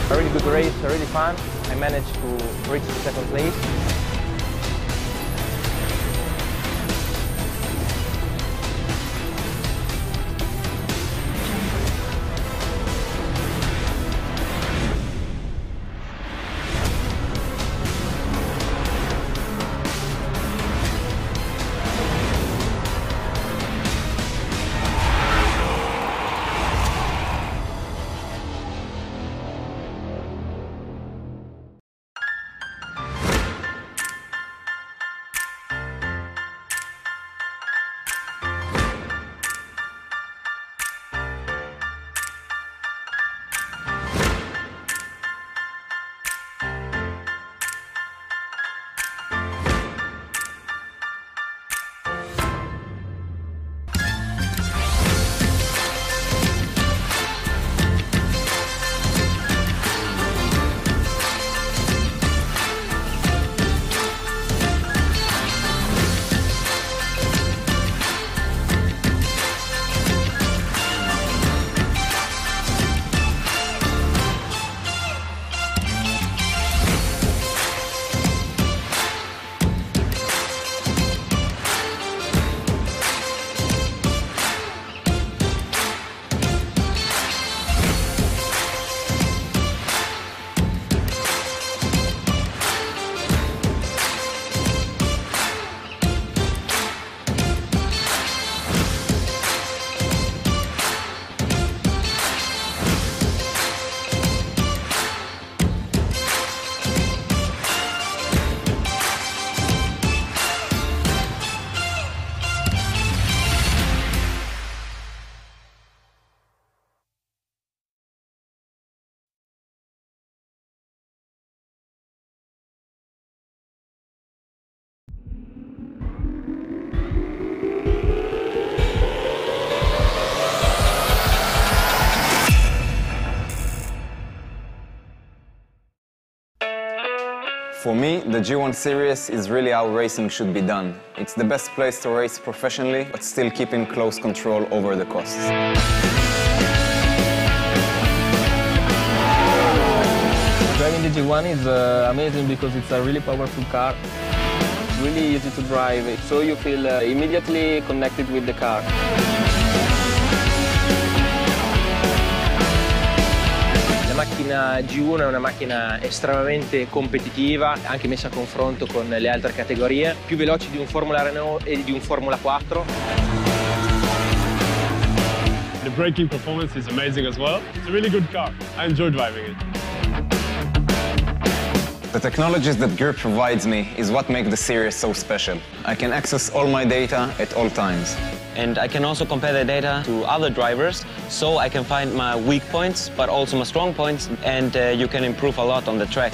A really good race, really fun. I managed to reach the second place. For me, the G1 series is really how racing should be done. It's the best place to race professionally, but still keeping close control over the costs. Driving the G1 is amazing because it's a really powerful car. It's really easy to drive, so you feel immediately connected with the car. La macchina G1 è una macchina estremamente competitiva, anche messa a confronto con le altre categorie, più veloci di un Formula Renault e di un Formula 4. The braking performance is amazing as well. It's a really good car. I enjoy driving it. The technologies that Griiip provides me is what makes the series so special. I can access all my data at all times. And I can also compare the data to other drivers, so I can find my weak points, but also my strong points, and you can improve a lot on the track.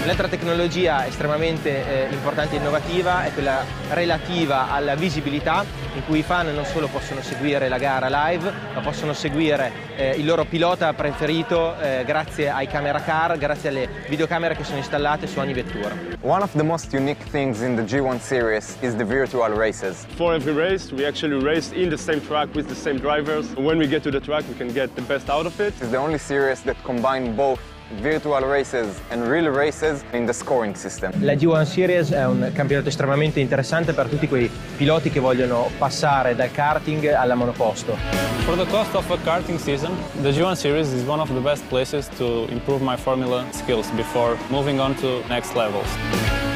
L'altra tecnologia estremamente importante e innovativa è quella relativa alla visibilità, in cui i fan non solo possono seguire la gara live, ma possono seguire il loro pilota preferito grazie ai camera car, grazie alle videocamere che sono installate su ogni vettura. One of the most unique things in the G1 series is the virtual races. For every race, we actually race in the same track with the same drivers. When we get to the track, we can get the best out of it. It's the only series that combines both virtual races and real races in the scoring system. La G1 Series è un campionato estremamente interessante per tutti quei piloti che vogliono passare dal karting alla monoposto. For the cost of a karting season, the G1 Series is one of the best places to improve my formula skills before moving on to next levels.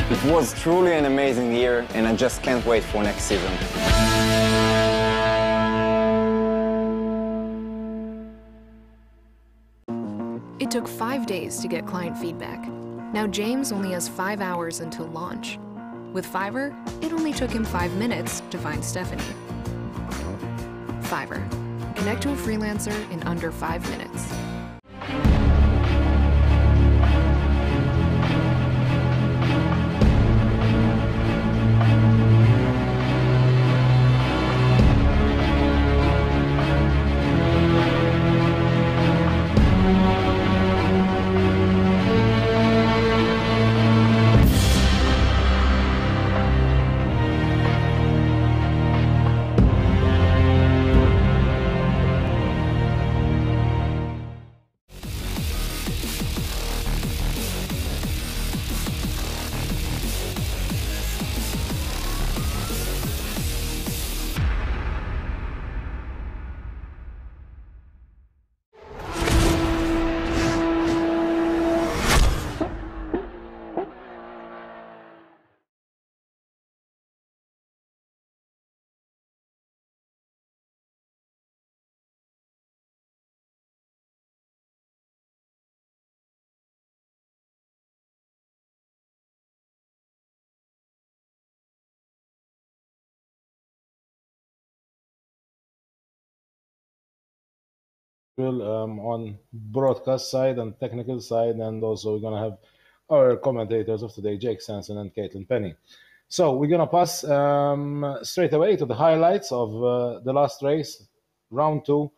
It was truly an amazing year and I just can't wait for next season. It took 5 days to get client feedback. Now James only has 5 hours until launch. With Fiverr, it only took him 5 minutes to find Stephanie. Fiverr. Connect to a freelancer in under 5 minutes. on broadcast side and technical side, and also we're going to have our commentators of today, Jake Sanson and Caitlin Penny. So we're going to pass straight away to the highlights of the last race, round 2,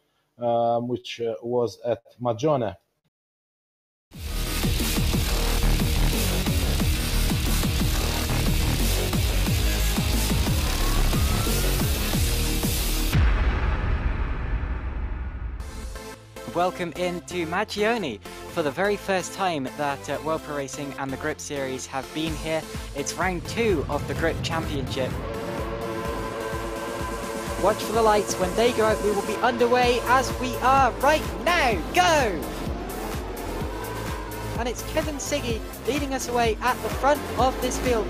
which was at Magione. Welcome into Magione for the very first time that World Pro Racing and the Griiip Series have been here. It's round 2 of the Griiip Championship. Watch for the lights. When they go out, we will be underway as we are right now. Go! And it's Kevin Siggy leading us away at the front of this field.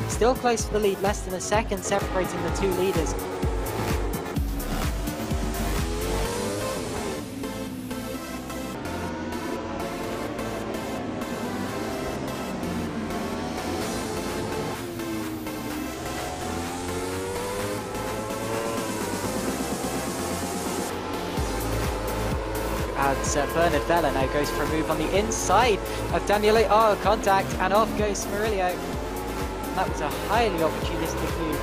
Still close for the lead, less than a second separating the 2 leaders. As Bernard Vella now goes for a move on the inside of Daniele. Oh, contact, and off goes Smurillo. That was a highly opportunistic move.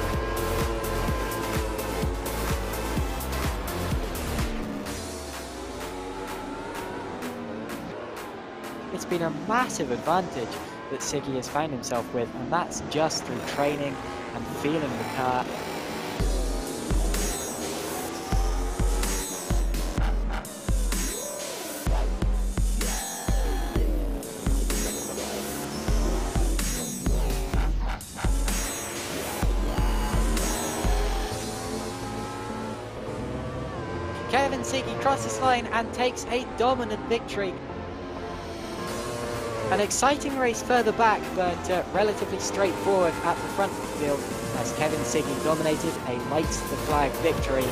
It's been a massive advantage that Siggy has found himself with, and that's just through training and feeling the car. Kevin Siggy crosses line and takes a dominant victory. An exciting race further back, but relatively straightforward at the front of the field as Kevin Siggy dominated a lights the flag victory.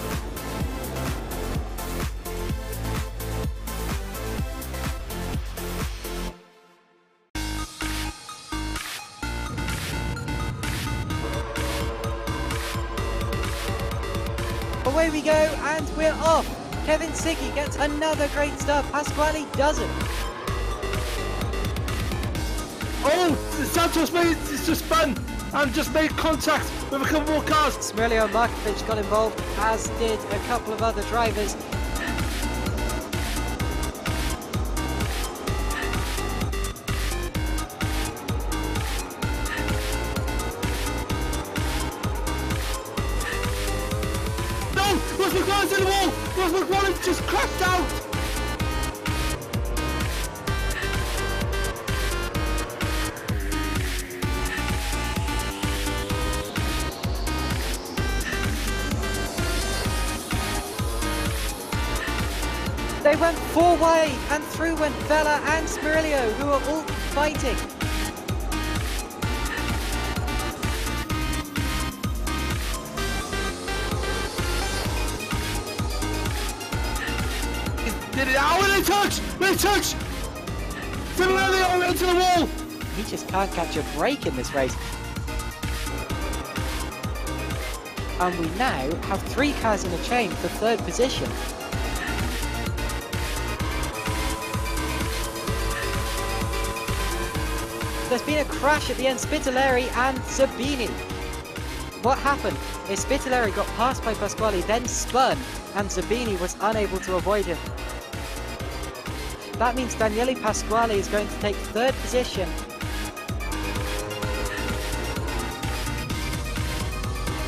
Away we go, and we're off. Kevin Siggy gets another great start. Pasquale doesn't. Oh, Santos it's just spun and just made contact with a couple more cars. Smurillo Markovic got involved, as did a couple of other drivers. Ross McQuarrie's in the wall! Ross McQuarrie just crashed out! They went 4 wide, and through went Vella and Smurillo, who are all fighting. Did it? Oh, they touch! They touch! Similarly into the wall! He just can't catch a break in this race. And we now have 3 cars in a chain for 3rd position. There's been a crash at the end, Spitaleri and Zabini. What happened is Spitaleri got passed by Pasquale, then spun, and Zabini was unable to avoid him. That means Daniele Pasquale is going to take 3rd position.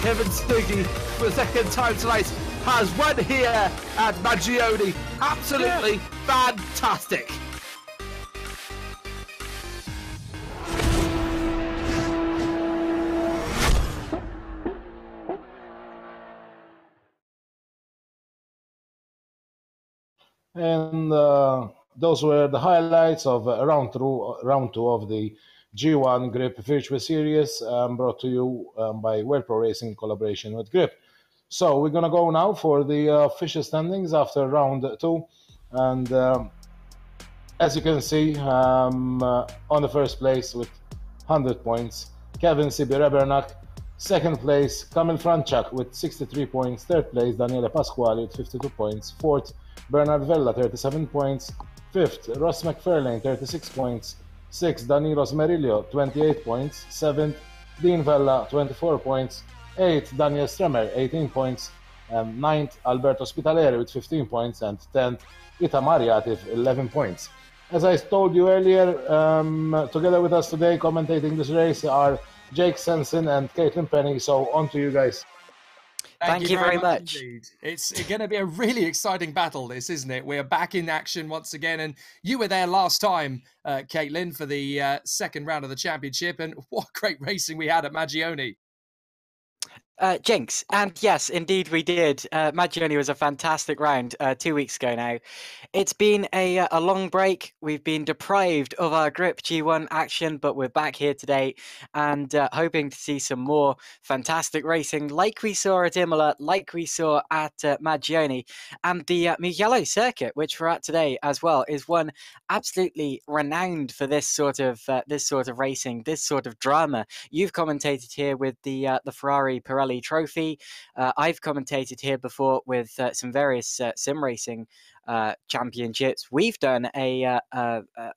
Kevin Siggy, for the 2nd time tonight, has won here at Magione. Absolutely fantastic. And those were the highlights of round 2 of the G1 Griiip Virtual Series, brought to you by World Pro Racing in collaboration with Griiip. So we're going to go now for the official standings after round 2. And as you can see, on the first place with 100 points, Kevin Sibi-Rebernak. Second place, Kamil Franchak with 63 points. Third place, Daniele Pasquale with 52 points. Fourth, Bernard Vella, 37 points. Fifth, Ross McFarlane, 36 points. Sixth, Danilo Smerillo, 28 points. Seventh, Dean Vella, 24 points. Eighth, Daniel Stremer, 18 points. And ninth, Alberto Spitaleri with 15 points. And 10th, Itamar Yatif, 11 points. As I told you earlier, together with us today commentating this race are Jake Sensen and Caitlin Penny. So on to you guys. Thank you very much. Indeed. It's going to be a really exciting battle, this, isn't it? We're back in action once again, and you were there last time, Caitlin, for the second round of the championship, and what great racing we had at Magione. Jinx, and yes, indeed we did. Magione was a fantastic round 2 weeks ago now. It's been a long break. We've been deprived of our Griiip G1 action, but we're back here today and hoping to see some more fantastic racing like we saw at Imola, like we saw at Magione. And the Mugello circuit, which we're at today as well, is one absolutely renowned for this sort of racing, this sort of drama. You've commentated here with the Ferrari Pirelli Trophy. I've commentated here before with some various sim racing championships. We've done a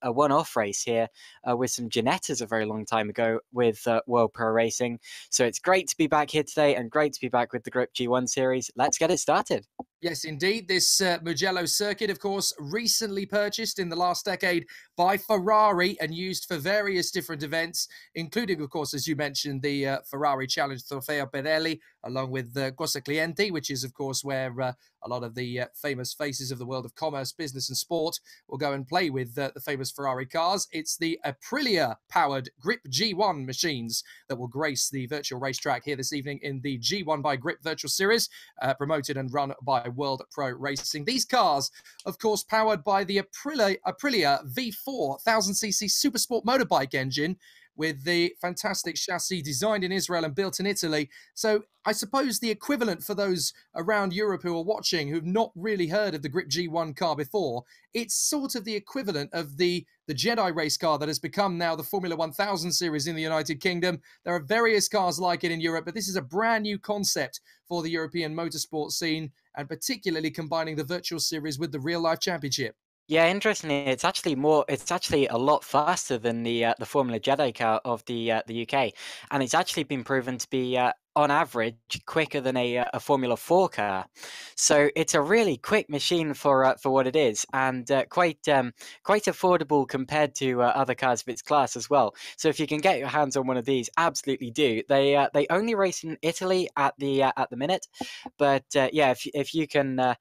one-off race here with some Ginettas a very long time ago with World Pro Racing. So it's great to be back here today and great to be back with the Griiip G1 series. Let's get it started. Yes, indeed. This Mugello circuit, of course, recently purchased in the last decade by Ferrari and used for various different events, including, of course, as you mentioned, the Ferrari Challenge Trofeo Pirelli, along with Corsa Clienti, which is, of course, where a lot of the famous faces of the world of commerce, business and sport will go and play with the famous Ferrari cars. It's the Aprilia-powered Griiip G1 machines that will grace the virtual racetrack here this evening in the G1 by Griiip Virtual Series, promoted and run by World Pro Racing. These cars, of course, powered by the Aprilia V4 1000cc Supersport motorbike engine with the fantastic chassis designed in Israel and built in Italy. So I suppose the equivalent for those around Europe who are watching who've not really heard of the Griiip G1 car before, it's sort of the equivalent of the Jedi race car that has become now the Formula 1000 series in the United Kingdom. There are various cars like it in Europe, but this is a brand new concept for the European motorsport scene, and particularly combining the virtual series with the real life championship. Yeah, interestingly, it's actually a lot faster than the Formula Jedi car of the UK, and it's actually been proven to be on average quicker than a Formula 4 car. So it's a really quick machine for what it is, and quite affordable compared to other cars of its class as well. So if you can get your hands on one of these, absolutely do. They only race in Italy at the minute, but yeah, if you can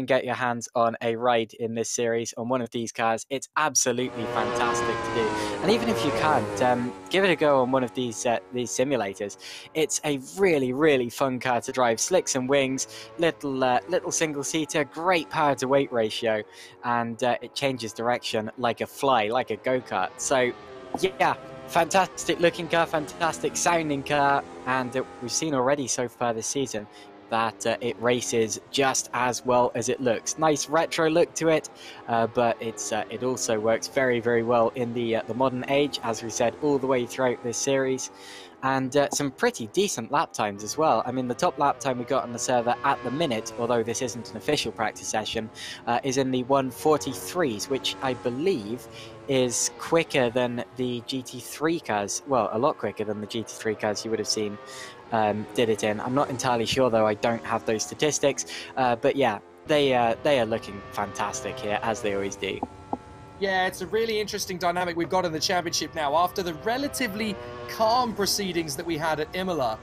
get your hands on a ride in this series on one of these cars, it's absolutely fantastic to do. And even if you can't, give it a go on one of these simulators. It's a really fun car to drive. Slicks and wings, little single seater, great power to weight ratio, and it changes direction like a fly, like a go-kart. So yeah, fantastic looking car, fantastic sounding car, and we've seen already so far this season that it races just as well as it looks. Nice retro look to it, but it also works very well in the modern age, as we said all the way throughout this series. And some pretty decent lap times as well. I mean, the top lap time we got on the server at the minute, although this isn't an official practice session, is in the 1:43s, which I believe is quicker than the GT3 cars. Well, a lot quicker than the GT3 cars you would have seen did it in. I'm not entirely sure, though. I don't have those statistics. But yeah, they are looking fantastic here, as they always do. Yeah, it's a really interesting dynamic we've got in the championship now. After the relatively calm proceedings that we had at Imola,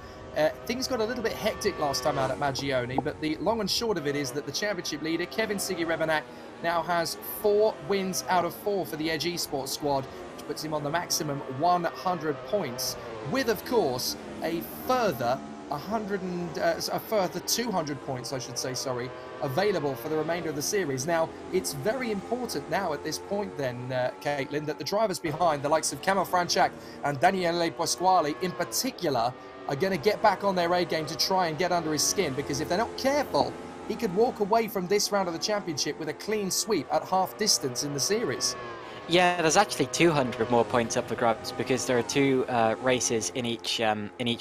things got a little bit hectic last time out at Magione, but the long and short of it is that the championship leader, Kevin Sibi-Rebernak, now has 4 wins out of 4 for the Edge Esports squad, which puts him on the maximum 100 points, with, of course, a further a further 200 points, I should say, sorry, available for the remainder of the series. Now, it's very important now at this point then, Caitlin, that the drivers behind, the likes of Kamil Franchak and Daniele Pasquale in particular, are going to get back on their A game to try and get under his skin, because if they're not careful, he could walk away from this round of the championship with a clean sweep at half distance in the series. Yeah, there's actually 200 more points up for grabs because there are two races in each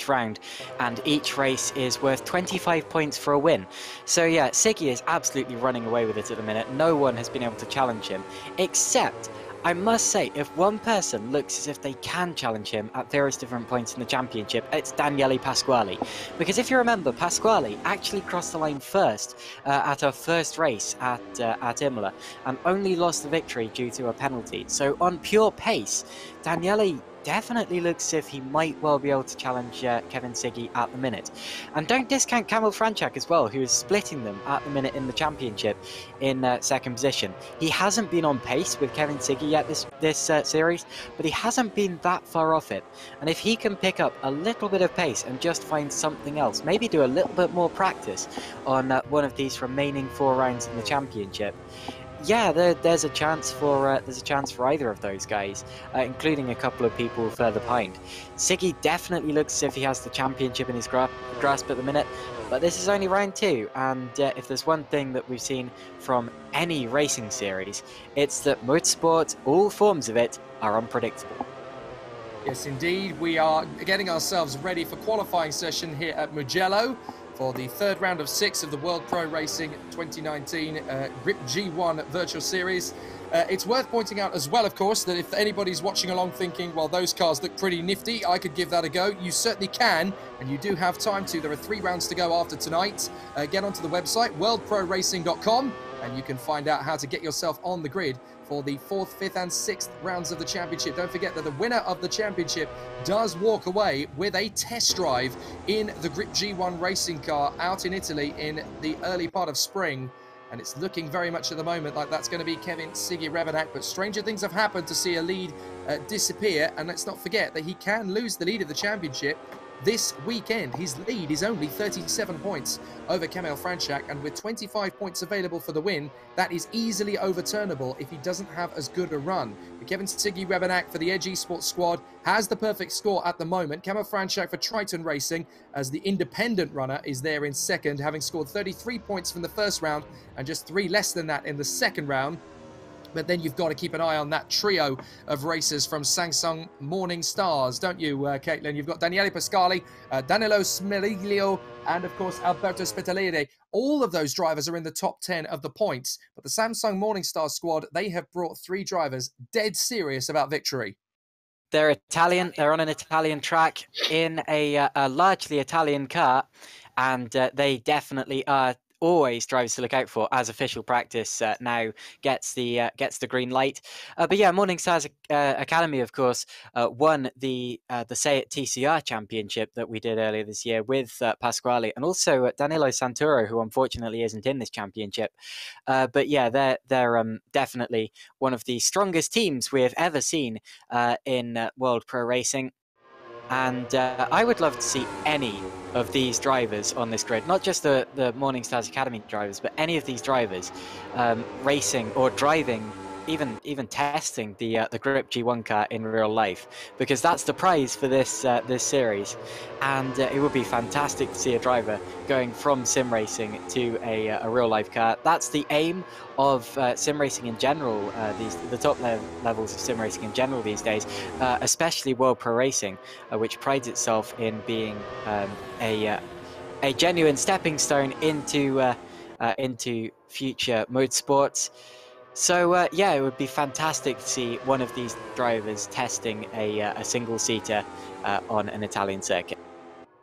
round, and each race is worth 25 points for a win. So yeah, Siggy is absolutely running away with it at the minute. No one has been able to challenge him, except, I must say, if one person looks as if they can challenge him at various different points in the championship, it's Daniele Pasquale. Because if you remember, Pasquale actually crossed the line first at our first race at Imola, and only lost the victory due to a penalty. So on pure pace, Daniele definitely looks as if he might well be able to challenge Kevin Siggy at the minute. And don't discount Kamil Franchak as well, who is splitting them at the minute in the championship in second position. He hasn't been on pace with Kevin Siggy yet this series, but he hasn't been that far off it. And if he can pick up a little bit of pace and just find something else, maybe do a little bit more practice on one of these remaining 4 rounds in the championship, yeah, there's a chance for either of those guys, including a couple of people further behind. Siggy definitely looks as if he has the championship in his grasp at the minute, but this is only round 2, and if there's one thing that we've seen from any racing series, it's that motorsport, all forms of it, are unpredictable. Yes, indeed. We are getting ourselves ready for qualifying session here at Mugello for the 3rd round of 6 of the World Pro Racing 2019 Griiip G1 Virtual Series. It's worth pointing out as well, of course, that if anybody's watching along thinking, well, those cars look pretty nifty, I could give that a go, you certainly can, and you do have time to. There are 3 rounds to go after tonight. Get onto the website, worldproracing.com, and you can find out how to get yourself on the grid for the 4th, 5th and 6th rounds of the championship. Don't forget that the winner of the championship does walk away with a test drive in the Griiip G1 racing car out in Italy in the early part of spring. And it's looking very much at the moment like that's going to be Kevin Siggy Revenak. But stranger things have happened to see a lead disappear. And let's not forget that he can lose the lead of the championship this weekend. His lead is only 37 points over Kamil Franchak, and with 25 points available for the win, that is easily overturnable if he doesn't have as good a run. But Kevin Siggy Revenak for the Edge Esports squad has the perfect score at the moment. Kamil Franchak for Triton Racing as the independent runner is there in second, having scored 33 points from the first round and just 3 less than that in the second round. But then you've got to keep an eye on that trio of racers from Samsung Morning Stars, don't you, Caitlin? You've got Daniele Pasquale, Danilo Smerilio, and, of course, Alberto Spitaleri. All of those drivers are in the top 10 of the points. But the Samsung Morning Stars squad, they have brought 3 drivers dead serious about victory. They're Italian. They're on an Italian track in a largely Italian car, and they definitely are always drivers to look out for as official practice now gets the green light. But yeah, Morning Stars Academy, of course, won the Say TCR Championship that we did earlier this year with Pasquale, and also Danilo Santoro, who unfortunately isn't in this championship. But yeah, they're definitely one of the strongest teams we have ever seen in World Pro Racing. And I would love to see any of these drivers on this grid, not just the Morning Stars Academy drivers, but any of these drivers racing or driving, even testing the Griiip G1 car in real life, because that's the prize for this series. And it would be fantastic to see a driver going from sim racing to a real life car. That's the aim of sim racing in general, the top levels of sim racing in general these days, especially World Pro Racing, which prides itself in being a genuine stepping stone into future motorsports. So yeah, it would be fantastic to see one of these drivers testing a single-seater on an Italian circuit.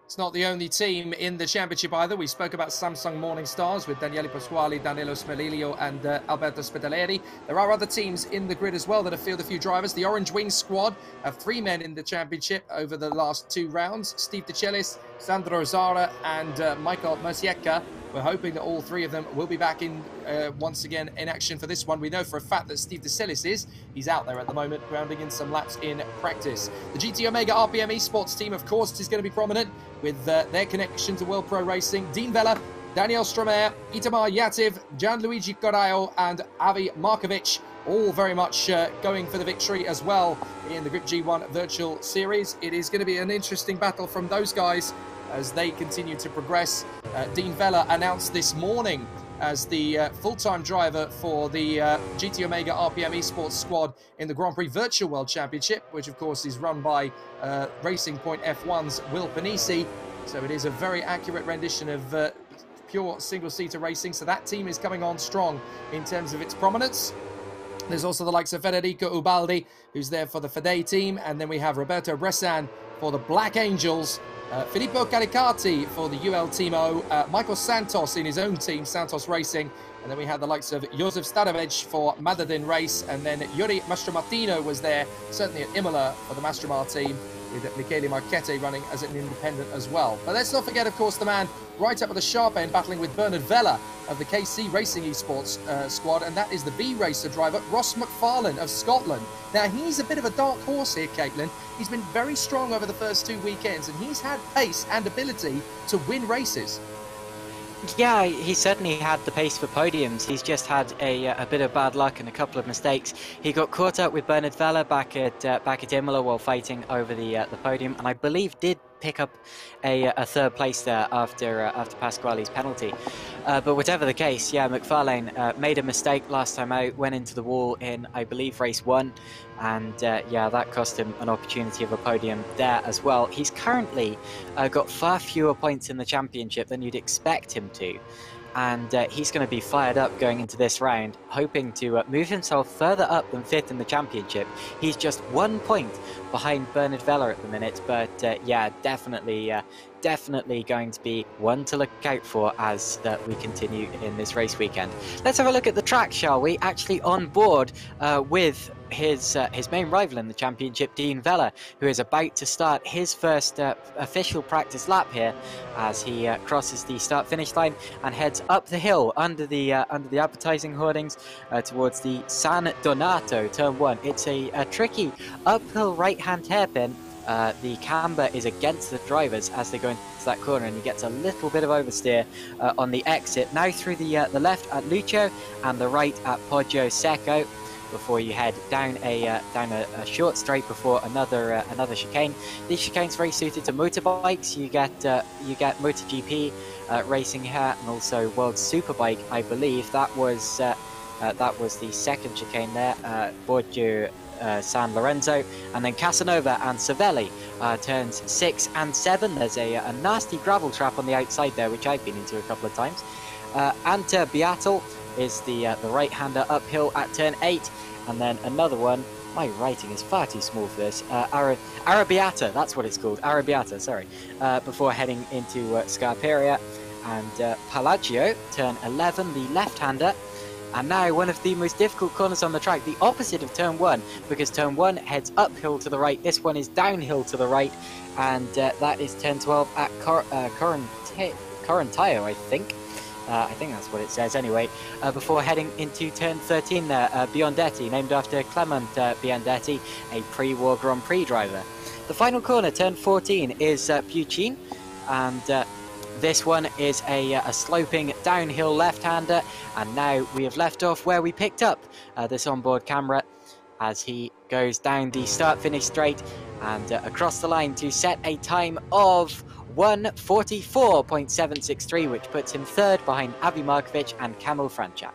It's not the only team in the championship either. We spoke about Samsung Morning Stars with Daniele Pasquale, Danilo Smerilio and Alberto Spitaleri. There are other teams in the grid as well that have fielded a few drivers. The Orange Wing squad have 3 men in the championship over the last 2 rounds. Steve DeCellis, Sandro Zara and Michael Merciecka. We're hoping that all three of them will be back in once again in action for this one. We know for a fact that Steve DeCellis is. He's out there at the moment, grounding in some laps in practice. The GT Omega RPM Esports team, of course, is going to be prominent with their connection to World Pro Racing. Dean Vella, Daniel Stromae, Itamar Yativ, Gianluigi Corrao, and Avi Markovic, all very much going for the victory as well in the Griiip G1 Virtual Series. It is going to be an interesting battle from those guys as they continue to progress. Dean Vella announced this morning as the full-time driver for the GT Omega RPM Esports squad in the Grand Prix Virtual World Championship, which of course is run by Racing Point F1's Will Panisi. So it is a very accurate rendition of pure single-seater racing. So that team is coming on strong in terms of its prominence. There's also the likes of Federico Ubaldi, who's there for the Fede team. And then we have Roberto Bressan for the Black Angels, Filippo Caricati for the UL Team O, Michael Santos in his own team, Santos Racing. And then we had the likes of Josef Starovic for Madadin Race. And then Yuri Mastromartino was there, certainly at Imola for the Mastromar team, with Michele Marchetti running as an independent as well. But let's not forget, of course, the man right up at the sharp end, battling with Bernard Vella of the KC Racing Esports squad, and that is the B-Racer driver, Ross McFarlane of Scotland. Now, he's a bit of a dark horse here, Caitlin. He's been very strong over the first 2 weekends, and he's had pace and ability to win races. Yeah, he certainly had the pace for podiums. He's just had a bit of bad luck and a couple of mistakes. He got caught up with Bernard Vella back at Imola while fighting over the podium, and I believe did pick up a third place there after Pasquale's penalty. But whatever the case, yeah, McFarlane made a mistake last time out, went into the wall in, I believe, race 1, and yeah, that cost him an opportunity of a podium there as well. He's currently got far fewer points in the championship than you'd expect him to, and he's going to be fired up going into this round, hoping to move himself further up than 5th in the championship. He's just 1 point behind Bernard Vella at the minute, but yeah, definitely going to be one to look out for as we continue in this race weekend. Let's have a look at the track, shall we? Actually on board with his main rival in the championship, Dean Vella, who is about to start his first official practice lap here as he crosses the start-finish line and heads up the hill under the advertising hoardings towards the San Donato turn 1. It's a tricky uphill right-hand hairpin. The camber is against the drivers as they go into that corner, and he gets a little bit of oversteer on the exit. Now through the left at Lucio and the right at Poggio Secco, before you head down a short straight before another chicane. These chicanes very suited to motorbikes. You get MotoGP racing here, and also World Superbike. I believe that was the second chicane there. Poggio San Lorenzo, and then Casanova and Savelli turns 6 and 7. There's a nasty gravel trap on the outside there, which I've been into a couple of times. Ante Beatle is the right-hander uphill at turn 8, and then another one. My writing is far too small for this. Arrabbiata, that's what it's called. Arrabbiata, sorry. Before heading into Scarperia, and Palagio, turn 11, the left-hander. And now one of the most difficult corners on the track, the opposite of turn 1, because turn 1 heads uphill to the right. This one is downhill to the right, and that is turn 12 at Corantaio, I think. I think that's what it says anyway. Before heading into turn 13 there, Biondetti, named after Clement Biondetti, a pre-war Grand Prix driver. The final corner, turn 14, is Pucin, and this one is a sloping downhill left-hander, and now we have left off where we picked up this onboard camera as he goes down the start-finish straight and across the line to set a time of 1:44.763, which puts him 3rd behind Avi Markovic and Kamil Franchak.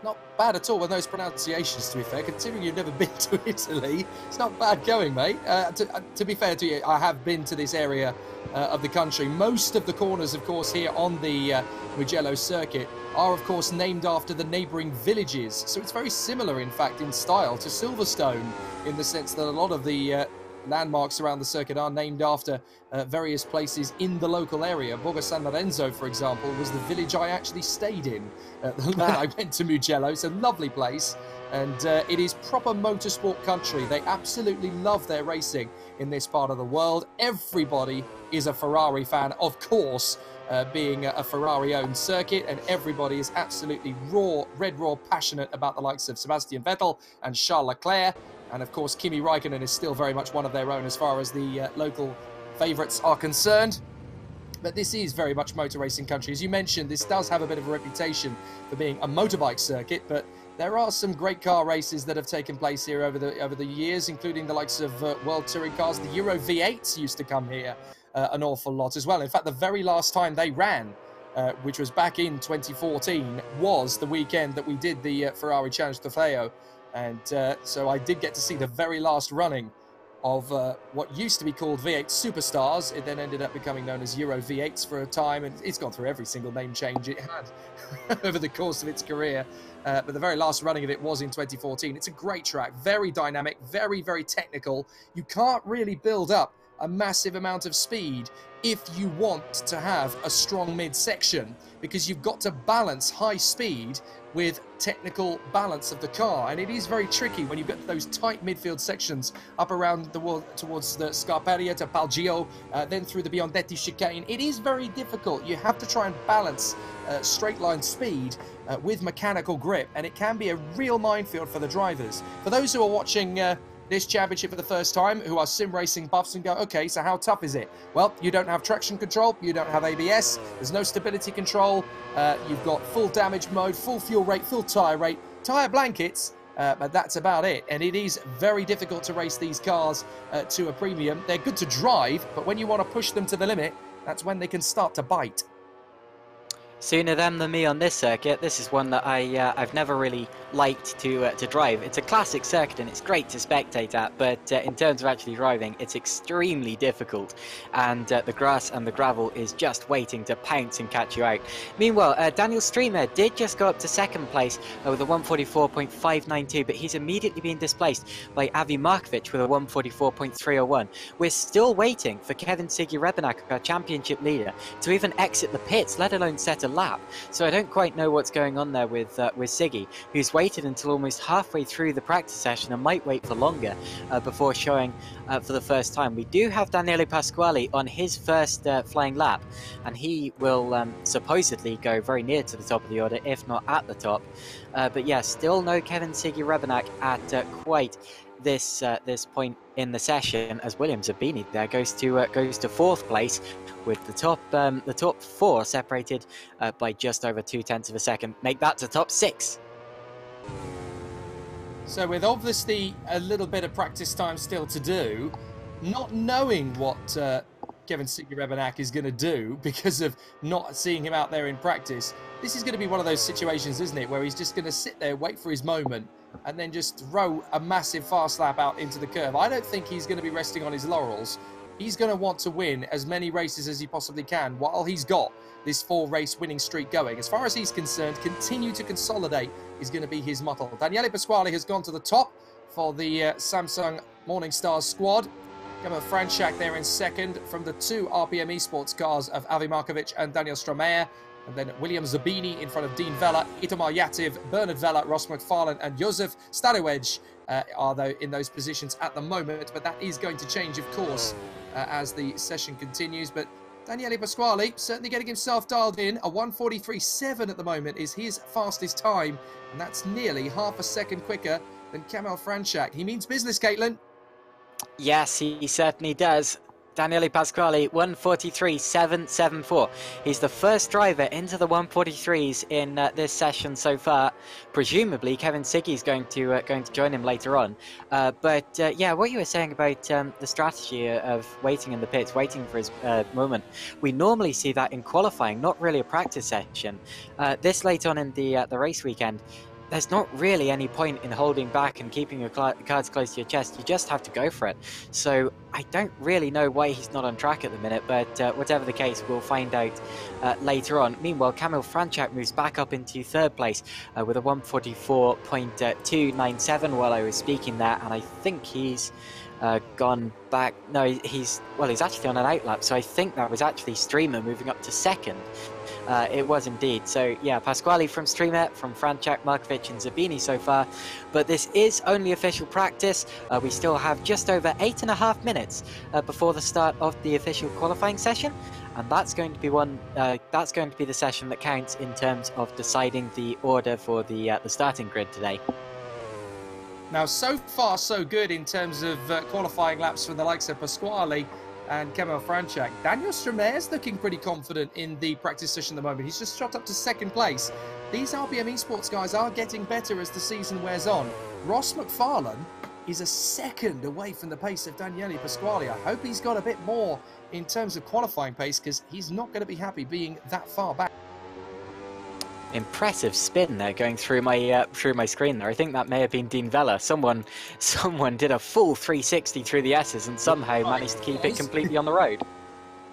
Not bad at all with those pronunciations, to be fair, considering you've never been to Italy. It's not bad going, mate. To be fair to you, I have been to this area of the country. Most of the corners, of course, here on the Mugello circuit are, of course, named after the neighbouring villages. So it's very similar, in fact, in style to Silverstone, in the sense that a lot of the landmarks around the circuit are named after various places in the local area. Borgo San Lorenzo, for example, was the village I actually stayed in when I went to Mugello. It's a lovely place. And it is proper motorsport country. They absolutely love their racing in this part of the world. Everybody is a Ferrari fan, of course, being a Ferrari-owned circuit, and everybody is absolutely red raw passionate about the likes of Sebastian Vettel and Charles Leclerc. And of course, Kimi Raikkonen is still very much one of their own as far as the local favourites are concerned. But this is very much motor racing country. As you mentioned, this does have a bit of a reputation for being a motorbike circuit, but there are some great car races that have taken place here over the years, including the likes of World Touring cars. The Euro V8s used to come here an awful lot as well. In fact, the very last time they ran, which was back in 2014, was the weekend that we did the Ferrari Challenge Trofeo. And so I did get to see the very last running of what used to be called V8 Superstars. It then ended up becoming known as Euro V8s for a time, and it's gone through every single name change it had over the course of its career. But the very last running of it was in 2014. It's a great track, very dynamic, very, very technical. You can't really build up a massive amount of speed if you want to have a strong midsection, because you've got to balance high speed with technical balance of the car, and it is very tricky when you get those tight midfield sections up around the world towards the Scarperia to Palgio, then through the Biondetti chicane. It is very difficult. You have to try and balance straight line speed with mechanical grip, and it can be a real minefield for the drivers. For those who are watching this championship for the first time, who are sim racing buffs and go, okay, so how tough is it? Well, you don't have traction control, you don't have ABS, there's no stability control, you've got full damage mode, full fuel rate, full tyre rate, tyre blankets, but that's about it. And it is very difficult to race these cars to a premium. They're good to drive, but when you want to push them to the limit, that's when they can start to bite. Sooner them than me on this circuit. This is one that I've never really liked to drive. It's a classic circuit and it's great to spectate at, but in terms of actually driving, it's extremely difficult, and the grass and the gravel is just waiting to pounce and catch you out. Meanwhile, Daniel Streamer did just go up to second place with a 144.592, but he's immediately been displaced by Avi Markovic with a 144.301. We're still waiting for Kevin Siggy Rebenak, our championship leader, to even exit the pits, let alone set a lap. So I don't quite know what's going on there with Siggy, who's waited until almost halfway through the practice session and might wait for longer before showing for the first time. We do have Daniele Pasquale on his first flying lap, and he will supposedly go very near to the top of the order, if not at the top. But yeah, still no Kevin Siggy Rebenak at quite this point in the session, as William Zabini there goes to fourth place, with the top four separated by just over 0.2 of a second. Make that to top six. So with obviously a little bit of practice time still to do, not knowing what Kevin Siggy Rebenak is going to do because of not seeing him out there in practice, this is going to be one of those situations, isn't it, where he's just going to sit there, wait for his moment, and then just throw a massive fast lap out into the curve. I don't think he's going to be resting on his laurels. He's going to want to win as many races as he possibly can while he's got this 4-race winning streak going. As far as he's concerned, continue to consolidate is going to be his motto. Daniele Pasquale has gone to the top for the Samsung Morningstar squad. Gemma Franchak there in second from the 2 RPM Esports cars of Avi Markovic and Daniel Stromae. And then William Zabini in front of Dean Vella, Itamar Yativ, Bernard Vella, Ross McFarlane and Josef Starewedge are in those positions at the moment. But that is going to change, of course, as the session continues. But Daniele Pasquale certainly getting himself dialed in. A 1:43.7 at the moment is his fastest time, and that's nearly half a second quicker than Kamil Franchak. He means business, Caitlin. Yes, he certainly does. Daniele Pasquale, 1:43.774. He's the first driver into the 1:43s in this session so far. Presumably, Kevin Siggy is going to join him later on. But yeah, what you were saying about the strategy of waiting in the pits, waiting for his moment. We normally see that in qualifying, not really a practice session. This late on in the race weekend, there's not really any point in holding back and keeping your cards close to your chest. You just have to go for it. So I don't really know why he's not on track at the minute, but whatever the case, we'll find out later on. Meanwhile, Kamil Franchak moves back up into third place with a 1:44.297 while I was speaking there, and I think he's gone back. No, he's actually on an outlap, so I think that was actually Streamer moving up to second. It was indeed. So yeah, Pasquale from Streamer, from Franchak, Markovic and Zabini so far. But this is only official practice. We still have just over 8.5 minutes before the start of the official qualifying session. And that's going to be that's going to be the session that counts in terms of deciding the order for the starting grid today. Now, so far, so good in terms of qualifying laps for the likes of Pasquale and Kamil Franchak. Daniel Stromae's looking pretty confident in the practice session at the moment. He's just shot up to second place. These RPM Esports guys are getting better as the season wears on. Ross McFarlane is a second away from the pace of Daniele Pasquale. I hope he's got a bit more in terms of qualifying pace, because he's not going to be happy being that far back. Impressive spin there going through my screen there. I think that may have been Dean Vella. Someone did a full 360 through the S's and somehow managed to keep it completely on the road.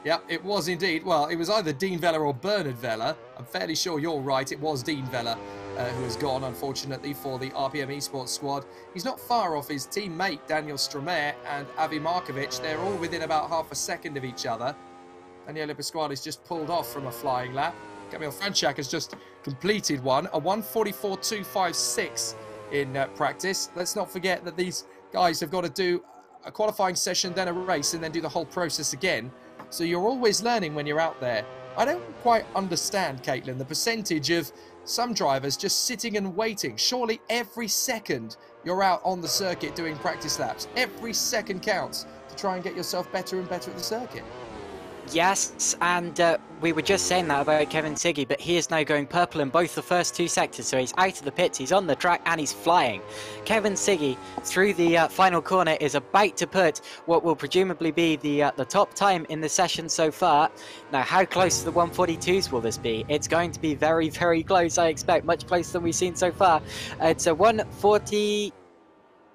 Yep, it was indeed. Well, it was either Dean Vella or Bernard Vella. I'm fairly sure you're right. It was Dean Vella who has gone, unfortunately, for the RPM Esports squad. He's not far off his teammate, Daniel Stromae, and Avi Markovic. They're all within about half a second of each other. Daniele Pasquale is just pulled off from a flying lap. Kamil Franchak has just completed one, a 1:44.256 in practice. Let's not forget that these guys have got to do a qualifying session, then a race, and then do the whole process again. So you're always learning when you're out there. I don't quite understand, Caitlin, the percentage of some drivers just sitting and waiting. Surely every second you're out on the circuit doing practice laps. Every second counts to try and get yourself better and better at the circuit. Yes, and we were just saying that about Kevin Siggy, but he is now going purple in both the first two sectors, so he's out of the pits, he's on the track, and he's flying. Kevin Siggy, through the final corner, is about to put what will presumably be the top time in the session so far. Now, how close to the 1:42s will this be? It's going to be very, very close, I expect, much closer than we've seen so far. It's a 1:40...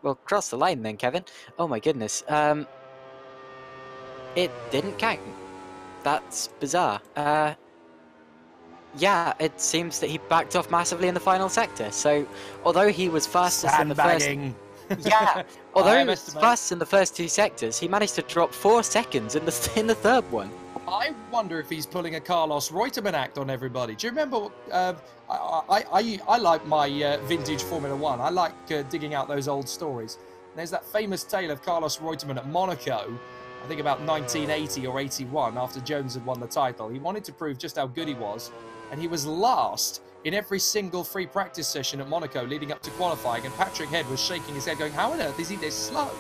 Well, cross the line then, Kevin. Oh my goodness. It didn't count. That's bizarre. Yeah, it seems that he backed off massively in the final sector. So, although he was fastest in the first... Yeah, although he was fast in the first two sectors, he managed to drop 4 seconds in the third one. I wonder if he's pulling a Carlos Reutemann act on everybody. Do you remember... I like my vintage Formula 1. I like digging out those old stories. There's that famous tale of Carlos Reutemann at Monaco, I think about 1980 or 81, after Jones had won the title. He wanted to prove just how good he was, and he was last in every single free practice session at Monaco leading up to qualifying, and Patrick Head was shaking his head going, how on earth is he this slow?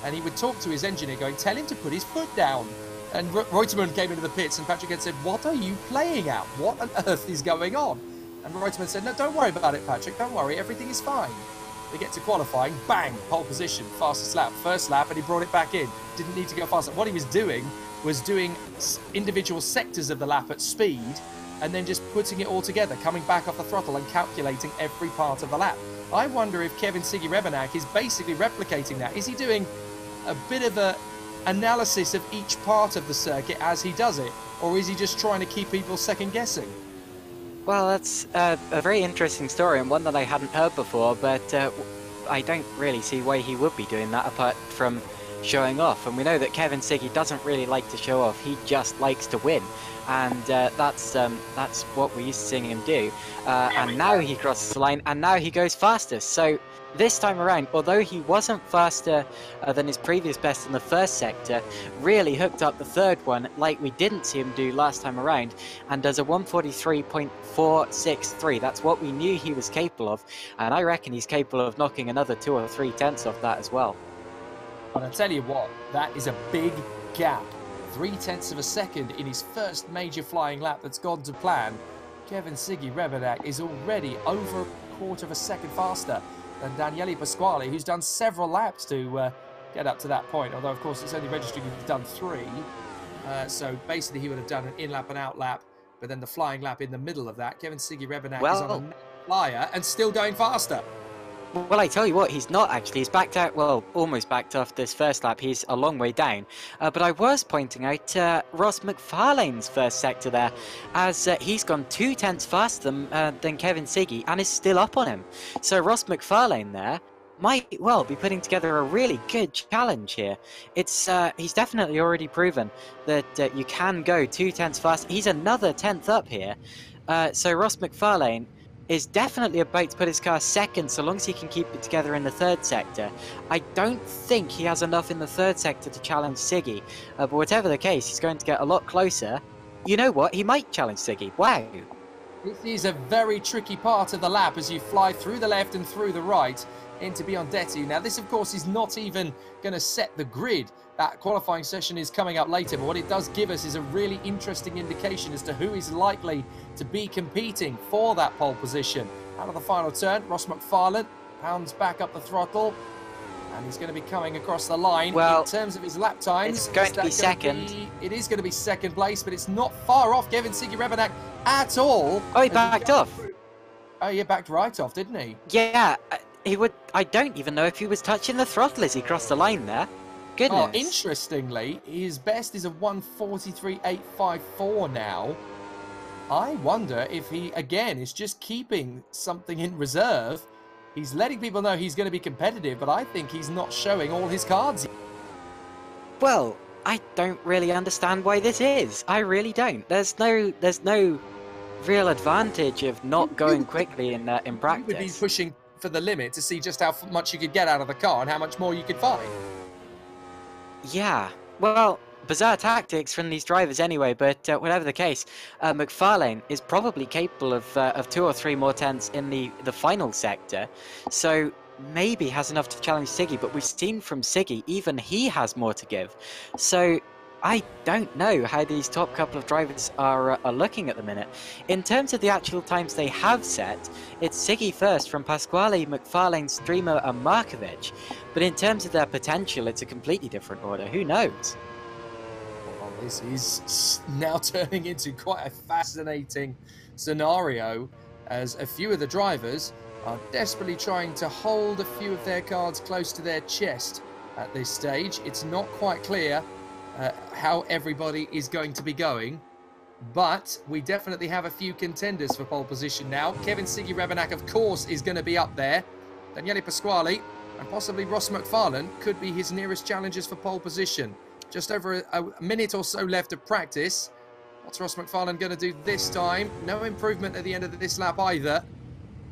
And he would talk to his engineer going, tell him to put his foot down. And Reutemann came into the pits, and Patrick Head said, what are you playing at? What on earth is going on? And Reutemann said, no, don't worry about it, Patrick, don't worry, everything is fine. They get to qualifying, bang, pole position, fastest lap, first lap, and he brought it back in. Didn't need to go faster. What he was doing individual sectors of the lap at speed, and then just putting it all together, coming back off the throttle and calculating every part of the lap. I wonder if Kevin Siggy Rebenak is basically replicating that. Is he doing a bit of a analysis of each part of the circuit as he does it, or is he just trying to keep people second guessing? Well, that's a very interesting story, and one that I hadn't heard before, but I don't really see why he would be doing that apart from showing off. And we know that Kevin Siggy doesn't really like to show off, he just likes to win. And that's what we're used to seeing him do. And now he crosses the line, and now he goes fastest. So this time around, although he wasn't faster than his previous best in the first sector, really hooked up the third one like we didn't see him do last time around, and does a 1:43.463. That's what we knew he was capable of, and I reckon he's capable of knocking another 2 or 3 tenths off that as well. And I tell you what, that is a big gap. 3 tenths of a second in his first major flying lap that's gone to plan. Kevin Siggy Rebenak is already over a quarter of a second faster than Daniele Pasquale, who's done several laps to get up to that point, although of course it's only registering he's done 3. So basically he would have done an in-lap and out-lap, but then the flying lap in the middle of that. Kevin Siggy Rebenak is on a flyer and still going faster. Well, I tell you what, he's not actually. He's backed out, well, almost backed off this first lap. He's a long way down. But I was pointing out Ross McFarlane's first sector there, as he's gone 2/10 faster than Kevin Siggy and is still up on him. So Ross McFarlane there might well be putting together a really good challenge here. It's he's definitely already proven that you can go 2/10 fast. He's another 10th up here. So Ross McFarlane is definitely about to put his car second, so long as he can keep it together in the third sector. I don't think he has enough in the third sector to challenge Siggy, but whatever the case, he's going to get a lot closer. You know what? He might challenge Siggy. Wow. This is a very tricky part of the lap as you fly through the left and through the right into Biondetti. Now, this, of course, is not even going to set the grid. That qualifying session is coming up later, but what it does give us is a really interesting indication as to who is likely to be competing for that pole position. Out of the final turn, Ross McFarlane pounds back up the throttle, and he's going to be coming across the line. Well, in terms of his lap times, it's going to be second. It is going to be second place, but it's not far off Kevin Siggy Rebenak at all. Oh, he backed off. Oh, yeah, backed right off, didn't he? Yeah, he would. I don't even know if he was touching the throttle as he crossed the line there. Goodness. Oh, interestingly, his best is a 1:43.854 now. I wonder if he, again, is just keeping something in reserve. He's letting people know he's going to be competitive, but I think he's not showing all his cards. Well, I don't really understand why this is. I really don't. There's no real advantage of not going quickly in practice. You would be pushing for the limit to see just how much you could get out of the car and how much more you could find. Yeah, well, bizarre tactics from these drivers anyway, but whatever the case, McFarlane is probably capable of 2 or 3 more tenths in the final sector, so maybe has enough to challenge Siggy, but we've seen from Siggy, even he has more to give. So I don't know how these top couple of drivers are looking at the minute. In terms of the actual times they have set, it's Siggy first from Pasquale, McFarlane, Streamer and Markovic. But in terms of their potential, it's a completely different order. Who knows? Well, this is now turning into quite a fascinating scenario as a few of the drivers are desperately trying to hold a few of their cards close to their chest at this stage. It's not quite clear how everybody is going to be going, but we definitely have a few contenders for pole position now. Kevin Siggy Rebenak, of course, is going to be up there. Daniele Pasquale and possibly Ross McFarlane could be his nearest challengers for pole position. Just over a minute or so left of practice. What's Ross McFarlane going to do this time? No improvement at the end of this lap either.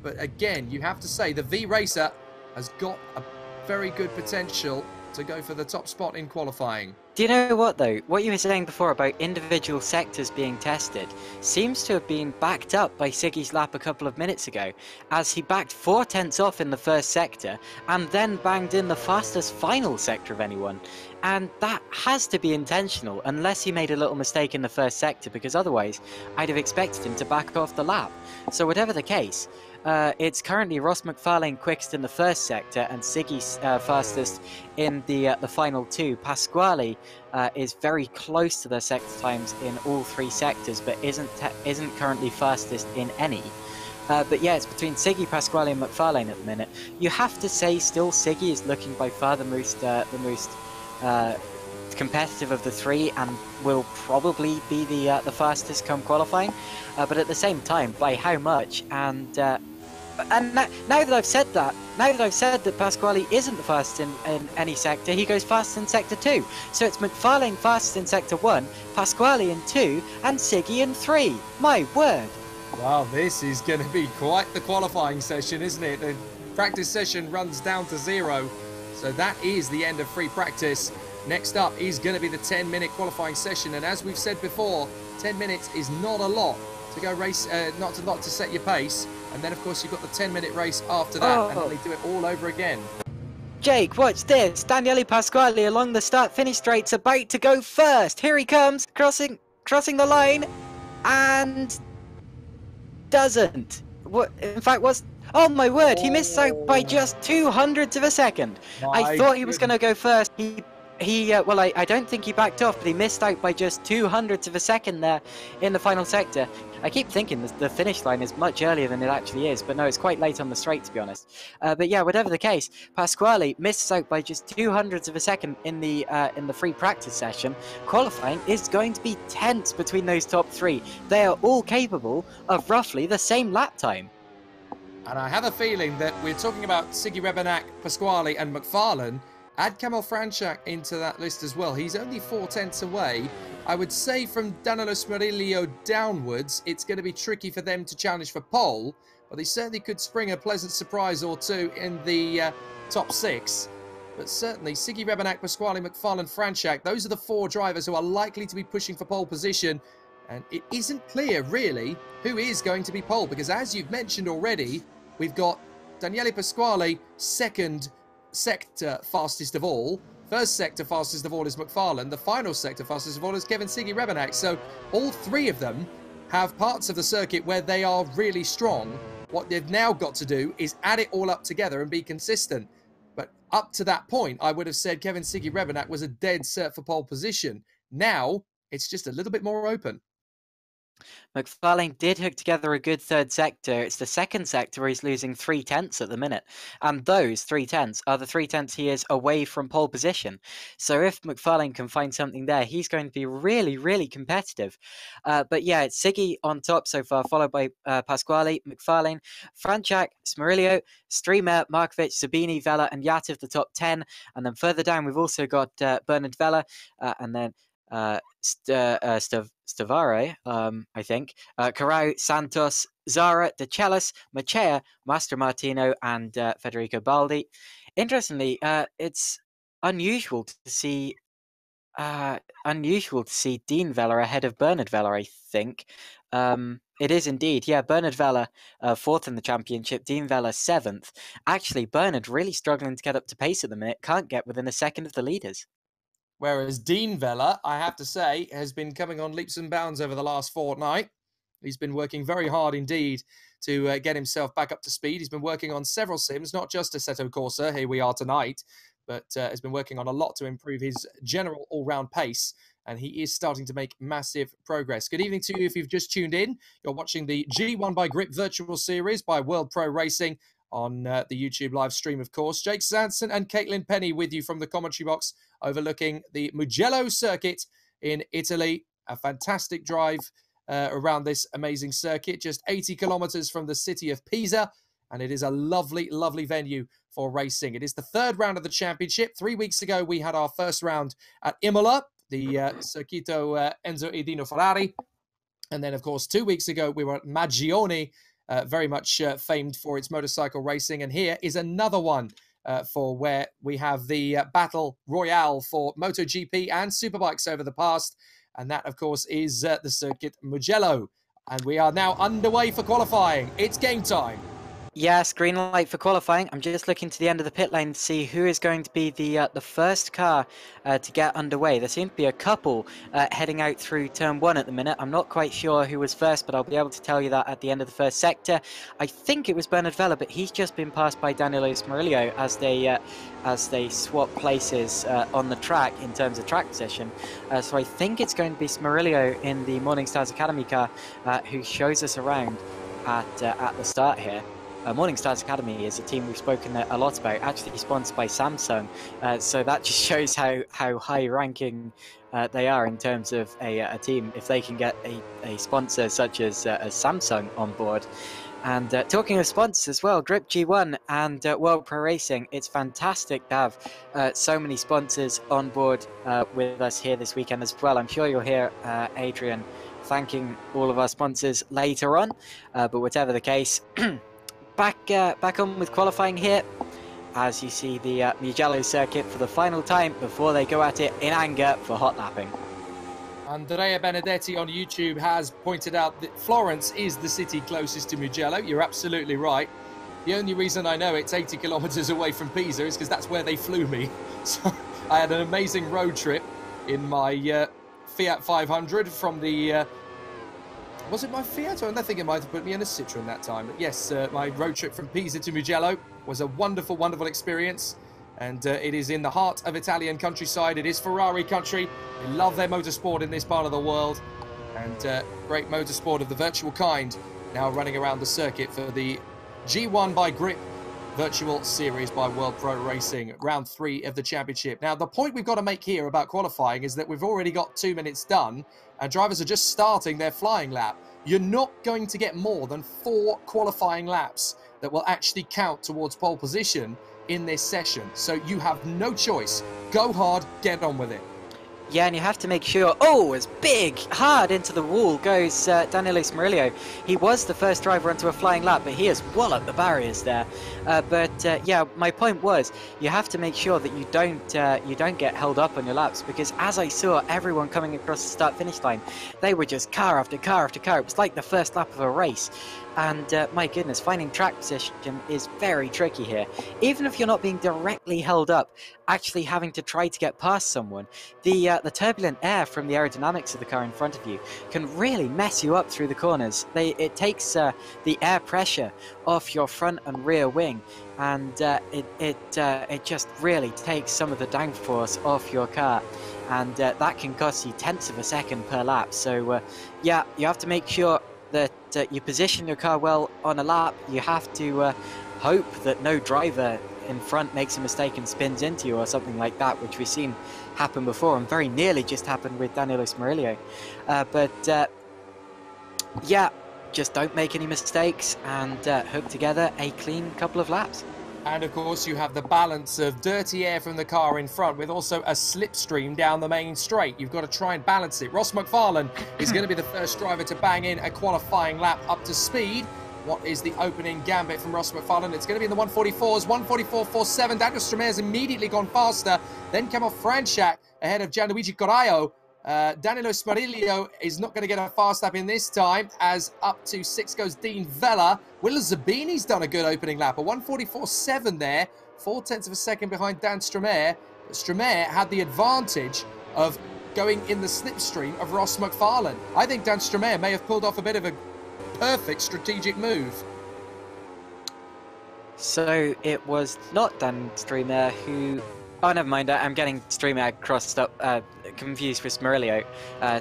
But again, you have to say the V-Racer has got a very good potential to go for the top spot in qualifying. Do you know what though? What you were saying before about individual sectors being tested seems to have been backed up by Siggy's lap a couple of minutes ago, as he backed 4 tenths off in the first sector and then banged in the fastest final sector of anyone. And that has to be intentional, unless he made a little mistake in the first sector, because otherwise I'd have expected him to back off the lap. So whatever the case, it's currently Ross McFarlane quickest in the first sector and Siggy's fastest in the final 2. Pasquale is very close to their sector times in all 3 sectors, but isn't currently fastest in any. But yeah, it's between Siggy, Pasquale and McFarlane at the minute. You have to say still Siggy is looking by far the most competitive of the 3 and will probably be the fastest come qualifying. But at the same time, by how much? And now that I've said that, Pasquale isn't the fastest in any sector, he goes fastest in sector 2. So it's McFarlane fastest in sector 1, Pasquale in 2, and Siggy in 3. My word! Wow, this is going to be quite the qualifying session, isn't it? The practice session runs down to 0, so that is the end of free practice. Next up is going to be the 10-minute qualifying session, and as we've said before, 10 minutes is not a lot to go race, not a lot to set your pace. And then, of course, you've got the 10-minute race after that, and then they do it all over again. Jake, watch this. Daniele Pasquale along the start-finish straight's about to go first. Here he comes, crossing the line, and doesn't. What? In fact, was... Oh, my word, he missed out by just 0.02 of a second. I thought he was going to go first. Well, I don't think he backed off, but he missed out by just 0.02 of a second there in the final sector. I keep thinking the finish line is much earlier than it actually is, but no, it's quite late on the straight, to be honest. But yeah, whatever the case, Pasquale misses out by just 0.02 of a second in the free practice session. Qualifying is going to be tense between those top three. They are all capable of roughly the same lap time. And I have a feeling that we're talking about Sigi Rebenak, Pasquale and McFarlane. Add Kamil Franchak into that list as well. He's only 0.4 away. I would say from Danilo Smerillo downwards, it's going to be tricky for them to challenge for pole, but they certainly could spring a pleasant surprise or two in the top 6. But certainly, Sigi Rebenak, Pasquale, McFarlane, Franchak, those are the 4 drivers who are likely to be pushing for pole position. And it isn't clear, really, who is going to be pole, because as you've mentioned already, we've got Daniele Pasquale, second sector fastest of all. First sector fastest of all is McFarlane. The final sector fastest of all is Kevin Sigi Rebenak. So all 3 of them have parts of the circuit where they are really strong. What they've now got to do is add it all up together and be consistent. But up to that point, I would have said Kevin Sigi Rebenak was a dead cert for pole position. Now, it's just a little bit more open. McFarlane did hook together a good third sector. It's the second sector where he's losing 0.3 at the minute. And those 0.3 are the 0.3 he is away from pole position. So if McFarlane can find something there, he's going to be really, really competitive. But yeah, it's Sigi on top so far, followed by Pasquale, McFarlane, Franchak, Smerillo, Streamer, Markovic, Sabini, Vela, and Yativ, the top 10. And then further down, we've also got Bernard Vela, and then Stavare, I think, Carao, Santos, Zara, De Celis, Machea, Master Martino, and Federico Baldi. Interestingly, it's unusual to see Dean Vela ahead of Bernard Vela, I think. It is indeed, yeah. Bernard Vela 4th in the championship, Dean Vela 7th. Actually, Bernard really struggling to get up to pace at the minute, can't get within a second of the leaders. Whereas Dean Vela, I have to say, has been coming on leaps and bounds over the last fortnight. He's been working very hard indeed to get himself back up to speed. He's been working on several sims, not just Assetto Corsa, here we are tonight, but has been working on a lot to improve his general all-round pace, and he is starting to make massive progress. Good evening to you if you've just tuned in. You're watching the G1 by Griiip Virtual Series by World Pro Racing on the YouTube live stream, of course. Jake Sanson and Caitlin Penny with you from the commentary box overlooking the Mugello circuit in Italy. A fantastic drive around this amazing circuit, just 80 kilometers from the city of Pisa, and it is a lovely, lovely venue for racing. It is the 3rd round of the championship. 3 weeks ago, we had our first round at Imola, the Circuito Enzo Edino Ferrari. And then, of course, 2 weeks ago, we were at Magione, very much famed for its motorcycle racing. And here is another one for where we have the Battle Royale for MotoGP and Superbikes over the past. And that, of course, is the Circuit Mugello. And we are now underway for qualifying. It's game time. Yes, green light for qualifying. I'm just looking to the end of the pit lane to see who is going to be the first car to get underway. There seem to be a couple heading out through turn 1 at the minute. I'm not quite sure who was first, but I'll be able to tell you that at the end of the first sector. I think it was Bernard Vela, but he's just been passed by Danilo Smerillo as they swap places on the track in terms of track position. So I think it's going to be Smerillo in the Morning Stars Academy car who shows us around at the start here. Morning Stars Academy is a team we've spoken a lot about, actually sponsored by Samsung. So that just shows how high ranking they are in terms of a team, if they can get a sponsor such as Samsung on board. And talking of sponsors as well, Griiip G1 and World Pro Racing, it's fantastic to have so many sponsors on board with us here this weekend as well. I'm sure you'll hear Adrian thanking all of our sponsors later on, but whatever the case, back on with qualifying here, as you see the Mugello circuit for the final time before they go at it in anger for hot lapping. Andrea Benedetti on YouTube has pointed out that Florence is the city closest to Mugello. You're absolutely right. The only reason I know it's 80 kilometers away from Pisa is because that's where they flew me. So I had an amazing road trip in my Fiat 500 from the... was it my Fiat? I think it might have put me in a Citroen that time. But yes, my road trip from Pisa to Mugello was a wonderful, wonderful experience. And it is in the heart of Italian countryside. It is Ferrari country. They love their motorsport in this part of the world. And great motorsport of the virtual kind now running around the circuit for the G1 by Griiip Virtual Series by World Pro Racing, round 3 of the championship. Now, the point we've got to make here about qualifying is that we've already got 2 minutes done, and drivers are just starting their flying lap. You're not going to get more than 4 qualifying laps that will actually count towards pole position in this session. So you have no choice. Go hard, get on with it. Yeah, and you have to make sure, as big, hard into the wall goes Daniele Smerillo. He was the first driver onto a flying lap, but he has walloped the barriers there. Yeah, my point was, you have to make sure that you don't get held up on your laps, because as I saw everyone coming across the start-finish line, they were just car after car after car. It was like the first lap of a race. And my goodness, finding track position is very tricky here. Even if you're not being directly held up, actually having to try to get past someone, the turbulent air from the aerodynamics of the car in front of you can really mess you up through the corners. It takes the air pressure off your front and rear wing, and it just really takes some of the downforce off your car. And that can cost you tenths of a second per lap. So yeah, you have to make sure that you position your car well on a lap. You have to hope that no driver in front makes a mistake and spins into you or something like that, which we've seen happen before and very nearly just happened with Daniele Smerillo. Yeah, just don't make any mistakes and hook together a clean couple of laps. And of course you have the balance of dirty air from the car in front with also a slipstream down the main straight. You've got to try and balance it. Ross McFarlane is going to be the first driver to bang in a qualifying lap up to speed. What is the opening gambit from Ross McFarlane? It's going to be in the 144s, 144.47. Daniel Stramer's immediately gone faster. Then came off Franchak ahead of Gianluigi Coraio. Danilo Smerillo is not going to get a fast lap in this time, as up to 6 goes Dean Vella. Will Zabini's done a good opening lap, a 144.7 there, 0.4 of a second behind Dan Stramer. Stramer had the advantage of going in the slipstream of Ross McFarlane. I think Dan Stramer may have pulled off a bit of a perfect strategic move. So it was not Dan Stramer who... Oh, never mind. I'm getting Stramer crossed up, confused with Smerillo.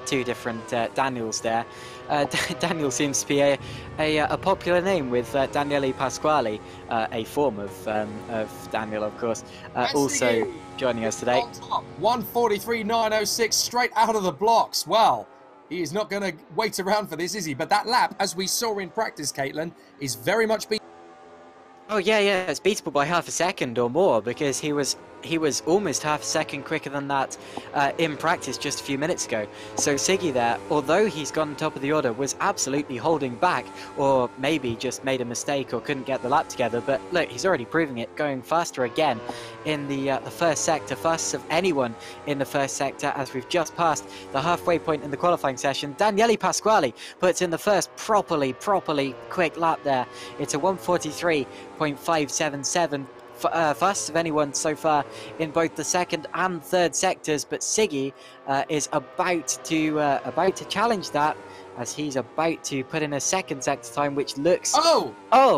2 different Daniels there. Daniel seems to be a popular name with Daniele Pasquale, a form of Daniel, of course, also joining us today. 143.906 straight out of the blocks. Well, he is not going to wait around for this, is he? But that lap, as we saw in practice, Caitlin, is very much beat. Oh yeah, it's beatable by half a second or more, because he was almost half a second quicker than that in practice just a few minutes ago. So Siggy there, although he's gone top of the order, was absolutely holding back, or maybe just made a mistake or couldn't get the lap together. But look, he's already proving it, going faster again in the first sector, fastest of anyone in the first sector, as we've just passed the halfway point in the qualifying session. Daniele Pasquale puts in the first properly quick lap there. It's a 143.577. Fastest of anyone so far in both the second and third sectors, but Siggy is about to challenge that, as he's about to put in a second sector time, which looks...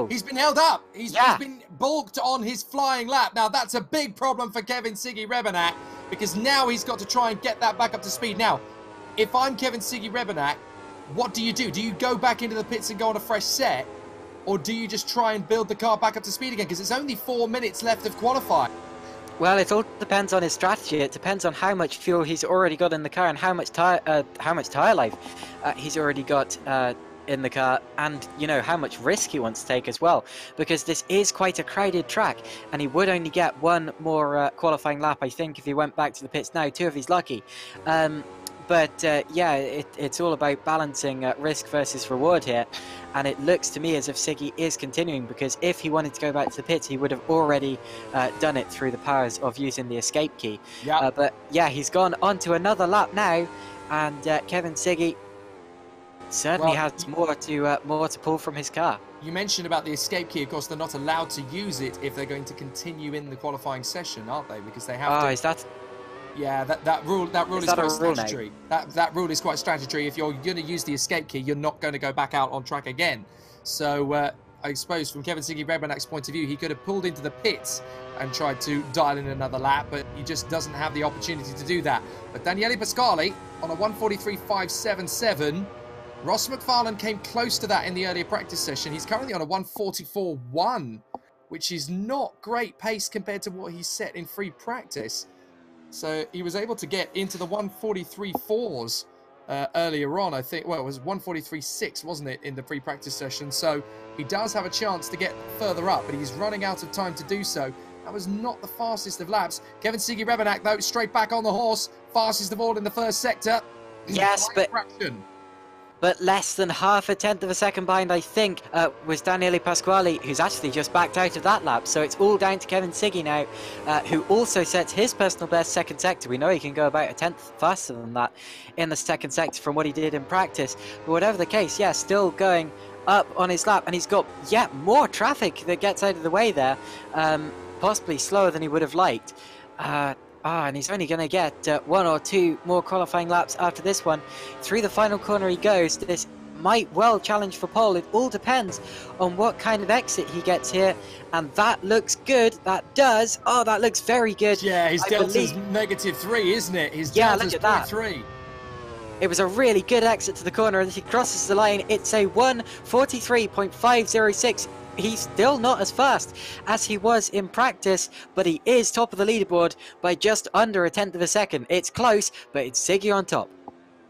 He's been held up. He's been balked on his flying lap. Now, that's a big problem for Kevin Siggy Rebenak, because now he's got to try and get that back up to speed. Now, if I'm Kevin Siggy Rebenak, what do? Do you go back into the pits and go on a fresh set? Or do you just try and build the car back up to speed again? Because it's only 4 minutes left of qualifying. Well, it all depends on his strategy. It depends on how much fuel he's already got in the car and how much tire life he's already got in the car, and how much risk he wants to take as well. Because this is quite a crowded track, and he would only get 1 more qualifying lap, I think, if he went back to the pits now. 2 if he's lucky. Yeah, it's all about balancing risk versus reward here, and it looks to me as if Siggy is continuing, because if he wanted to go back to the pits, he would have already done it through the powers of using the escape key. But yeah, he's gone on to another lap now, and Kevin Siggy certainly has more to pull from his car. You mentioned about the escape key. Of course, they're not allowed to use it if they're going to continue in the qualifying session, aren't they? Because they have to... is that... Yeah, that rule is quite statutory. That rule is quite statutory. If you're going to use the escape key, you're not going to go back out on track again. So I suppose from Kevin Siggy Rebenak's point of view, he could have pulled into the pits and tried to dial in another lap, but he just doesn't have the opportunity to do that. But Daniele Pasquale on a 1:43.577. Ross McFarlane came close to that in the earlier practice session. He's currently on a 1:44.1, which is not great pace compared to what he set in free practice. So he was able to get into the 1:43.4s earlier on, I think. Well, it was 1:43.6, wasn't it, in the free practice session? So he does have a chance to get further up, but he's running out of time to do so. That was not the fastest of laps. Kevin Siggy Rebenak, though, straight back on the horse. Fastest of all in the first sector. Yes, but... fraction. But less than half a tenth of a second behind, I think, was Daniele Pasquale, who's actually just backed out of that lap. So it's all down to Kevin Siggy now, who also sets his personal best second sector. We know he can go about a tenth faster than that in the second sector from what he did in practice. But whatever the case, yeah, still going up on his lap. And he's got, yeah, more traffic that gets out of the way there, possibly slower than he would have liked. And he's only going to get 1 or 2 more qualifying laps after this one. Through the final corner he goes. This might well challenge for pole. It all depends on what kind of exit he gets here. And that looks good. That does. Oh, that looks very good. Yeah, his delta's -3, isn't it? His delta's look at that. 0.3. It was a really good exit to the corner. As he crosses the line, it's a 1:43.506. He's still not as fast as he was in practice, but he is top of the leaderboard by just under a tenth of a second. It's close, but it's Siggy on top.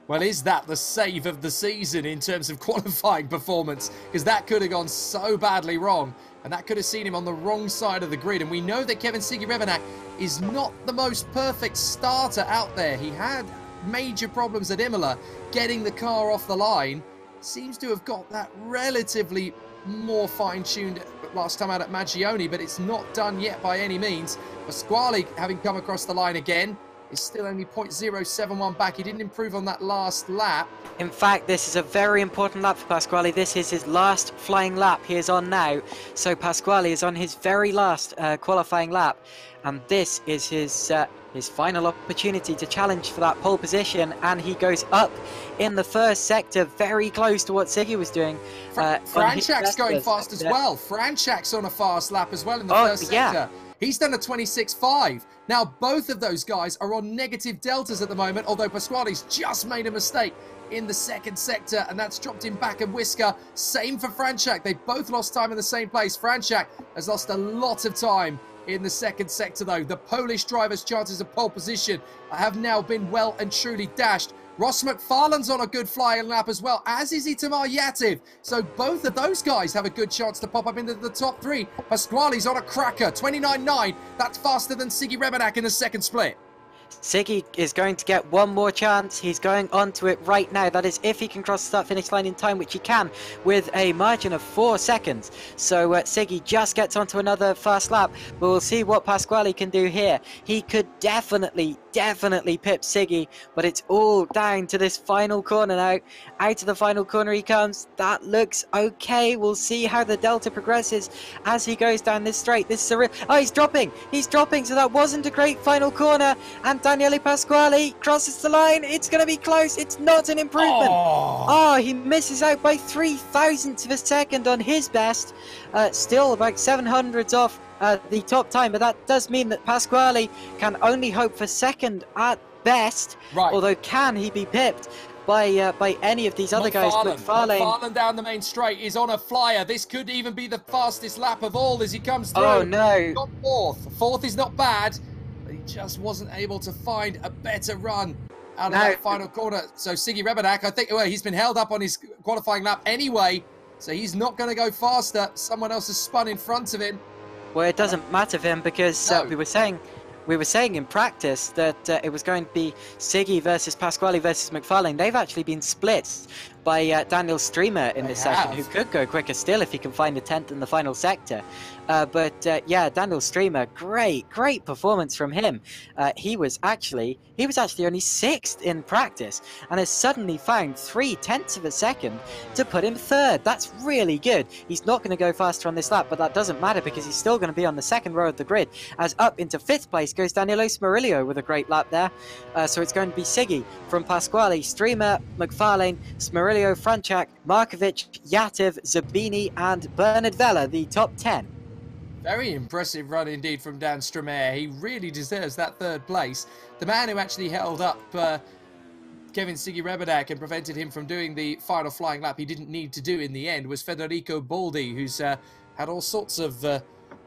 Well, is that the save of the season in terms of qualifying performance? Because that could have gone so badly wrong, and that could have seen him on the wrong side of the grid. And we know that Kevin Siggy Rebenak is not the most perfect starter out there. He had major problems at Imola getting the car off the line. Seems to have got that relatively more fine-tuned last time out at Maggioni, but it's not done yet by any means. Pasquale, having come across the line again, is still only 0.071 back. He didn't improve on that last lap. In fact, this is a very important lap for Pasquale. This is his last flying lap he is on now. So Pasquale is on his very last qualifying lap, and this is his final opportunity to challenge for that pole position, and he goes up in the first sector, very close to what Siggy was doing. Franchak's going fast as well. Franchak's on a fast lap as well in the first sector. He's done a 26.5. Now, both of those guys are on negative deltas at the moment, although Pasquale's just made a mistake in the second sector, and that's dropped him back a whisker. Same for Franchak. They both lost time in the same place. Franchak has lost a lot of time in the second sector, though. The Polish driver's chances of pole position have now been well and truly dashed. Ross McFarlane's on a good flying lap as well, as is Itamar Yativ. So both of those guys have a good chance to pop up into the top 3. Pasquale's on a cracker, 29.9. That's faster than Siggy Rebenak in the second split. Siggy is going to get one more chance. He's going onto it right now. That is if he can cross the start-finish line in time, which he can, with a margin of 4 seconds. So Siggy just gets onto another fast lap, but we'll see what Pasquale can do here. He could definitely pip Siggy, but it's all down to this final corner now. Out of the final corner he comes. That looks okay. We'll see how the delta progresses as he goes down this straight. This is a real... Oh, he's dropping, so that wasn't a great final corner, and Daniele Pasquale crosses the line. It's going to be close. It's not an improvement. Oh, he misses out by 0.003 of a second on his best. Still about 700s off the top time, but that does mean that Pasquale can only hope for second at best. Right. Although, can he be pipped by any of these other guys? McFarlane down the main straight is on a flyer. This could even be the fastest lap of all as he comes through. Oh no! Got fourth. Fourth is not bad, but he just wasn't able to find a better run out of that final corner. So Siggy Rebenak, I think, well, he's been held up on his qualifying lap anyway, so he's not going to go faster. Someone else has spun in front of him. Well, it doesn't matter for him because we were saying in practice that it was going to be Siggy versus Pasquale versus McFarlane. They've actually been split by Daniel Streamer in this session, who could go quicker still if he can find a 10th in the final sector. Yeah, Daniel Streamer, great performance from him. He was actually only 6th in practice and has suddenly found 0.3 of a second to put him 3rd. That's really good. He's not going to go faster on this lap, but that doesn't matter because he's still going to be on the second row of the grid, as up into 5th place goes Danilo Smarillo with a great lap there. So it's going to be Siggy from Pasquale, Streamer, McFarlane, Smarillo, Aurelio Franchak, Markovic, Yativ, Zabini, and Bernard Vella, the top 10. Very impressive run indeed from Dan Stromae. He really deserves that third place. The man who actually held up Kevin Siggy-Rebanak and prevented him from doing the final flying lap he didn't need to do in the end was Federico Boldi, who's had all sorts of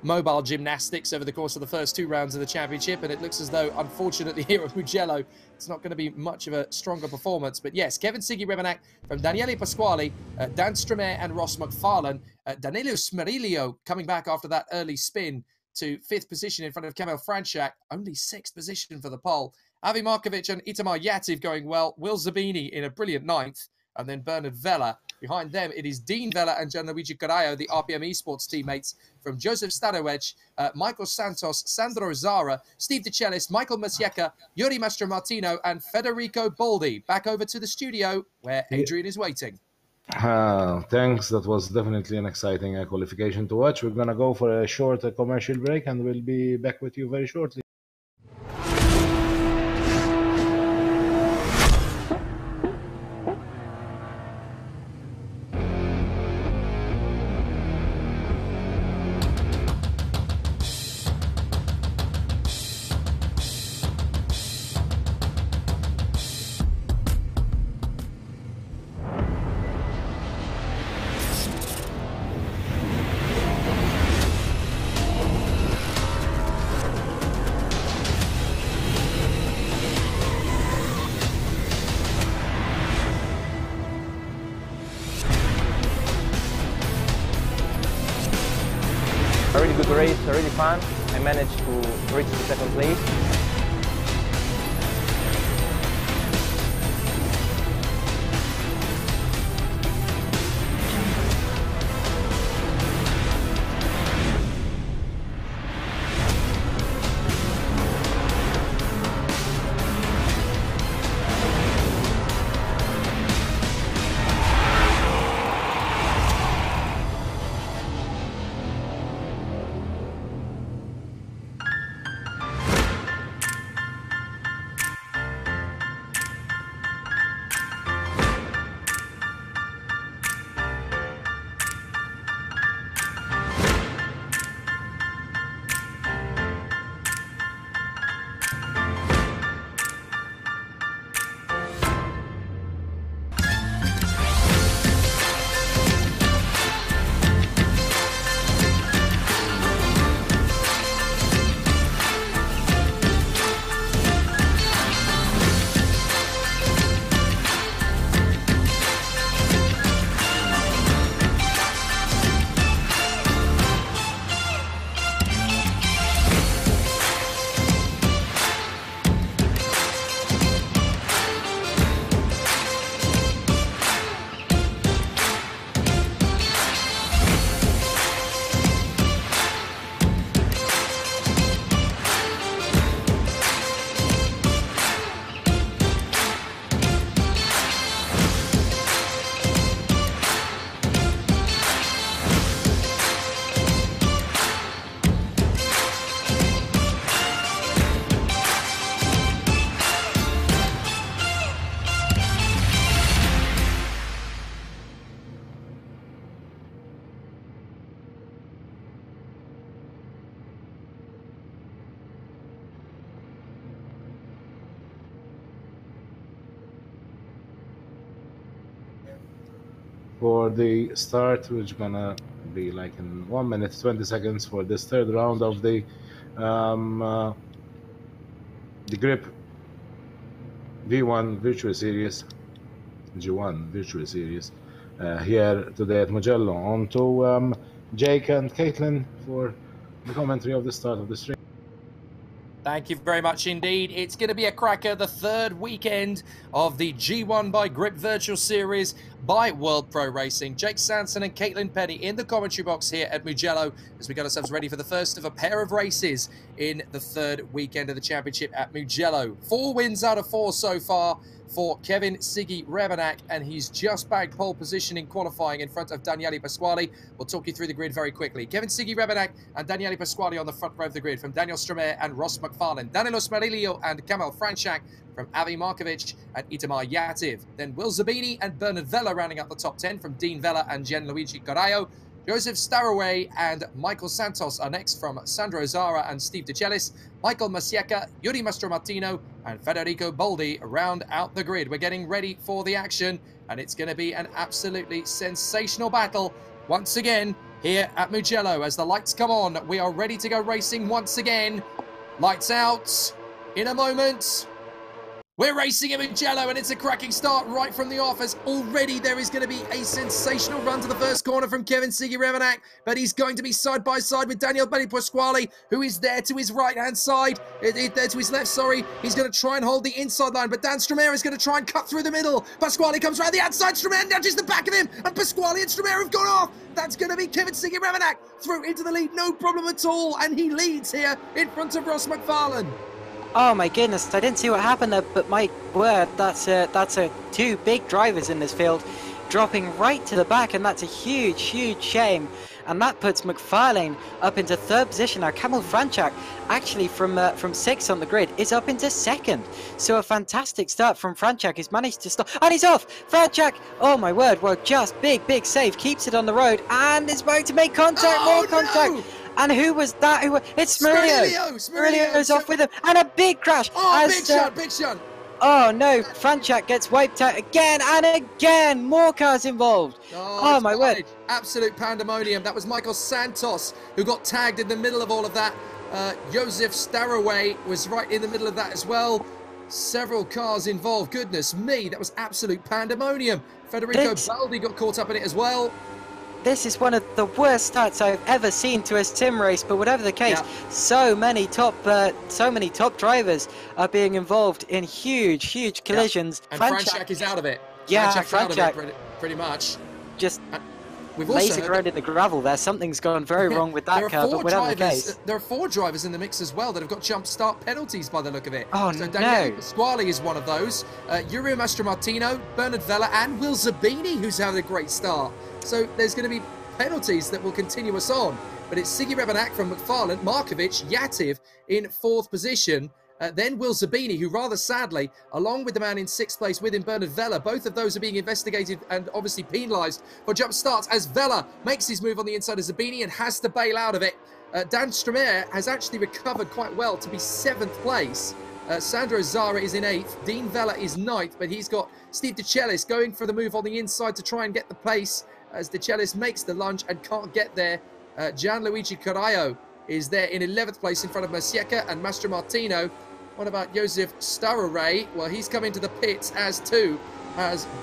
mobile gymnastics over the course of the first 2 rounds of the championship, and it looks as though, unfortunately, here at Mugello, it's not going to be much of a stronger performance. But yes, Kevin Siggy-Rebanak from Daniele Pasquale, Dan Stromae and Ross McFarlane. Danilo Smerilio coming back after that early spin to 5th position in front of Kamil Franchak, only 6th position for the pole. Avi Markovic and Itamar Yativ going well. Will Zabini in a brilliant 9th. And then Bernard Vella. Behind them, it is Dean Vella and Gianluigi Carraio, the RPM Esports teammates from Joseph Stadowedge, Michael Santos, Sandro Zara, Steve DeCellis, Michael Masieka, Yuri Mastromartino, and Federico Boldi. Back over to the studio where Adrian is waiting. Thanks. That was definitely an exciting qualification to watch. We're going to go for a short commercial break and we'll be back with you very shortly. A really good race, really fun. I managed to reach the 2nd place. For the start, which is gonna be like in 1 minute 20 seconds for this 3rd round of the Griiip V1 Virtual Series, G1 Virtual Series, here today at Mugello. On to Jake and Caitlin for the commentary of the start of the stream. Thank you very much indeed. It's going to be a cracker, the 3rd weekend of the G1 by Griiip Virtual Series by World Pro Racing. Jake Sanson and Caitlin Penny in the commentary box here at Mugello as we got ourselves ready for the first of a pair of races in the 3rd weekend of the championship at Mugello. 4 wins out of 4 so far for Kevin Siggy Rebenak, and he's just bagged pole position in qualifying in front of Daniele Pasquale. We'll talk you through the grid very quickly. Kevin Siggy Rebenak and Daniele Pasquale on the front row of the grid from Daniel Stromae and Ross McFarlane. Danilo Smerilio and Kamil Franchak from Avi Markovic and Itamar Yativ. Then Will Zabini and Bernard Vella rounding up the top 10 from Dean Vella and Gianluigi Carraio. Joseph Starraway and Michael Santos are next from Sandro Zara and Steve DeCellis. Michael Masieca, Yuri Mastromartino, and Federico Boldi round out the grid. We're getting ready for the action, and it's going to be an absolutely sensational battle once again here at Mugello. As the lights come on, we are ready to go racing once again. Lights out in a moment. We're racing at Mugello, and it's a cracking start right from the off, as already there is going to be a sensational run to the first corner from Kevin Siggy Rebenak, but he's going to be side by side with Daniele Pasquale, who is there to his right-hand side, there to his left, sorry. He's going to try and hold the inside line, but Dan Stromae is going to try and cut through the middle. Pasquale comes around the outside, Stromae nudges the back of him, and Pasquale and Stromae have gone off. That's going to be Kevin Siggy Rebenak through into the lead, no problem at all, and he leads here in front of Ross McFarlane. Oh my goodness, I didn't see what happened there, but my word, that's two big drivers in this field dropping right to the back, and that's a huge, huge shame. And that puts McFarlane up into third position. Now, Kamil Franchak, actually from 6th on the grid, is up into 2nd. So a fantastic start from Franchak. He's managed to stop, and he's off. Franchak, oh my word, well, just big save, keeps it on the road, and is about to make contact, more contact. No! And who was that? It's Smerilio. Smerilio's off with him, and a big crash. Oh, big shot. Oh no, Franchak gets wiped out again and again. More cars involved. Oh my word. Absolute pandemonium. That was Michael Santos who got tagged in the middle of all of that. Joseph Starraway was right in the middle of that as well. Several cars involved. Goodness me, that was absolute pandemonium. Federico Baldi got caught up in it as well. This is one of the worst starts I've ever seen to a sim race, but whatever the case, so many top drivers are being involved in huge collisions. And Franchak is out of it. Yeah, Franchak out of it pretty much. Just lazing around in the gravel there. Something's gone very wrong with that car, but whatever the case. There are 4 drivers in the mix as well that have got jump start penalties by the look of it. Oh, so no. Daniele Pasquale is one of those. Yuri Mastromartino, Bernard Vella, and Will Zabini, who's had a great start. So there's going to be penalties that will continue us on. But it's Siggy Rebenak from McFarlane, Markovic, Yativ in 4th position. Then Will Zabini, who rather sadly, along with the man in 6th place with him, Bernard Vella, both of those are being investigated and obviously penalised for jump starts, as Vella makes his move on the inside of Zabini and has to bail out of it. Dan Stromae has actually recovered quite well to be 7th place. Sandro Zara is in 8th. Dean Vella is 9th, but he's got Steve DeCellis going for the move on the inside to try and get the pace as DeCellis makes the lunge and can't get there. Gianluigi Carraio is there in 11th place in front of Masieca and Mastromartino. What about Joseph Starraway? Well, he's come into the pits as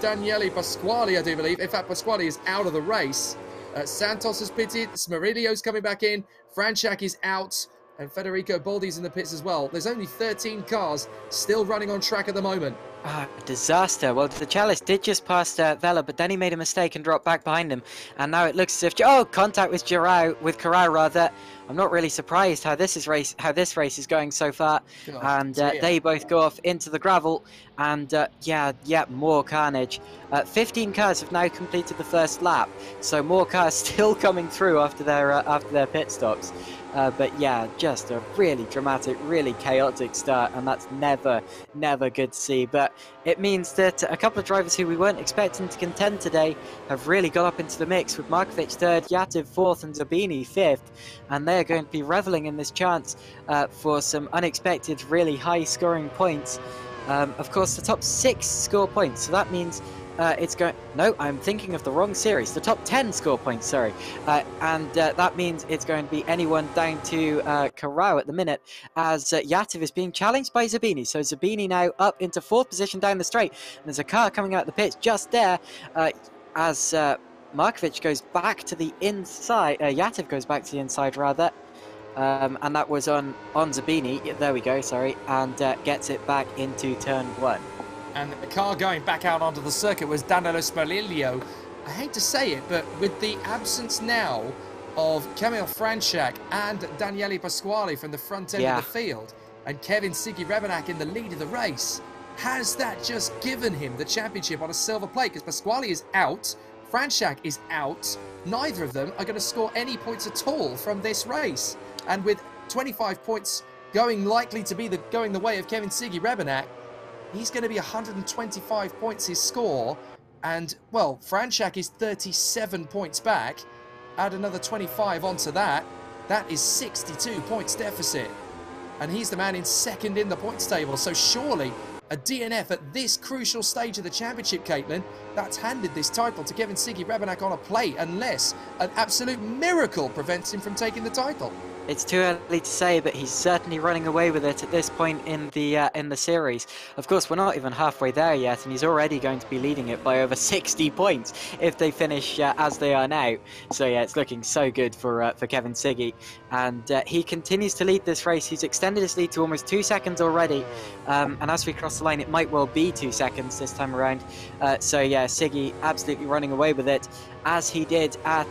Daniele Pasquale, I do believe. In fact, Pasquale is out of the race. Santos has pitted. Smerilio's coming back in. Franchak is out. And Federico Boldi's in the pits as well. There's only 13 cars still running on track at the moment. Disaster. Well, the Chalice did just pass Vella, but then he made a mistake and dropped back behind him. And now it looks as if contact with Carraio rather. I'm not really surprised how this race is going so far. And they both go off into the gravel. And more carnage. 15 cars have now completed the first lap, so more cars still coming through after their pit stops. But yeah, just a really dramatic, really chaotic start, and that's never good to see. But it means that a couple of drivers who we weren't expecting to contend today have really got up into the mix, with Markovic 3rd, Yativ 4th, and Zabini 5th, and they're going to be reveling in this chance for some unexpected, really high-scoring points. Of course, the top 6 score points, so that means it's going... No, I'm thinking of the wrong series. The top 10 score points, sorry. And that means it's going to be anyone down to Carraio at the minute, as Yativ is being challenged by Zabini. So Zabini now up into 4th position down the straight. And there's a car coming out of the pits just there as Markovic goes back to the inside. Yativ goes back to the inside, rather. And that was on Zabini. There we go, sorry. And gets it back into turn 1. And the car going back out onto the circuit was Danilo Smerilio. I hate to say it, but with the absence now of Kamil Franchak and Daniele Pasquale from the front end of the field, and Kevin Siggy Rebenak in the lead of the race, has that just given him the championship on a silver plate? Because Pasquale is out, Franchak is out. Neither of them are going to score any points at all from this race. And with 25 points likely to be going the way of Kevin Siggy Rebenak, he's going to be 125 points his score. And, well, Franchak is 37 points back. Add another 25 onto that. That is 62 points deficit. And he's the man in second in the points table. So surely a DNF at this crucial stage of the championship, Caitlin, that's handed this title to Kevin Siggy Rebenak on a plate, unless an absolute miracle prevents him from taking the title. It's too early to say, but he's certainly running away with it at this point in the series. Of course, we're not even halfway there yet, and he's already going to be leading it by over 60 points if they finish as they are now. So yeah, it's looking so good for Kevin Siggy, and he continues to lead this race. He's extended his lead to almost 2 seconds already, and as we cross the line, it might well be 2 seconds this time around. So yeah, Siggy absolutely running away with it, as he did at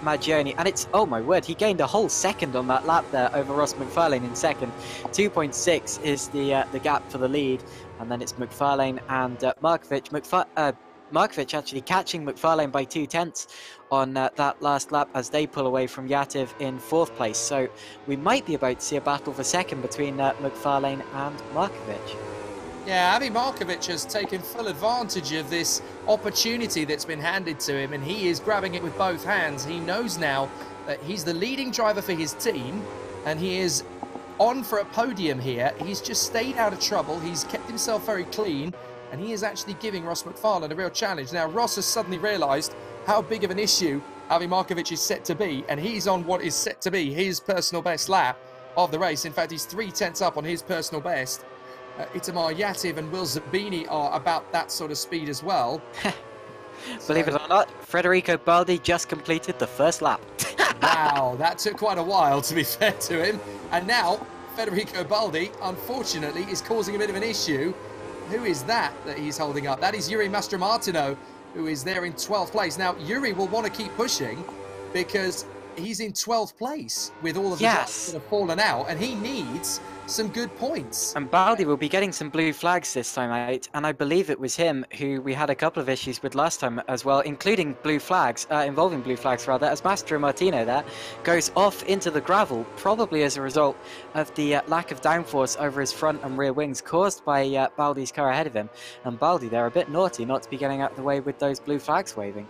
Magione. And it's, oh my word, he gained a whole second on that lap there over Ross McFarlane in second. 2.6 is the gap for the lead, and then it's McFarlane and Markovic. Markovic actually catching McFarlane by 2/10 on that last lap as they pull away from Yativ in 4th place. So we might be about to see a battle for second between McFarlane and Markovic. Yeah, Avi Markovic has taken full advantage of this opportunity that's been handed to him, and he is grabbing it with both hands. He knows now that he's the leading driver for his team, and he is on for a podium here. He's just stayed out of trouble. He's kept himself very clean, and he is actually giving Ross McFarlane a real challenge. Now, Ross has suddenly realised how big of an issue Avi Markovic is set to be, and he's on what is set to be his personal best lap of the race. In fact, he's 3/10 up on his personal best. Itamar Yativ and Will Zabini are about that sort of speed as well. Believe it or not, Federico Baldi just completed the first lap. Wow, that took quite a while, to be fair to him. And now, Federico Baldi, unfortunately, is causing a bit of an issue. Who is that he's holding up? That is Yuri Mastromartino, who is there in 12th place. Now, Yuri will want to keep pushing because he's in 12th place with all of the drivers that have fallen out, and he needs some good points. And Baldi will be getting some blue flags this time out, and I believe it was him who we had a couple of issues with last time as well, including blue flags, involving blue flags rather, as Mastro Martino there goes off into the gravel, probably as a result of the lack of downforce over his front and rear wings caused by Baldi's car ahead of him. And Baldi there a bit naughty not to be getting out of the way with those blue flags waving.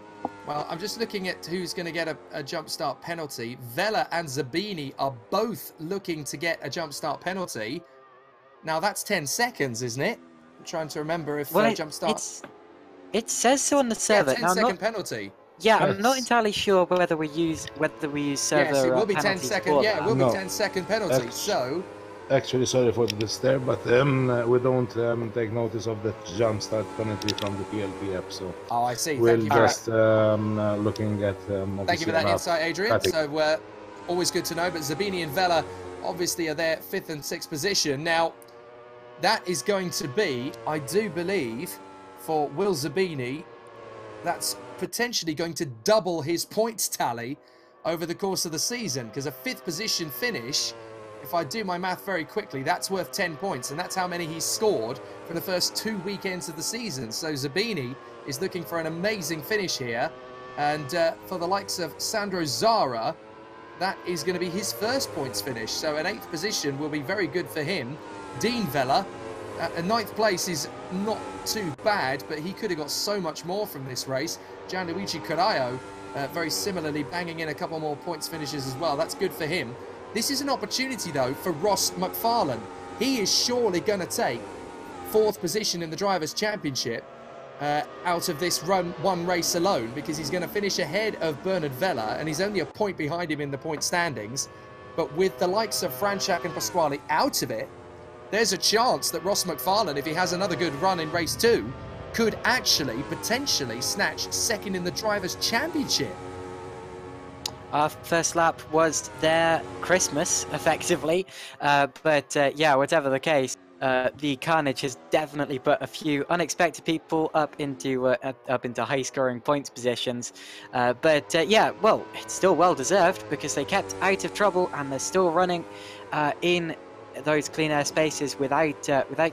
Well, I'm just looking at who's going to get a jump start penalty. Vela and Zabini are both looking to get a jump start penalty. Now, that's 10 seconds, isn't it? I'm trying to remember if jump start... It says so on the server. Yeah, 10-second penalty. Yeah, I'm not entirely sure whether we use server. Yes, it will be 10 second. Yeah, it will be 10-second penalty. Actually, sorry for this there, but we don't take notice of the jump start penalty from the PLP app. So I see. We're just looking at. Thank you for that insight, Adrian. So always good to know. But Zabini and Vela obviously are there 5th and 6th position. Now that is going to be, I do believe, for Will Zabini, that's potentially going to double his points tally over the course of the season, because a 5th position finish, if I do my math very quickly, that's worth 10 points, and that's how many he's scored from the first 2 weekends of the season. So Zabini is looking for an amazing finish here, and for the likes of Sandro Zara, that is going to be his first points finish. So an 8th position will be very good for him. Dean Vella, a 9th place is not too bad, but he could have got so much more from this race. Gianluigi Carraio, very similarly, banging in a couple more points finishes as well. That's good for him. This is an opportunity, though, for Ross McFarlane. He is surely going to take 4th position in the Drivers' Championship out of this one race alone, because he's going to finish ahead of Bernard Vella, and he's only a point behind him in the point standings. But with the likes of Franchak and Pasquale out of it, there's a chance that Ross McFarlane, if he has another good run in race 2, could actually potentially snatch 2nd in the Drivers' Championship. Our first lap was their Christmas, effectively. But yeah, whatever the case, the carnage has definitely put a few unexpected people up into high-scoring points positions. But yeah, well, it's still well-deserved because they kept out of trouble and they're still running in those clean air spaces without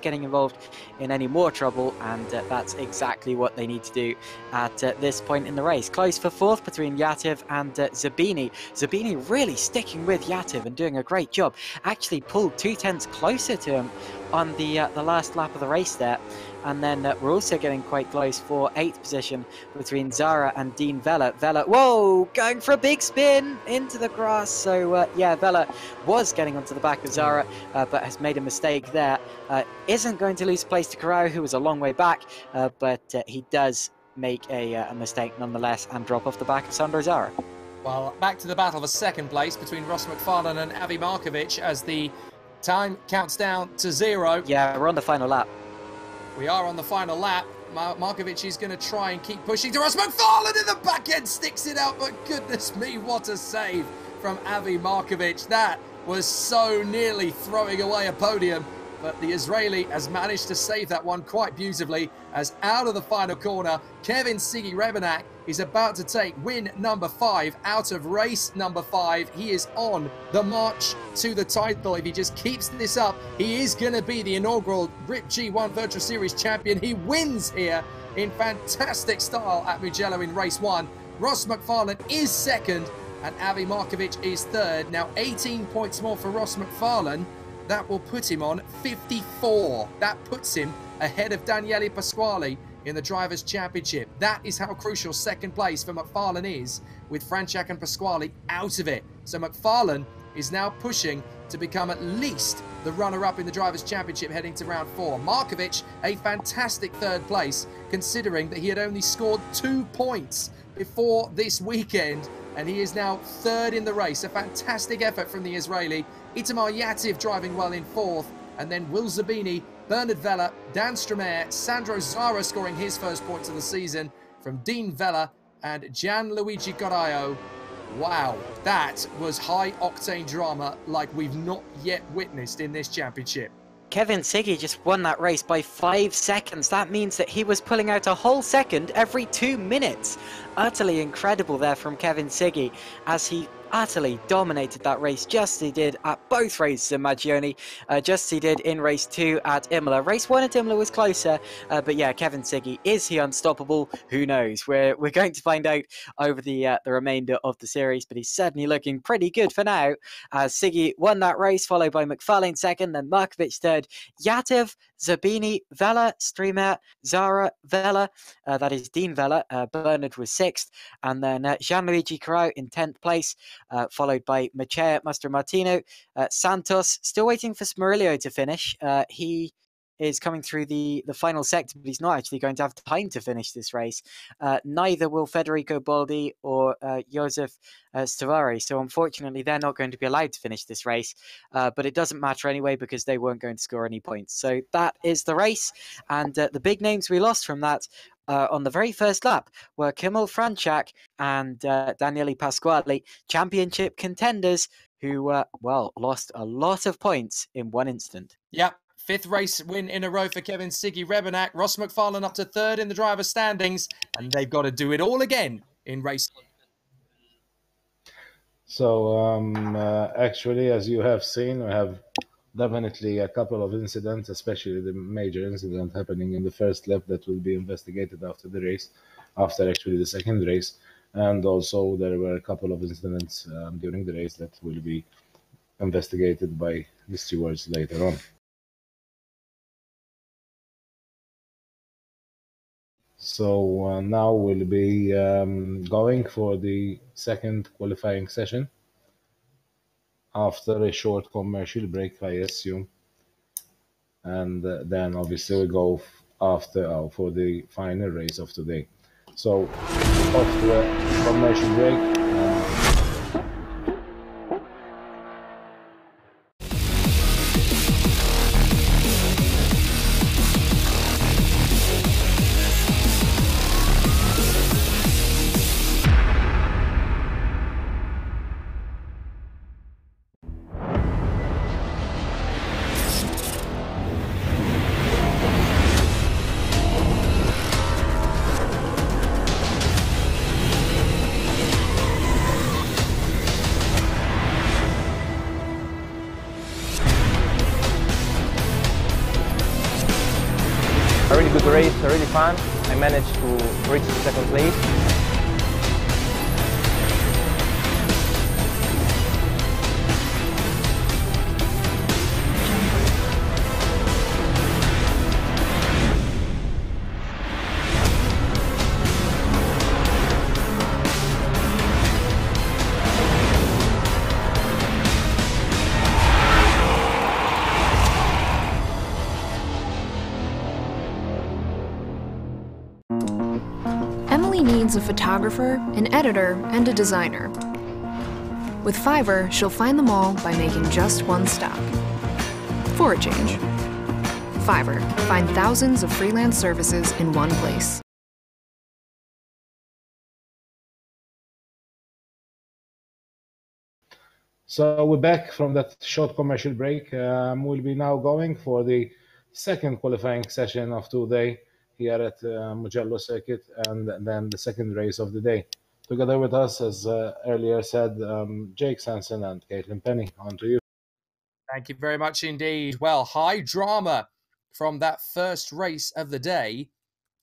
getting involved in any more trouble, and that's exactly what they need to do at this point in the race. Close for fourth between Yativ and Zabini. Zabini really sticking with Yativ and doing a great job. Actually pulled 2/10 closer to him on the last lap of the race there. And then we're also getting quite close for 8th position between Zara and Dean Vella. Vella, whoa, going for a big spin into the grass. So, yeah, Vella was getting onto the back of Zara, but has made a mistake there. Isn't going to lose place to Corao, who was a long way back, but he does make a mistake nonetheless and drop off the back of Sandro Zara. Well, back to the battle for second place between Ross McFarlane and Avi Markovic as the time counts down to 0. Yeah, we're on the final lap. We are on the final lap. Markovic is going to try and keep pushing to Ross McFarlane in the back end, sticks it out, but goodness me, what a save from Avi Markovic. That was so nearly throwing away a podium, but the Israeli has managed to save that one quite beautifully, as out of the final corner, Kevin Siggy Rebenak is about to take win number 5 out of race number 5. He is on the march to the title. If he just keeps this up, he is going to be the inaugural Griiip G1 Virtual Series champion. He wins here in fantastic style at Mugello in race 1. Ross McFarlane is second and Avi Markovic is third. Now 18 points more for Ross McFarlane. That will put him on 54. That puts him ahead of Daniele Pasquale in the Drivers' Championship. That is how crucial second place for McFarlane is, with Franchak and Pasquale out of it. So McFarlane is now pushing to become at least the runner-up in the Drivers' Championship heading to round 4. Markovic, a fantastic third place, considering that he had only scored 2 points before this weekend, and he is now third in the race. A fantastic effort from the Israeli. Itamar Yativ driving well in 4th, and then Will Zabini, Bernard Vella, Dan Stromae, Sandro Zara scoring his first points of the season from Dean Vella and Gianluigi Corao. Wow, that was high-octane drama like we've not yet witnessed in this championship. Kevin Siggy just won that race by 5 seconds. That means that he was pulling out a whole second every 2 minutes. Utterly incredible there from Kevin Siggy, as he utterly dominated that race, just as he did at both races in Magione, just as he did in race 2 at Imola. Race 1 at Imola was closer, but yeah, Kevin Siggy, is he unstoppable? Who knows? We're going to find out over the remainder of the series, but he's certainly looking pretty good for now, as Siggy won that race, followed by McFarlane second, then Markovic third, Yativ, Zabini, Vella, Streamer, Zara, Vella, that is Dean Vella, Bernard was 6th, and then Gianluigi Corao in 10th place, followed by Michele Mastromartino, Santos, still waiting for Smurillo to finish. He is coming through the final sector, but he's not actually going to have time to finish this race. Neither will Federico Boldi or Josef Stavari, so unfortunately they're not going to be allowed to finish this race, but it doesn't matter anyway because they weren't going to score any points. So that is the race, and the big names we lost from that on the very first lap were Kimmel Franchak and Daniele Pasquale, championship contenders who, well, lost a lot of points in one instant. Yep. 5th race win in a row for Kevin Siggy Rebenak. Ross McFarlane up to 3rd in the driver's standings, and they've got to do it all again in race. So actually, as you have seen, we have definitely a couple of incidents, especially the major incident happening in the first lap that will be investigated after the race, after actually the second race. And also there were a couple of incidents during the race that will be investigated by the stewards later on. So now we'll be going for the second qualifying session after a short commercial break, I assume. And then obviously we go after for the final race of today. So off to a commercial break. fun. I managed to reach the second place. Emily needs a photographer, an editor, and a designer. With Fiverr, she'll find them all by making just one stop. For a change. Fiverr, find thousands of freelance services in one place. So we're back from that short commercial break. We'll be now going for the second qualifying session of today here at Mugello Circuit, and then the second race of the day. Together with us, as earlier said, Jake Sanson and Caitlin Penny. On to you. Thank you very much indeed. Well, high drama from that first race of the day.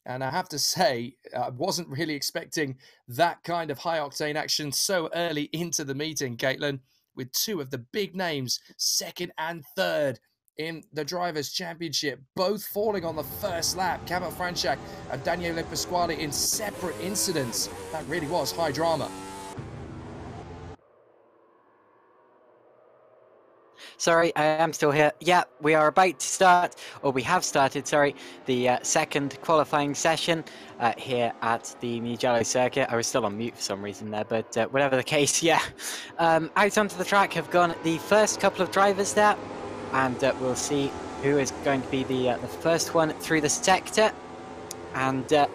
And I have to say, I wasn't really expecting that kind of high-octane action so early into the meeting, Caitlin, with two of the big names, second and third, in the Drivers' Championship, both falling on the first lap. Kamil Franczak and Daniele Pasquale in separate incidents. That really was high drama. Sorry, I am still here. Yeah, we are about to start, or we have started, sorry, the second qualifying session here at the Mugello circuit. I was still on mute for some reason there, but whatever the case, yeah. Out onto the track have gone the first couple of drivers there, and we'll see who is going to be the first one through the sector. And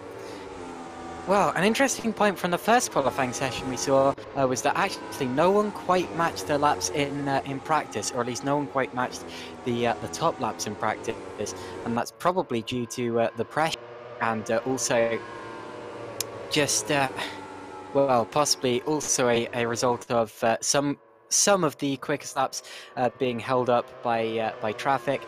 well, an interesting point from the first qualifying session we saw was that actually no one quite matched their laps in practice, or at least no one quite matched the top laps in practice, and that's probably due to the pressure, and also just well, possibly also a result of some of the quickest laps being held up by traffic.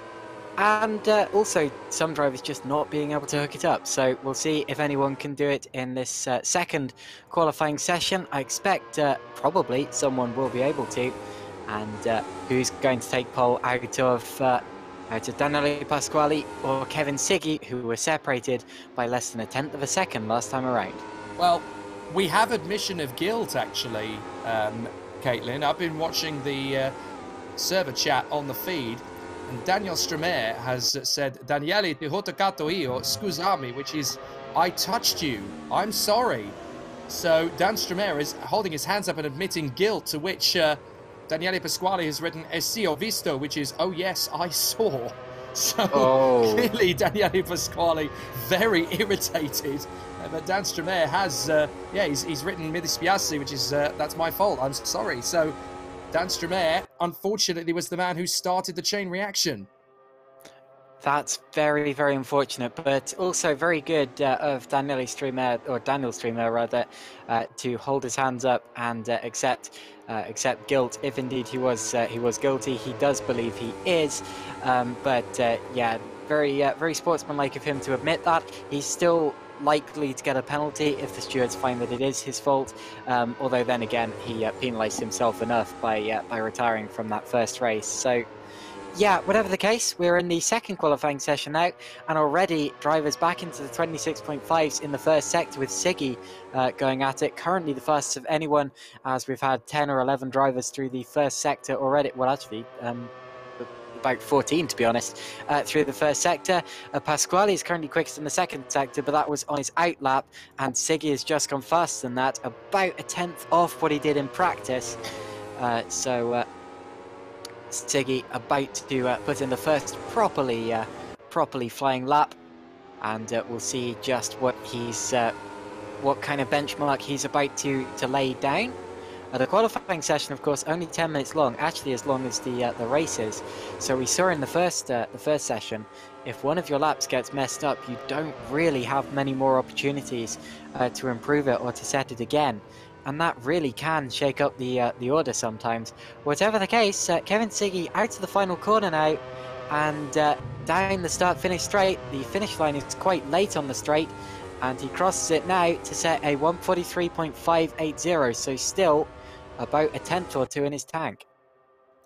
And also some drivers just not being able to hook it up. So we'll see if anyone can do it in this second qualifying session. I expect probably someone will be able to. And who's going to take pole out of Daniele Pasquale or Kevin Siggy, who were separated by less than 1/10 of a second last time around? Well, we have admission of guilt, actually, Caitlin. I've been watching the server chat on the feed. And Daniel Stremer has said, Daniele, ti ho toccato io, scusami, which is, I touched you, I'm sorry. So Dan Stremer is holding his hands up and admitting guilt, to which Daniele Pasquale has written, sì, ho visto, which is, oh yes, I saw. So clearly Daniele Pasquale very irritated. But Dan Stremer has, yeah, he's written mi dispiace, which is, that's my fault, I'm sorry. So Dan Stremer, unfortunately, was the man who started the chain reaction. That's very, very unfortunate, but also very good of Daniel Stremer rather, to hold his hands up and accept guilt. If indeed he was guilty, he does believe he is. But yeah, very sportsmanlike of him to admit that. He's still likely to get a penalty if the stewards find that it is his fault, although then again he penalised himself enough by retiring from that first race. So yeah, whatever the case, we're in the second qualifying session now, and already drivers back into the 26.5s in the first sector, with Siggy going at it, currently the fastest of anyone, as we've had 10 or 11 drivers through the first sector already. Well, actually about 14 to be honest, through the first sector. Pasquale is currently quickest in the second sector, but that was on his out lap, and Siggy has just gone faster than that, about 1/10 off what he did in practice. So Siggy about to put in the first properly flying lap, and we'll see just what he's what kind of benchmark he's about to lay down. The qualifying session, of course, only 10 minutes long, actually as long as the races. So we saw in the first session, if one of your laps gets messed up, you don't really have many more opportunities to improve it or to set it again. And that really can shake up the order sometimes. Whatever the case, Kevin Siggy out to the final corner now, and down the start-finish straight. The finish line is quite late on the straight, and he crosses it now to set a 1:43.580, so still about a tenth or two in his tank.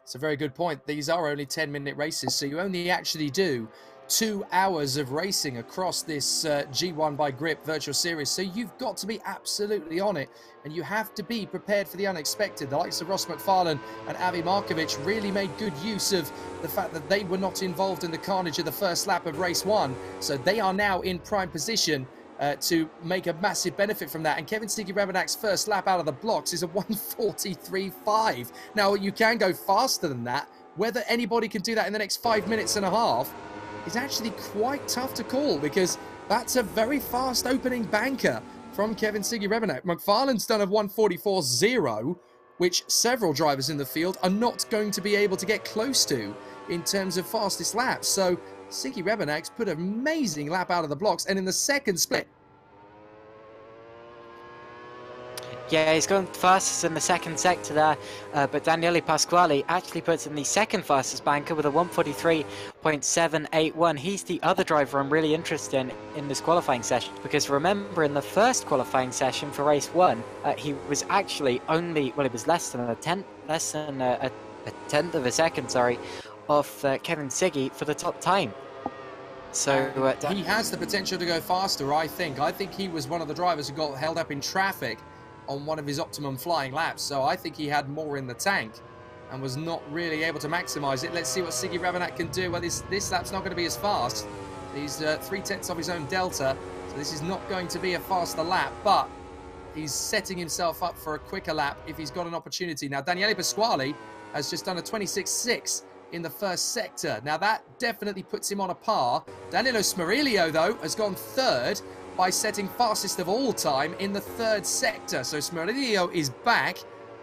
It's a very good point. These are only 10-minute races, so you only actually do 2 hours of racing across this G1 by Griiip Virtual Series. So you've got to be absolutely on it, and you have to be prepared for the unexpected. The likes of Ross McFarlane and Avi Markovic really made good use of the fact that they were not involved in the carnage of the first lap of race 1. So they are now in prime position to make a massive benefit from that. And Kevin Stiggy Rebenak's first lap out of the blocks is a 1:43.5. Now, you can go faster than that. Whether anybody can do that in the next 5 minutes and a half is actually quite tough to call, because that's a very fast opening banker from Kevin Stiggy Rebenak. McFarlane's done a 1:44.0, which several drivers in the field are not going to be able to get close to in terms of fastest laps. So Stiggy Rebenak's put an amazing lap out of the blocks, and in the second split. Yeah, he's gone fastest in the second sector there, but Daniele Pasquale actually puts in the second fastest banker with a 1:43.781. He's the other driver I'm really interested in this qualifying session, because remember, in the first qualifying session for race 1, he was actually only, well, it was less than a tenth of a second, sorry, off Kevin Stiggy for the top time. So he has the potential to go faster, I think. I think he was one of the drivers who got held up in traffic on one of his optimum flying laps. So I think he had more in the tank and was not really able to maximize it. Let's see what Stiggy Rebenak can do. Well, this lap's not going to be as fast. He's 3/10 of his own delta, so this is not going to be a faster lap, but he's setting himself up for a quicker lap if he's got an opportunity. Now, Daniele Pasquale has just done a 26.6 in the first sector. Now, that definitely puts him on a par. Danilo Smerilio, though, has gone third by setting fastest of all time in the third sector. So Smerilio is back,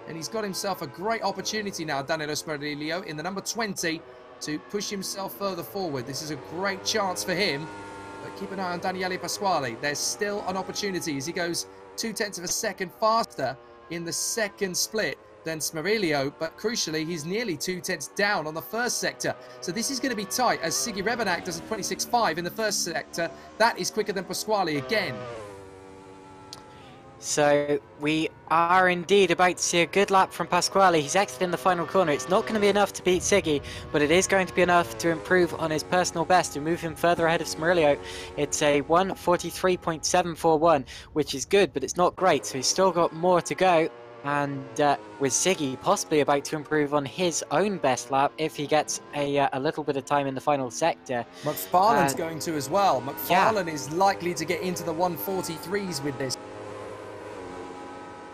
and he's got himself a great opportunity now, Danilo Smerilio, in the number 20, to push himself further forward. This is a great chance for him, but keep an eye on Daniele Pasquale. There's still an opportunity as he goes 0.2 of a second faster in the second split than Smerilio, but crucially, he's nearly 0.2 down on the first sector. So this is going to be tight, as Stiggy Rebenak does a 26.5 in the first sector. That is quicker than Pasquale again. So we are indeed about to see a good lap from Pasquale. He's exited in the final corner. It's not going to be enough to beat Stiggy, but it is going to be enough to improve on his personal best, to move him further ahead of Smerilio. It's a 1:43.741, which is good, but it's not great. So he's still got more to go. And with Stiggy possibly about to improve on his own best lap if he gets a little bit of time in the final sector. McFarlane's going to as well. McFarlane is likely to get into the 1:43s with this.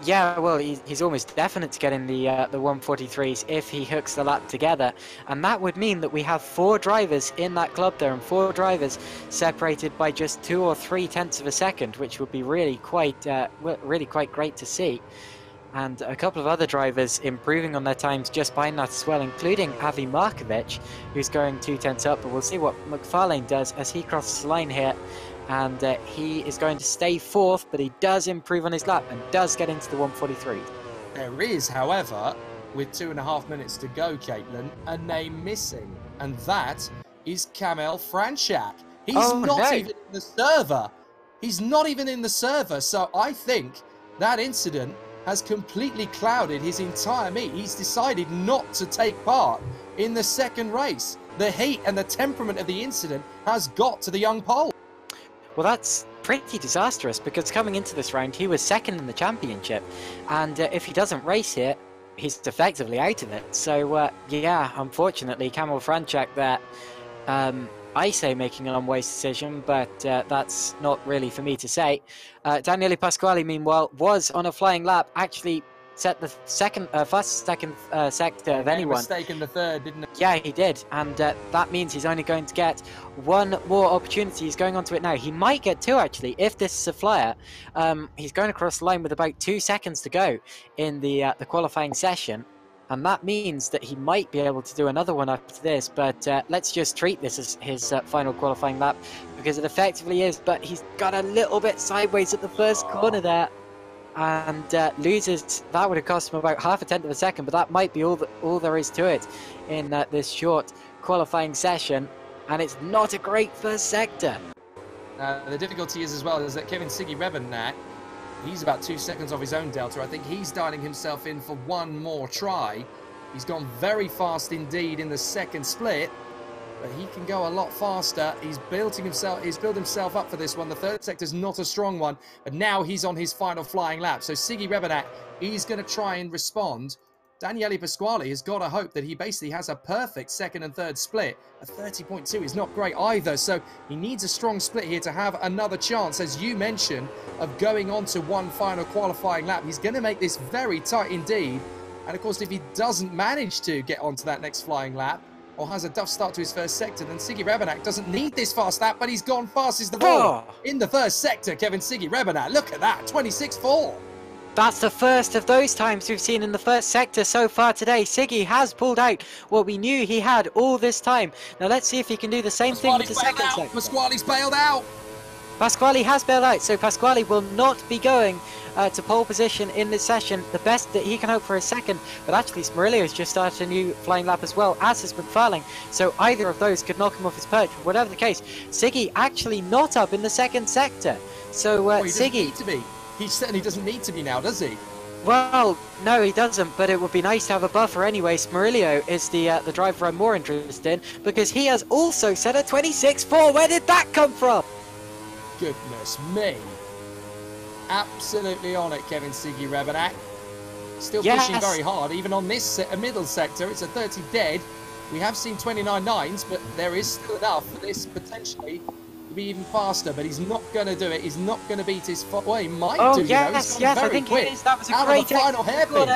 Yeah, well, he's almost definite to get in the 1:43s if he hooks the lap together. And that would mean that we have 4 drivers in that club there, and 4 drivers separated by just 2 or 3/10 of a second, which would be really quite great to see. And a couple of other drivers improving on their times just behind that as well, including Avi Markovic, who's going 2/10 up. But we'll see what McFarlane does as he crosses the line here. And he is going to stay 4th, but he does improve on his lap and does get into the 1:43. There is, however, with 2.5 minutes to go, Caitlin, a name missing. And that is Kamel Franchak. He's not even in the server. He's not even in the server. So I think that incident has completely clouded his entire meet. He's decided not to take part in the second race. The heat and the temperament of the incident has got to the young Pole. Well, that's pretty disastrous, because coming into this round, he was 2nd in the championship. And if he doesn't race here, he's effectively out of it. So, yeah, unfortunately, Kamel Franchak there, I say making an unwise decision, but that's not really for me to say. Daniele Pasquale, meanwhile, was on a flying lap, actually set the fastest second sector of anyone. Mistake in the third, didn't it? Yeah, he did, and that means he's only going to get 1 more opportunity. He's going on to it now. He might get 2, actually, if this is a flyer. He's going across the line with about 2 seconds to go in the qualifying session. And that means that he might be able to do another one after this, but let's just treat this as his final qualifying lap, because it effectively is. But he's got a little bit sideways at the first corner there, and loses. That would have cost him about 0.5 of a second, but that might be all there is to it in this short qualifying session. and it's not a great first sector. The difficulty is as well is that Kevin Siggy Revenak, he's about 2 seconds off his own delta. I think he's dialing himself in for one more try. He's gone very fast indeed in the second split, but he can go a lot faster. He's built himself up for this one. The third sector's not a strong one, but now he's on his final flying lap. So Siggy Revenak, he's going to try and respond. Daniele Pasquale has got to hope that he basically has a perfect second and third split. A 30.2 is not great either, so he needs a strong split here to have another chance, as you mentioned, of going on to one final qualifying lap. He's going to make this very tight indeed. And of course, if he doesn't manage to get onto that next flying lap, or has a tough start to his first sector, then Siggy Revenak doesn't need this fast lap, but he's gone fast as the ball in the first sector. Kevin Siggy Revenak, look at that, 26.4. That's the first of those times we've seen in the first sector so far today. Siggy has pulled out what we knew he had all this time. Now let's see if he can do the same thing with the second sector. Pasquale's bailed out. Pasquale has bailed out, so Pasquale will not be going to pole position in this session. The best that he can hope for is second, but actually Smerillo has just started a new flying lap as well, as has McFarlane, so either of those could knock him off his perch. But whatever the case, Siggy actually not up in the second sector. So Siggy... He certainly doesn't need to be now, does he? Well, no, he doesn't, but it would be nice to have a buffer anyway. Smerillo is the driver I'm more interested in, because he has also set a 26.4. Where did that come from? Goodness me. Absolutely on it, Kevin Siggy Revenak. Still pushing very hard, even on this middle sector. It's a 30 dead. We have seen 29 nines, but there is still enough for this potentially to be even faster, but he's not going to do it. He's not going to beat his... Well, he might do, yes, I think he is. That was a great final hairpin.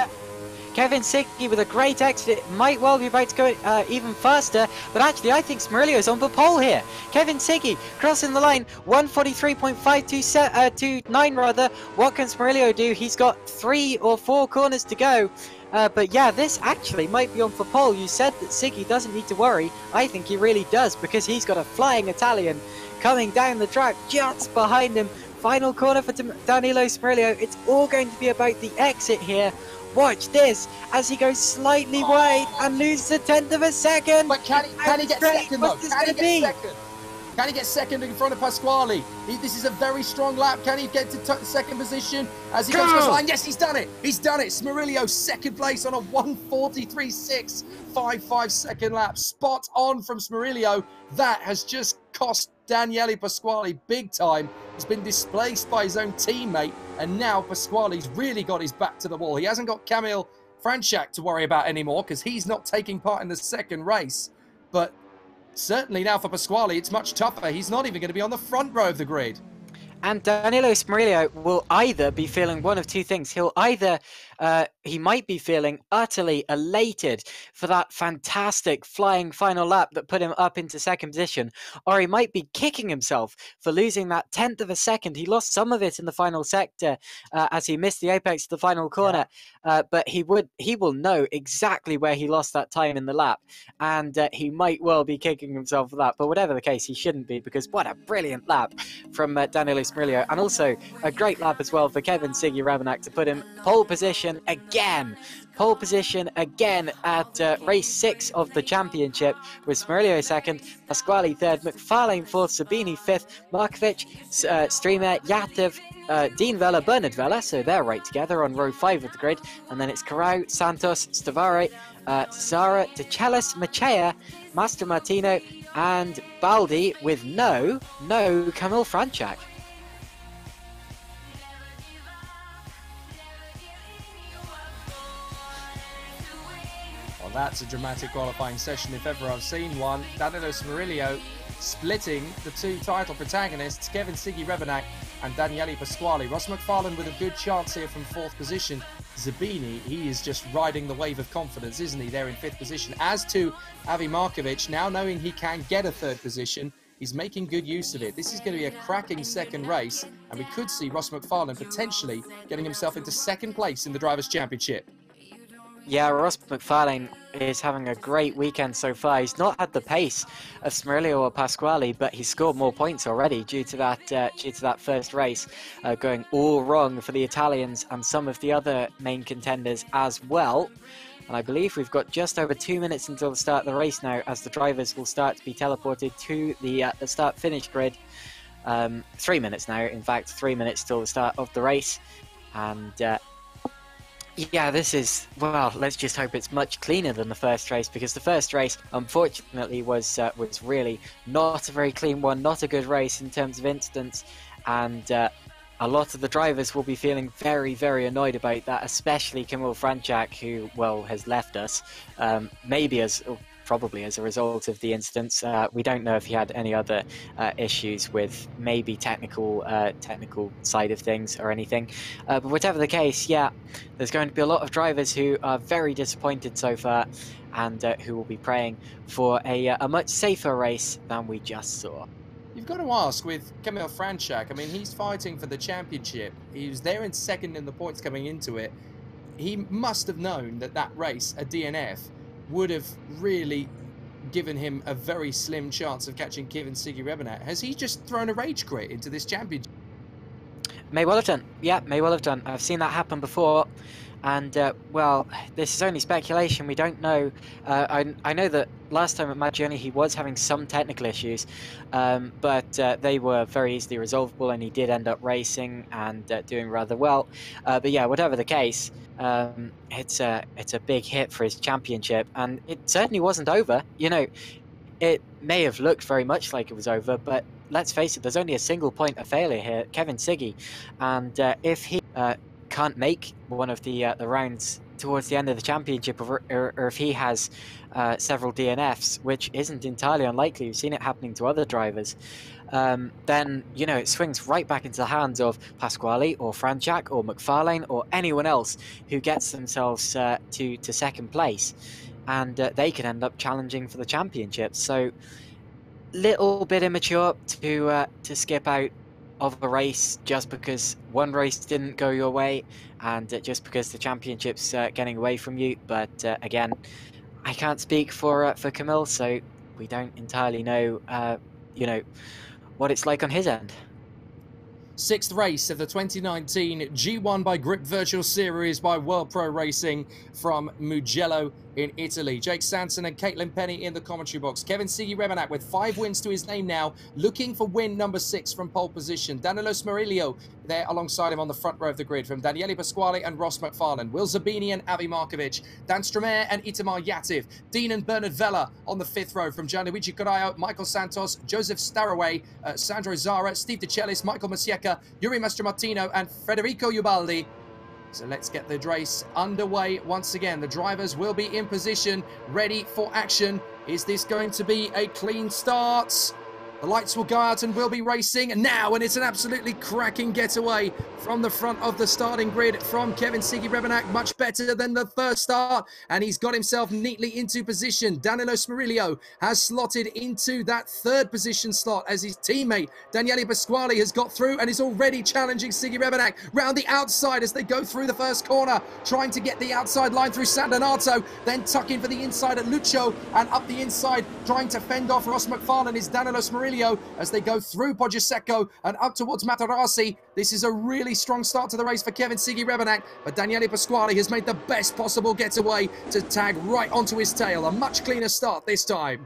Kevin Siggy with a great exit. It might well be about to go even faster, but actually I think Smerillo is on the pole here. Kevin Siggy crossing the line, 143.529 rather. What can Smerillo do? He's got 3 or 4 corners to go. But yeah, this actually might be on for pole. You said that Siggy doesn't need to worry. I think he really does, because he's got a flying Italian coming down the track just behind him. Final corner for Danilo Smerillo. It's all going to be about the exit here. Watch this as he goes slightly wide and loses a 1/10 of a second. But can he get second though? Can he get second in front of Pasquale? This is a very strong lap. Can he get to second position as he comes across the line? Yes, he's done it. He's done it. Smerillo second place on a 1:43.655 second lap. Spot on from Smerillo. That has just cost Daniele Pasquale big time. He's been displaced by his own teammate, and now Pasquale's really got his back to the wall. He hasn't got Kamil Franchak to worry about anymore, because he's not taking part in the second race. But certainly now for Pasquale, it's much tougher. He's not even going to be on the front row of the grid. And Danilo Smerillo will either be feeling one of two things. He'll either, he might be feeling utterly elated for that fantastic flying final lap that put him up into second position, or he might be kicking himself for losing that 1/10 of a second. He lost some of it in the final sector as he missed the apex of the final corner, but he will know exactly where he lost that time in the lap, and he might well be kicking himself for that. But whatever the case, he shouldn't be, because what a brilliant lap from Danilo Smerillo, and also a great lap as well for Kevin Siggy Revenak to put him pole position again. Pole position again at race 6 of the championship, with Smerillo second, Pasquale third, McFarlane fourth, Sabini fifth, Markovic, Streamer, Yatev, Dean Vella, Bernard Vella, so they're right together on row 5 of the grid, and then it's Carau, Santos, Stavare, Zara, De Celis, Machea, Master Martino, and Baldi, with no Kamil Franchak. Well, that's a dramatic qualifying session if ever I've seen one. Danilo Smerillo splitting the two title protagonists, Kevin Siggy Revenak and Daniele Pasquale. Ross McFarlane with a good chance here from 4th position. Zabini, he is just riding the wave of confidence, isn't he, there in 5th position. As to Avi Markovic, now knowing he can get a 3rd position, he's making good use of it. This is going to be a cracking second race, and we could see Ross McFarlane potentially getting himself into 2nd place in the Drivers' Championship. Yeah, Ross McFarlane is having a great weekend so far. He's not had the pace of Smerillo or Pasquale, but he's scored more points already due to that first race going all wrong for the Italians and some of the other main contenders as well. And I believe we've got just over 2 minutes until the start of the race now, as the drivers will start to be teleported to the start-finish grid. 3 minutes now, in fact, 3 minutes till the start of the race. And yeah, this is, well, let's just hope it's much cleaner than the first race, because the first race, unfortunately, was really not a very clean one, not a good race in terms of incidents, and a lot of the drivers will be feeling very, very annoyed about that, especially Kamil Franchak, who, well, has left us, probably as a result of the incidents. We don't know if he had any other issues with maybe technical side of things or anything. But whatever the case, yeah, there's going to be a lot of drivers who are very disappointed so far, and who will be praying for a much safer race than we just saw. You've got to ask, with Kamil Franchak, I mean, he's fighting for the championship. He was there in second in the points coming into it. He must have known that that race, a DNF, would have really given him a very slim chance of catching Kevin Siggy-Rebenat. Has he just thrown a rage quit into this championship? May well have done. Yeah, may well have done. I've seen that happen before. And, well, this is only speculation. We don't know. I know that last time at Maggioni he was having some technical issues, but they were very easily resolvable, and he did end up racing and doing rather well. But yeah, whatever the case, it's a big hit for his championship, and it certainly wasn't over. You know, it may have looked very much like it was over, but let's face it, there's only a single point of failure here, Kevin Siggy, and if he can't make one of the rounds towards the end of the championship, or if he has several DNFs, which isn't entirely unlikely, we've seen it happening to other drivers, then, you know, it swings right back into the hands of Pasquale or Franchak or McFarlane or anyone else who gets themselves to second place, and they can end up challenging for the championship. So, little bit immature to skip out of a race just because one race didn't go your way, and just because the championship's getting away from you. But again, I can't speak for Kamil, so we don't entirely know, you know, what it's like on his end. Sixth race of the 2019 G1 by Griiip Virtual Series by World Pro Racing from Mugello in Italy. Jake Sanson and Caitlin Penny in the commentary box. Kevin Siggy-Rebenat with 5 wins to his name now, looking for win number 6 from pole position. Danilo Smerillo there alongside him on the front row of the grid from Daniele Pasquale and Ross McFarlane. Will Zabini and Avi Markovic. Dan Stromer and Itamar Yativ. Dean and Bernard Vella on the 5th row from Gianluigi Corraio, Michael Santos, Joseph Staraway, Sandro Zara, Steve DeCellis, Michael Masieka, Yuri Mastromartino and Federico Ubaldi. So let's get the race underway once again. The drivers will be in position, ready for action. Is this going to be a clean start? The lights will go out and we'll be racing now, and it's an absolutely cracking getaway from the front of the starting grid from Kevin Siggy-Rebenat, much better than the first start, and he's got himself neatly into position. Danilo Smerillo has slotted into that 3rd position slot as his teammate Daniele Pasquale has got through and is already challenging Siggy-Rebenat round the outside as they go through the first corner, trying to get the outside line through San Donato, then tuck in for the inside at Lucio, and up the inside trying to fend off Ross McFarlane is Danilo Smerillo as they go through Poggioseco and up towards Matarasi. This is a really strong start to the race for Kevin Siggy-Rebenat, but Daniele Pasquale has made the best possible getaway to tag right onto his tail. A much cleaner start this time.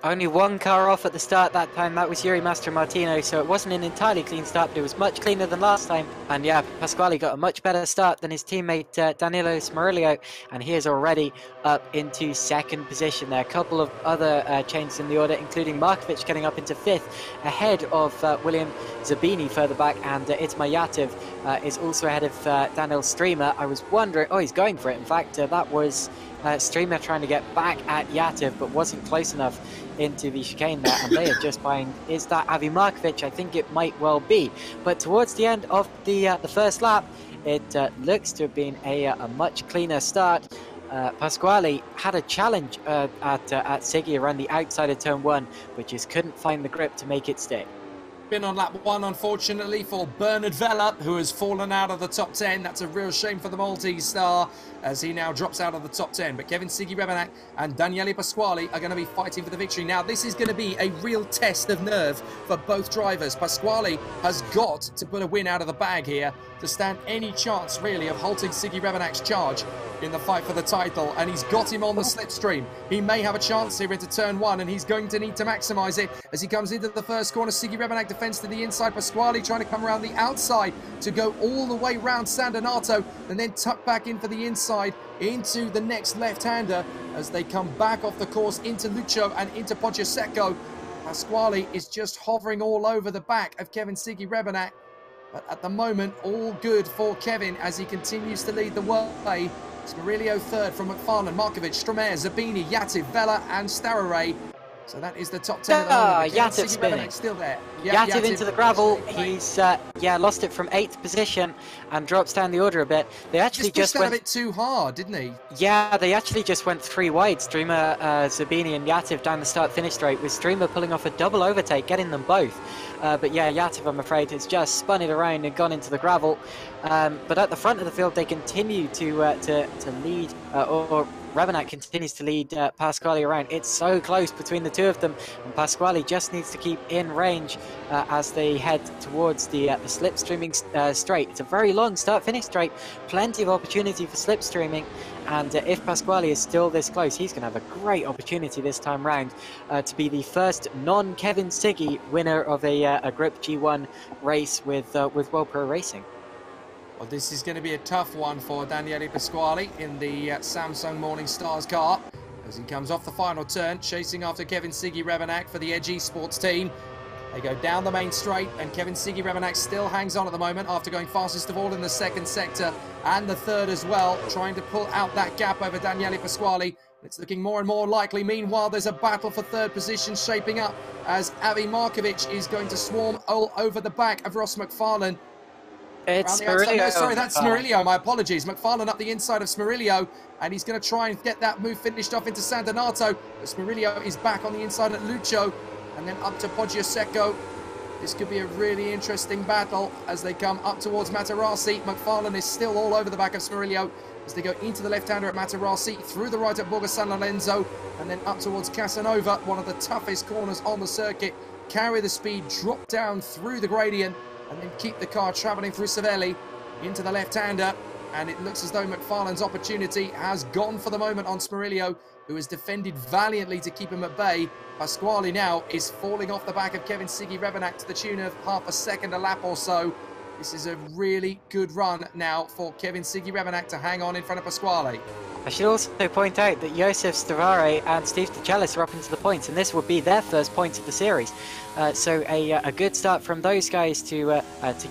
Only one car off at the start that time, that was Yuri Mastromartino, so it wasn't an entirely clean start, but it was much cleaner than last time. And yeah, Pasquale got a much better start than his teammate Danilo Smerillo, and he is already up into 2nd position there. A couple of other changes in the order, including Markovic getting up into 5th, ahead of William Zabini further back, and Itamar Yativ is also ahead of Daniel Streamer. I was wondering, oh, he's going for it. In fact, that was Streamer trying to get back at Yativ, but wasn't close enough into the chicane there, and they are just behind. Is that Avi Markovic? I think it might well be. But towards the end of the first lap, it looks to have been a much cleaner start. Pasquale had a challenge at Siggy around the outside of turn 1, but just couldn't find the grip to make it stick. Been on lap 1, unfortunately, for Bernard Vella, who has fallen out of the top 10. That's a real shame for the Maltese star, as he now drops out of the top 10. But Kevin Siggy Rebenak and Daniele Pasquale are going to be fighting for the victory. Now, this is going to be a real test of nerve for both drivers. Pasquale has got to put a win out of the bag here to stand any chance, really, of halting Siggy Rebenak's charge in the fight for the title, and he's got him on the slipstream. He may have a chance here into turn 1, and he's going to need to maximise it as he comes into the first corner. Siggy Rebenak defends to the inside. Pasquale trying to come around the outside to go all the way round San Donato and then tuck back in for the inside into the next left-hander as they come back off the course into Lucio and into Poggio Secco. Pasquale is just hovering all over the back of Kevin Siggy Rebenak. But at the moment, all good for Kevin as he continues to lead the way. Smerilio third from McFarlane, Markovic, Stromae, Zabini, Yativ, Vella and Starare. So that is the top 10 at the moment. Yativ spinning. Still there. Yativ into the gravel. He's lost it from 8th position and drops down the order a bit. They actually just went a bit too hard, didn't he? Yeah, they actually just went 3 wide. Streamer, Zabini and Yativ down the start-finish straight, with Streamer pulling off a double overtake, getting them both. But yeah, Yativ, I'm afraid, has just spun it around and gone into the gravel. But at the front of the field, they continue to lead, or Rebenak continues to lead Pasquale around. It's so close between the two of them, and Pasquale just needs to keep in range as they head towards the slipstreaming straight. It's a very long start-finish straight, plenty of opportunity for slipstreaming, and if Pasquale is still this close, he's going to have a great opportunity this time round to be the first non-Kevin Siggy winner of a Griiip G1 race with World Pro Racing. Well, this is going to be a tough one for Daniele Pasquale in the Samsung Morning Stars car as he comes off the final turn, chasing after Kevin Siggy Rebenak for the Edge Esports team. They go down the main straight, and Kevin Siggy Rebenak still hangs on at the moment after going fastest of all in the second sector and the third as well, trying to pull out that gap over Daniele Pasquale. It's looking more and more likely. Meanwhile, there's a battle for third position shaping up as Avi Markovic is going to swarm all over the back of Ross McFarlane. It's Smerilio. No, sorry, that's Smerilio. My apologies. McFarlane up the inside of Smerilio, and he's going to try and get that move finished off into San Donato. But Smerilio is back on the inside at Lucio, and then up to Poggio Secco. This could be a really interesting battle as they come up towards Materassi. McFarlane is still all over the back of Smerilio as they go into the left-hander at Materassi, through the right at Borgo San Lorenzo, and then up towards Casanova, one of the toughest corners on the circuit. Carry the speed, drop down through the gradient, and then keep the car travelling through Savelli into the left-hander. And it looks as though McFarlane's opportunity has gone for the moment on Smerilio, who has defended valiantly to keep him at bay. Pasquale now is falling off the back of Kevin Siggy Rebenak to the tune of half a second a lap or so. This is a really good run now for Kevin Siggy Rebenak to hang on in front of Pasquale. I should also point out that Josef Stavare and Steve DeCellis are up into the points, and this would be their first points of the series. So a good start from those guys to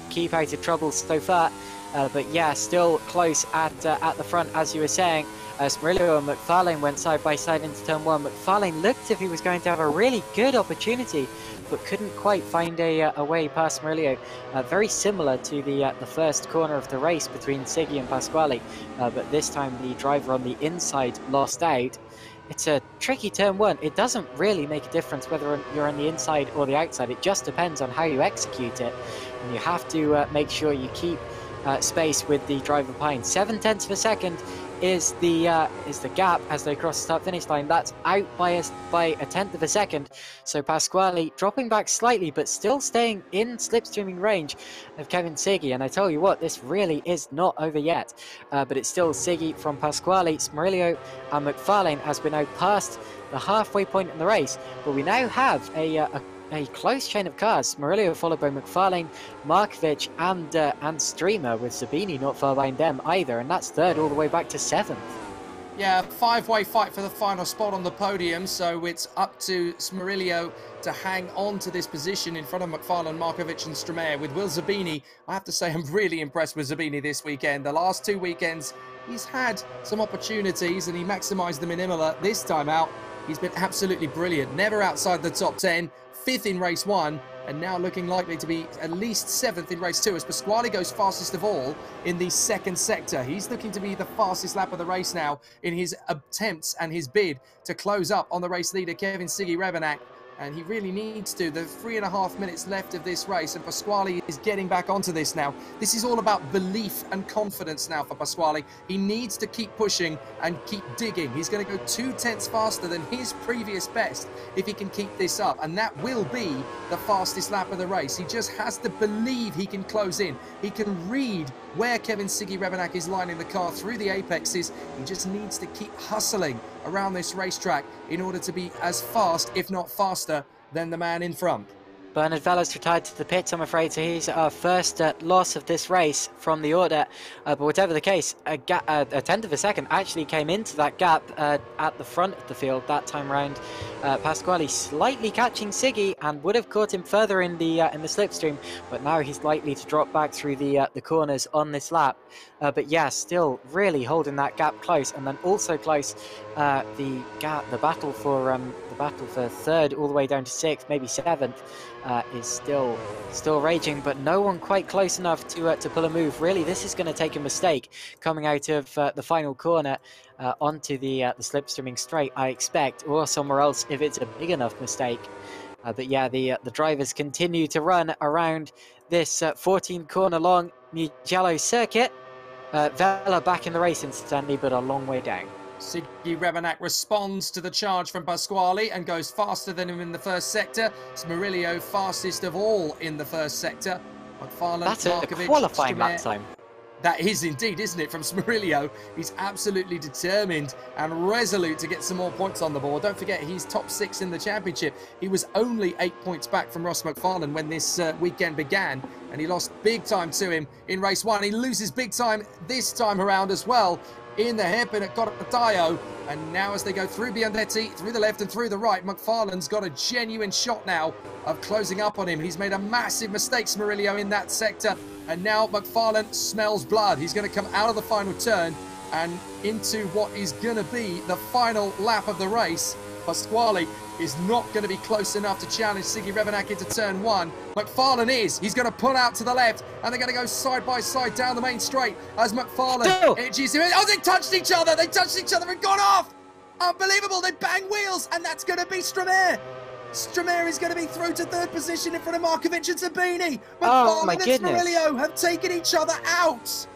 keep out of trouble so far. But yeah, still close at the front, as you were saying. Smerilio and McFarlane went side by side into turn 1. McFarlane looked as if he was going to have a really good opportunity, but couldn't quite find a way past Smerilio. Very similar to the first corner of the race between Siggy and Pasquale, but this time the driver on the inside lost out. It's a tricky turn 1. It doesn't really make a difference whether you're on the inside or the outside. It just depends on how you execute it, and you have to make sure you keep space with the driver behind. 0.7 of a second is the gap as they cross the start-finish line. That's out by a tenth of a second. So Pasquale dropping back slightly, but still staying in slipstreaming range of Kevin Siggy. And I tell you what, this really is not over yet. But it's still Siggy from Pasquale, Smerilio and McFarlane as we're now past the halfway point in the race. But we now have a close chain of cars. Smerilio followed by McFarlane, Markovic and Streamer, with Zabini not far behind them either, and that's third all the way back to 7th. Yeah, 5-way fight for the final spot on the podium, so it's up to Smerilio to hang on to this position in front of McFarlane, Markovic and Stromae. With Will Zabini, I have to say I'm really impressed with Zabini this weekend. The last 2 weekends, he's had some opportunities and he maximised them in Imola. This time out, he's been absolutely brilliant. Never outside the top 10. 5th in race 1, and now looking likely to be at least 7th in race 2 as Pasquale goes fastest of all in the second sector. He's looking to be the fastest lap of the race now in his attempts and his bid to close up on the race leader Kevin Siggy Rebenak. and he really needs to. There's 3.5 minutes left of this race, and Pasquale is getting back onto this now. This is all about belief and confidence now for Pasquale. He needs to keep pushing and keep digging. He's going to go 0.2 faster than his previous best if he can keep this up, and that will be the fastest lap of the race. He just has to believe he can close in. He can read where Kevin Siggy Rebenak is lining the car through the apexes. He just needs to keep hustling around this racetrack in order to be as fast, if not faster, than the man in front. Bernard Vella's retired to the pits, I'm afraid, so he's our first loss of this race from the order. But whatever the case, a tenth of a second actually came into that gap at the front of the field that time round. Pasquale slightly catching Siggy and would have caught him further in the slipstream, but now he's likely to drop back through the corners on this lap. But yeah, still really holding that gap close, and then also close the battle for third all the way down to sixth, maybe seventh. Is still raging, but no one quite close enough to pull a move. Really, this is going to take a mistake coming out of the final corner onto the slipstreaming straight, I expect, or somewhere else if it's a big enough mistake. But yeah, the drivers continue to run around this 14-corner long Mugello circuit. Vella back in the race instantly, but a long way down. Siggy Rebenak responds to the charge from Pasquale and goes faster than him in the first sector. Smurillo fastest of all in the first sector. McFarlane, that's Markovic, a qualifying Strumer. lap time. That is indeed, isn't it, from Smurillo. He's absolutely determined and resolute to get some more points on the board. Don't forget, he's top 6 in the championship. He was only 8 points back from Ross McFarlane when this weekend began, and he lost big time to him in race 1. He loses big time this time around as well in the hairpin at Corsa. And now as they go through Biandetti, through the left and through the right, McFarlane's got a genuine shot now of closing up on him. He's made a massive mistake, Smurillo, in that sector. And now McFarlane smells blood. He's going to come out of the final turn and into what is going to be the final lap of the race. Pasquale is not going to be close enough to challenge Siggy Rebenak into turn 1. McFarlane is. He's going to pull out to the left, and they're going to go side by side down the main straight as McFarlane edges him. Oh, they touched each other. They touched each other and gone off. Unbelievable. They bang wheels, and that's going to be Strumer. Strumer is going to be through to third position in front of Markovic and Sabini. McFarlane and Smurillo have taken each other out.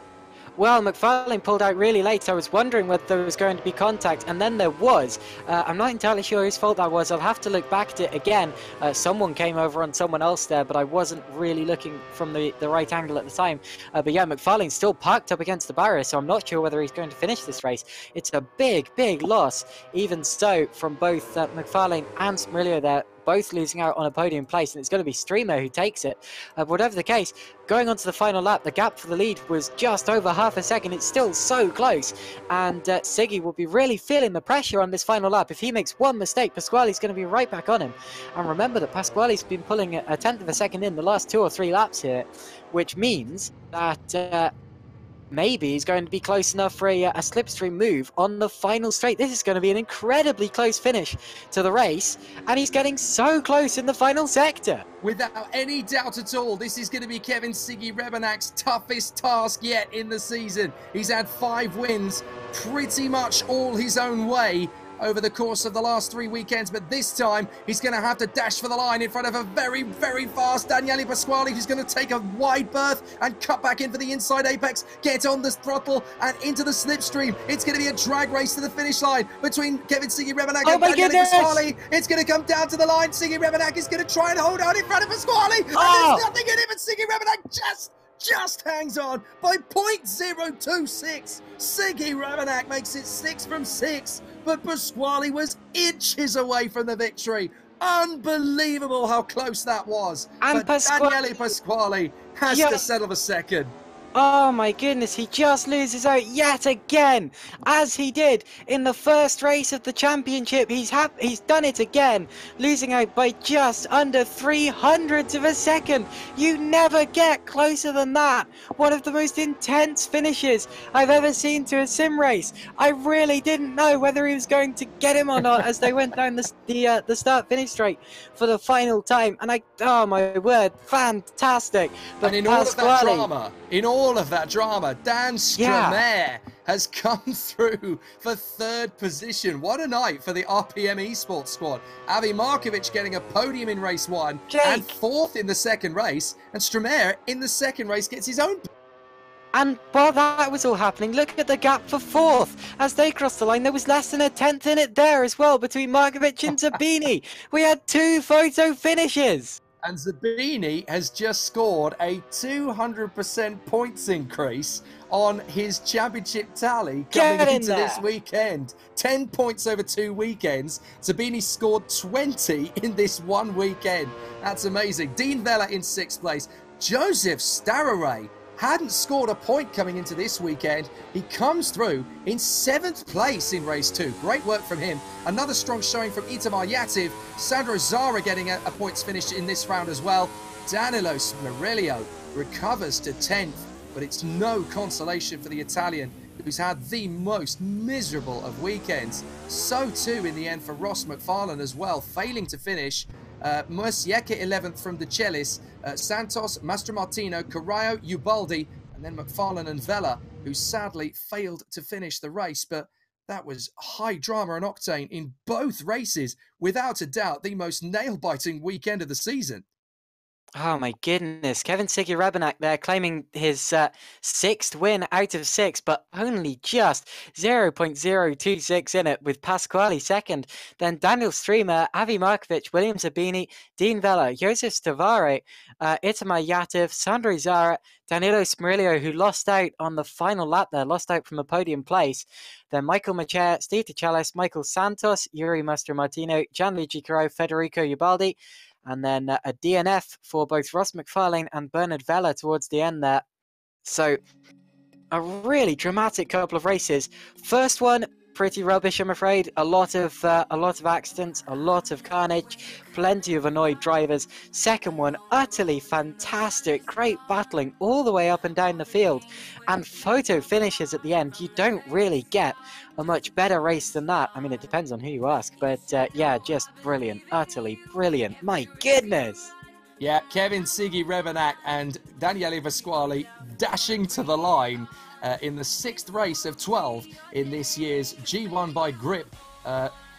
Well, McFarlane pulled out really late, so I was wondering whether there was going to be contact, and then there was. I'm not entirely sure whose fault that was. I'll have to look back at it again. Someone came over on someone else there, but I wasn't really looking from the right angle at the time. But yeah, McFarlane's still parked up against the barrier, so I'm not sure whether he's going to finish this race. It's a big, big loss, even so, from both McFarlane and Smurillo there, both losing out on a podium place, and it's going to be Streamer who takes it. Whatever the case, going on to the final lap, the gap for the lead was just over half a second. It's still so close, and Siggy will be really feeling the pressure on this final lap. If he makes one mistake, Pasquale's going to be right back on him. And remember that Pasquale's been pulling a tenth of a second in the last 2 or 3 laps here, which means that maybe he's going to be close enough for a slipstream move on the final straight. This is going to be an incredibly close finish to the race, and he's getting so close in the final sector. Without any doubt at all, this is going to be Kevin Siggy Rebenak's toughest task yet in the season. He's had 5 wins, pretty much all his own way over the course of the last 3 weekends, but this time he's going to have to dash for the line in front of a very, very fast Daniele Pasquale, who's going to take a wide berth and cut back in for the inside apex, get on the throttle and into the slipstream. It's going to be a drag race to the finish line between Kevin Siggy Rebenak and Daniele Pasquale. It's going to come down to the line. Siggy Rebenak is going to try and hold out in front of Pasquale, and there's nothing in it, but Siggy Rebenak just hangs on by 0.026. Siggy Rebenak makes it 6 from 6, but Pasquale was inches away from the victory. Unbelievable how close that was. And but Daniele Pasquale has to settle for second. Oh my goodness, he just loses out yet again, as he did in the first race of the championship. He's done it again, losing out by just under 300ths of a second. You never get closer than that. One of the most intense finishes I've ever seen to a sim race. I really didn't know whether he was going to get him or not as they went down the start-finish straight for the final time. And oh my word, fantastic. But in all of that drama, in all all of that drama. Dan Stromae has come through for 3rd position. What a night for the RPM Esports squad. Avi Markovic getting a podium in race 1 and 4th in the 2nd race. And Stromae in the 2nd race gets his own. And while that was all happening, look at the gap for 4th. As they crossed the line, there was less than a 10th in it there as well between Markovic and Zabini. We had 2 photo finishes. And Zabini has just scored a 200% points increase on his championship tally coming into this weekend. 10 points over 2 weekends. Zabini scored 20 in this one weekend. That's amazing. Dean Vella in 6th place. Joseph Stararay hadn't scored a point coming into this weekend. He comes through in 7th place in race 2. Great work from him. Another strong showing from Itamar Yativ. Sandro Zara getting a points finish in this round as well. Danilo Smerillo recovers to 10th, but it's no consolation for the Italian, who's had the most miserable of weekends. So too in the end for Ross McFarlane as well, failing to finish. Murcieke 11th from De Celis, Santos, Mastromartino, Carrillo, Ubaldi, and then McFarlane and Vella, who sadly failed to finish the race. But that was high drama and octane in both races. Without a doubt, the most nail-biting weekend of the season. Oh my goodness, Kevin Siggy Rebenak there claiming his 6th win out of 6, but only just 0.026 in it, with Pasquale 2nd, then Daniel Streamer, Avi Markovic, William Zabini, Dean Vella, Josef Stavare, Itamar Yativ, Sandro Zara, Danilo Smerillo, who lost out on the final lap there, lost out from a podium place, then Michael Macher, Steve DeChellis, Michael Santos, Yuri Mastromartino, Gianluigi Caro, Federico Ubaldi, and then a DNF for both Ross McFarlane and Bernard Vella towards the end there. So a really dramatic couple of races. First one, pretty rubbish, I'm afraid. A lot of accidents, a lot of carnage, plenty of annoyed drivers. Second one, utterly fantastic, great battling all the way up and down the field, and photo finishes at the end. You don't really get a much better race than that. I mean, it depends on who you ask, but yeah, just brilliant, utterly brilliant. My goodness. Yeah, Kevin Siggy Rebenak and Daniele Pasquale dashing to the line in the 6th race of 12 in this year's G1 by Griiip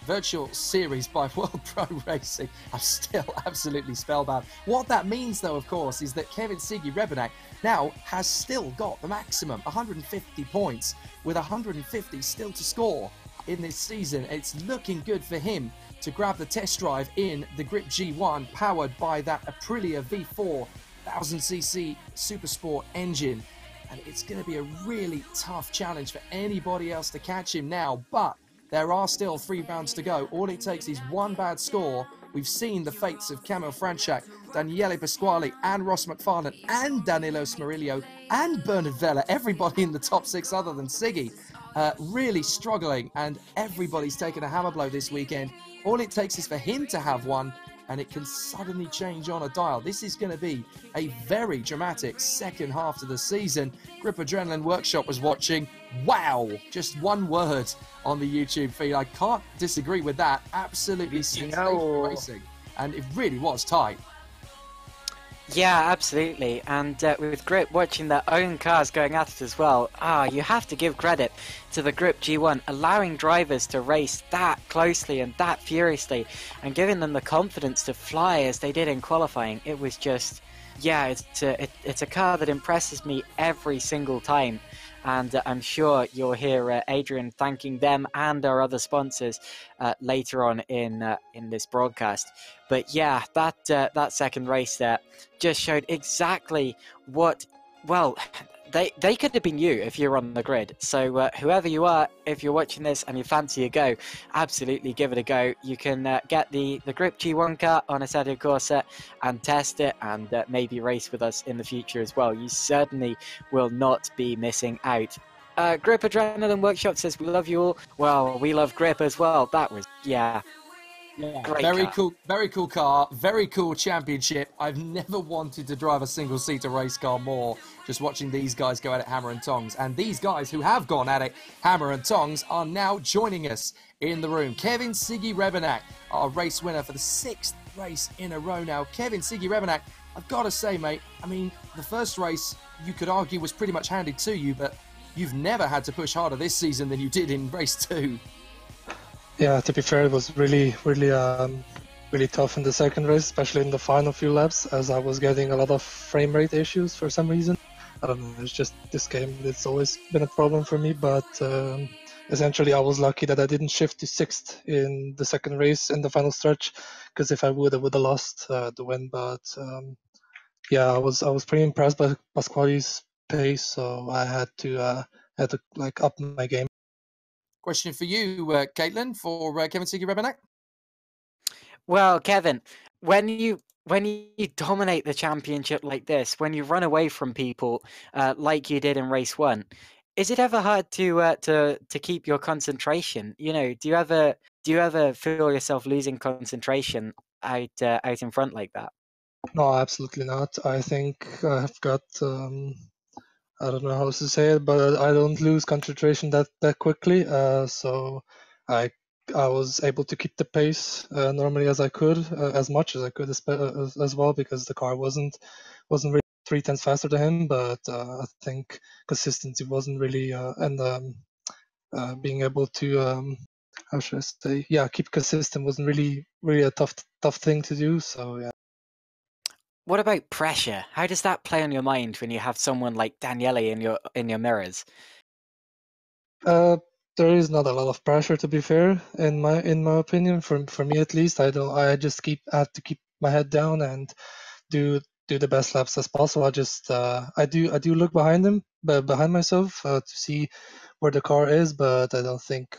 virtual series by World Pro Racing. I'm still absolutely spellbound. What that means, though, of course, is that Kevin Siggy Rebenak now has still got the maximum, 150 points, with 150 still to score in this season. It's looking good for him to grab the test drive in the Griiip G1, powered by that Aprilia V4 1000cc Supersport engine. And it's going to be a really tough challenge for anybody else to catch him now. But there are still 3 rounds to go. All it takes is one bad score. We've seen the fates of Kamil Franchak, Daniele Pasquale, and Ross McFarlane, and Danilo Smerillo, and Bernard Vella. Everybody in the top 6 other than Siggy really struggling. And everybody's taken a hammer blow this weekend. All it takes is for him to have one, and it can suddenly change on a dial. This is going to be a very dramatic second half to the season. Griiip Adrenaline Workshop was watching. Wow! Just one word on the YouTube feed. I can't disagree with that. Absolutely sensational racing. And it really was tight. Yeah, absolutely. And with Griiip watching their own cars going at it as well, you have to give credit to the Griiip G1, allowing drivers to race that closely and that furiously, and giving them the confidence to fly as they did in qualifying. It was just, yeah, it's a car that impresses me every single time. And I'm sure you'll hear Adrian thanking them and our other sponsors later on in this broadcast. But yeah, that second race there just showed exactly what, well, they could have been you if you're on the grid. So whoever you are, if you're watching this and you fancy a go, absolutely give it a go. You can get the Griiip G1 car on Assetto Corsa and test it, and maybe race with us in the future as well. You certainly will not be missing out. Griiip Adrenaline Workshop says, we love you all. Well, we love Griiip as well. That was, yeah. Great very car. cool, very cool car, very cool championship. I've never wanted to drive a single-seater race car more. Just watching these guys go at it hammer and tongs, and these guys who have gone at it hammer and tongs are now joining us in the room. Kevin Siggy Rebenak, our race winner for the 6th race in a row now. Kevin Siggy Rebenak I've got to say, mate, I mean, the first race, you could argue, was pretty much handed to you, but you've never had to push harder this season than you did in race 2. Yeah, to be fair, it was really tough in the second race, especially in the final few laps, as I was getting a lot of frame rate issues for some reason. I don't know, it's just this game, it's always been a problem for me, but essentially I was lucky that I didn't shift to 6th in the second race in the final stretch, because if I would have lost the win. But yeah, I was pretty impressed by Pasquale's pace, so I had to like up my game. Question for you, Caitlin, for Kevin Siggy-Rebenak. Well, Kevin, when you dominate the championship like this, when you run away from people like you did in race 1, is it ever hard to keep your concentration? You know, do you ever feel yourself losing concentration out in front like that? No, absolutely not. I think I've got I don't know how to say it, but I don't lose concentration that quickly. So I was able to keep the pace normally as I could, as much as I could as well, because the car wasn't really 3 tenths faster than him. But I think consistency wasn't really and being able to how should I say, yeah, keep consistent wasn't really a tough thing to do. So yeah. What about pressure? How does that play on your mind when you have someone like Daniele in your mirrors? There is not a lot of pressure, to be fair, in my opinion. For me at least, I just have to keep my head down and do the best laps as possible. I do look behind behind myself to see where the car is, but I don't think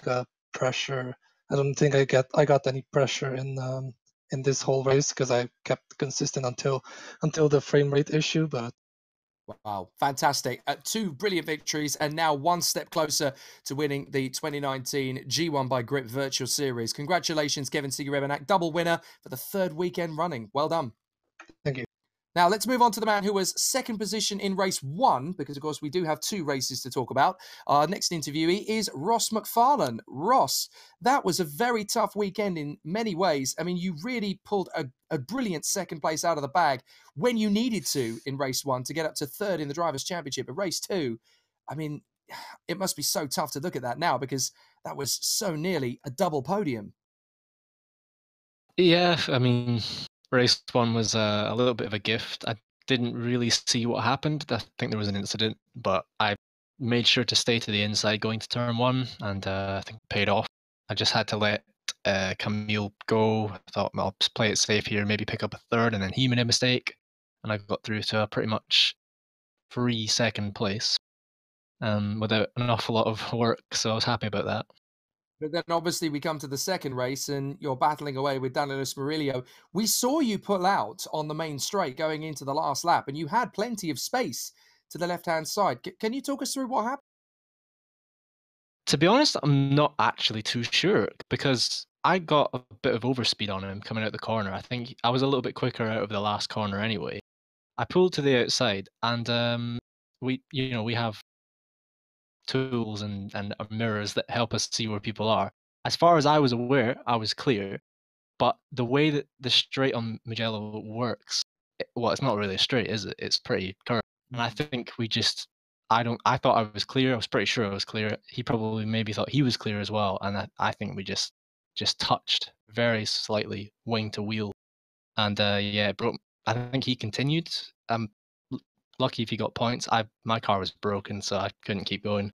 pressure. I don't think I got any pressure in this whole race, because I kept consistent until the frame rate issue. But wow, fantastic. 2 brilliant victories, and now 1 step closer to winning the 2019 G1 by Griiip Virtual Series. Congratulations, Kevin Siggy-Rebenak, double winner for the 3rd weekend running. Well done. Thank you. Now, let's move on to the man who was 2nd position in race 1, because, of course, we do have 2 races to talk about. Our next interviewee is Ross McFarlane. Ross, that was a very tough weekend in many ways. I mean, you really pulled a brilliant 2nd place out of the bag when you needed to in race 1 to get up to 3rd in the Drivers' Championship. But race 2, I mean, it must be so tough to look at that now, because that was so nearly a double podium. Yeah, I mean, race 1 was a little bit of a gift. I didn't really see what happened. I think there was an incident, but I made sure to stay to the inside going to turn 1, and I think it paid off. I just had to let Camille go. I thought, well, I'll just play it safe here, maybe pick up a 3rd, and then he made a mistake, and I got through to a pretty much free 2nd place without an awful lot of work, so I was happy about that. But then obviously we come to the 2nd race and you're battling away with Danilo Smarillo. We saw you pull out on the main straight going into the last lap, and you had plenty of space to the left-hand side. Can you talk us through what happened? To be honest, I'm not actually too sure, because I got a bit of overspeed on him coming out the corner. I think I was a little bit quicker out of the last corner anyway. I pulled to the outside, and we have tools and mirrors that help us see where people are. As far as I was aware, I was clear, but the way that the straight on Mugello works, well, it's not really a straight, is it? It's pretty curved. And I think I thought I was clear. I was pretty sure I was clear. He probably maybe thought he was clear as well. And I think we just touched very slightly wing to wheel. And yeah, it broke. I think he continued. Lucky if he got points. My car was broken, so I couldn't keep going.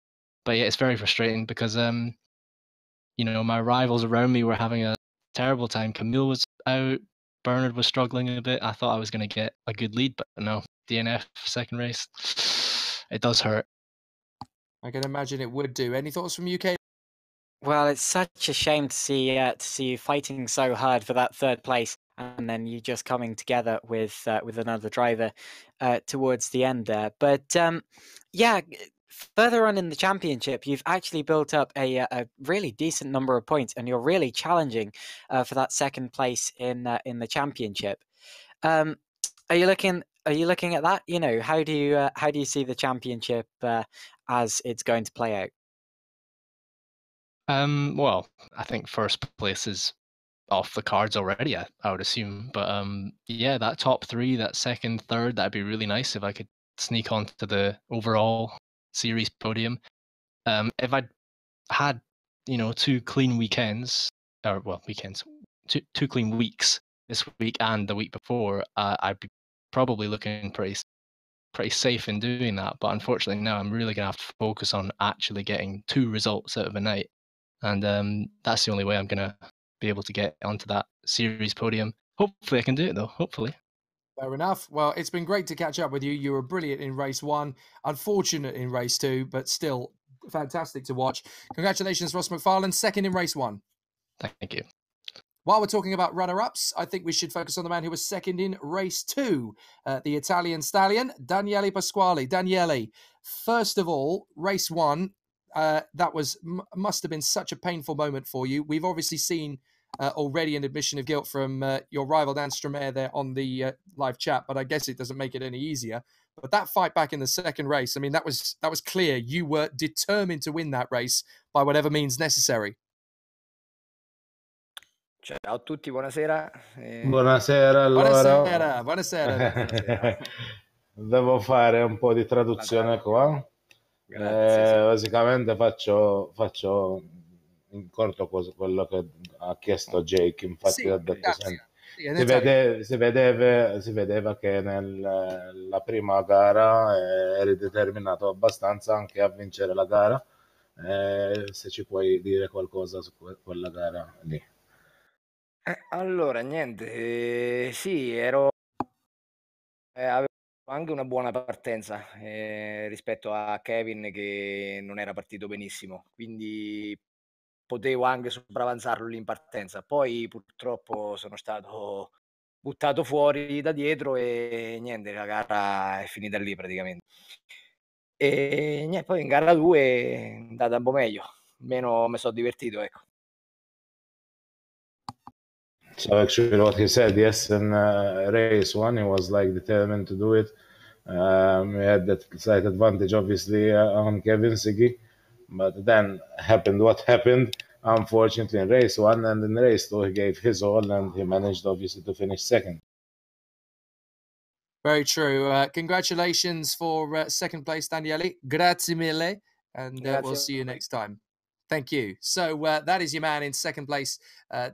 But yeah, it's very frustrating because my rivals around me were having a terrible time. Camille was out, Bernard was struggling a bit. I thought I was going to get a good lead, but no, DNF 2nd race. It does hurt. I can imagine it would do. Any thoughts from UK? Well, it's such a shame to see you fighting so hard for that 3rd place, and then you just coming together with another driver towards the end there. But yeah, further on in the championship, you've actually built up a really decent number of points, and you're really challenging for that 2nd place in the championship. Are you looking at that? You know, how do you see the championship as it's going to play out? Well, I think 1st place is off the cards already, I would assume. But yeah, that top 3, that second, third, that'd be really nice if I could sneak onto the overall series podium. If I'd had 2 clean weekends, or well, weekends, two clean weeks this week and the week before, I'd be probably looking pretty safe in doing that. But unfortunately now I'm really gonna have to focus on actually getting 2 results out of a night, and that's the only way I'm gonna be able to get onto that series podium. Hopefully I can do it though. Hopefully. Fair enough. Well, it's been great to catch up with you. You were brilliant in race 1, unfortunate in race 2, but still fantastic to watch. Congratulations, Ross McFarlane, second in race 1. Thank you. While we're talking about runner-ups, I think we should focus on the man who was second in race 2, the Italian stallion, Daniele Pasquale. Daniele, first of all, race 1, that must have been such a painful moment for you. We've obviously seen already an admission of guilt from your rival Dan Stromae there on the live chat, but I guess it doesn't make it any easier. But that fight back in the second race, I mean, that was clear. You were determined to win that race by whatever means necessary. Ciao a tutti, buonasera. Buonasera, allora. Buonasera. Devo fare un po' di traduzione qua. Basicamente faccio in corto quello che ha chiesto Jake. Infatti ha detto si vedeva che nella prima gara eri determinato abbastanza anche a vincere la gara. Se ci puoi dire qualcosa su quella gara lì. Allora, niente, sì, avevo anche una buona partenza rispetto a Kevin che non era partito benissimo, quindi potevo anche sopravanzarlo lì in partenza. Poi purtroppo sono stato buttato fuori da dietro e niente, la gara è finita lì praticamente. E niente, poi in gara 2 è andata un po' meglio, almeno mi sono divertito, ecco. So actually what he said, yes, in race 1 he was like determined to do it. We had that slight advantage obviously on Kevin Siggy, but then happened what happened unfortunately in race 1, and in race 2 he gave his all and he managed obviously to finish second. Very true. Congratulations for second place, Daniele. Grazie mille, and we'll see you next time. Thank you. So that is your man in second place,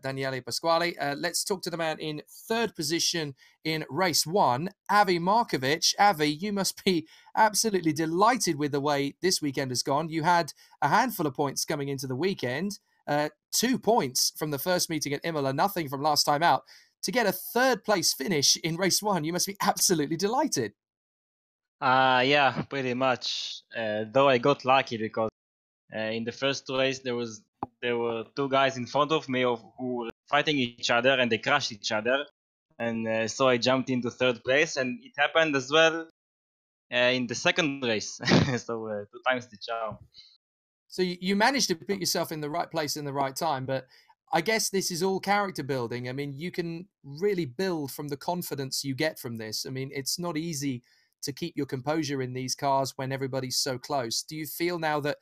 Daniele Pasquale. Let's talk to the man in third position in race 1, Avi Markovic. Avi, you must be absolutely delighted with the way this weekend has gone. You had a handful of points coming into the weekend, 2 points from the first meeting at Imola, nothing from last time out. To get a third place finish in race 1, you must be absolutely delighted. Yeah, pretty much. Though I got lucky because in the first race there were 2 guys in front of me who were fighting each other and they crashed each other, and so I jumped into third place, and it happened as well in the second race. So 2 times the charm. So you managed to put yourself in the right place in the right time, but I guess this is all character building. I mean, you can really build from the confidence you get from this. I mean, it's not easy to keep your composure in these cars when everybody's so close. Do you feel now that,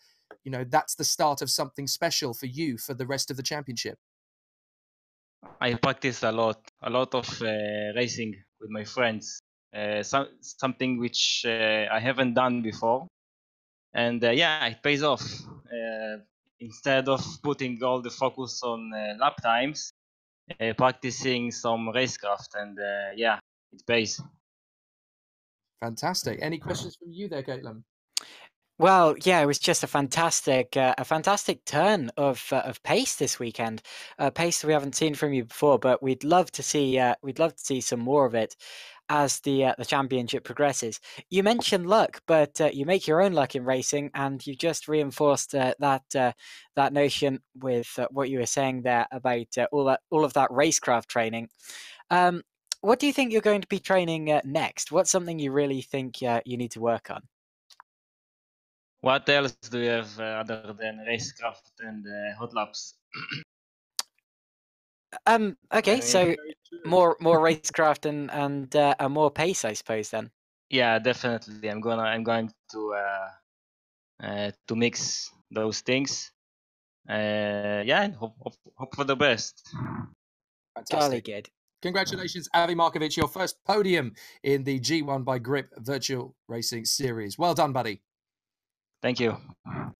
that's the start of something special for you for the rest of the championship? I practice a lot of racing with my friends. Something which I haven't done before. And yeah, it pays off. Instead of putting all the focus on lap times, practicing some racecraft, and yeah, it pays. Fantastic. Any questions from you there, Caitlin? Well, yeah, it was just a fantastic turn of pace this weekend. Pace that we haven't seen from you before, but we'd love to see some more of it as the championship progresses. You mentioned luck, but you make your own luck in racing, and you just reinforced that notion with what you were saying there about all of that racecraft training. What do you think you're going to be training next? What's something you really think you need to work on? What else do you have other than racecraft and hot laps? Okay, so more racecraft and more pace, I suppose. Then. Yeah, definitely. I'm going to mix those things. Yeah, and hope for the best. Fantastic. good. Congratulations, Avi Markovic, your first podium in the G1 by Griiip Virtual Racing Series. Well done, buddy. Thank you.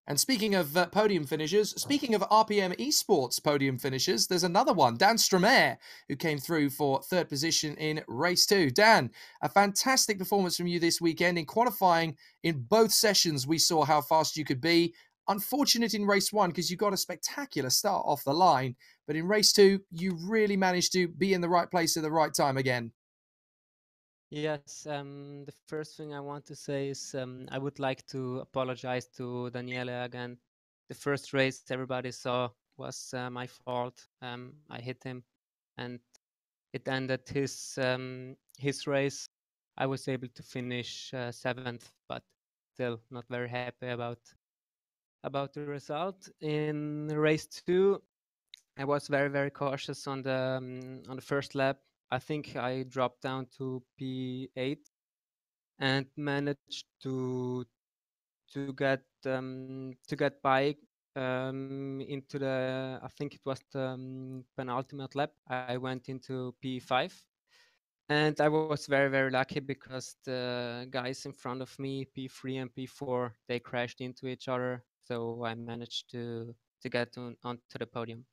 And speaking of podium finishers, speaking of RPM Esports podium finishers, there's another one, Dan Stromae, who came through for third position in race 2. Dan, a fantastic performance from you this weekend in qualifying. In both sessions, we saw how fast you could be. Unfortunate in race 1 because you got a spectacular start off the line, but in race 2, you really managed to be in the right place at the right time again. Yes, the first thing I want to say is I would like to apologize to Daniele again. The first race everybody saw was my fault. I hit him, and it ended his race. I was able to finish 7th, but still not very happy about the result. In race 2, I was very cautious on the first lap. I think I dropped down to P8 and managed to get by into the, I think it was the penultimate lap. I went into P5, and I was very lucky because the guys in front of me, P3 and P4, they crashed into each other, so I managed to get onto the podium.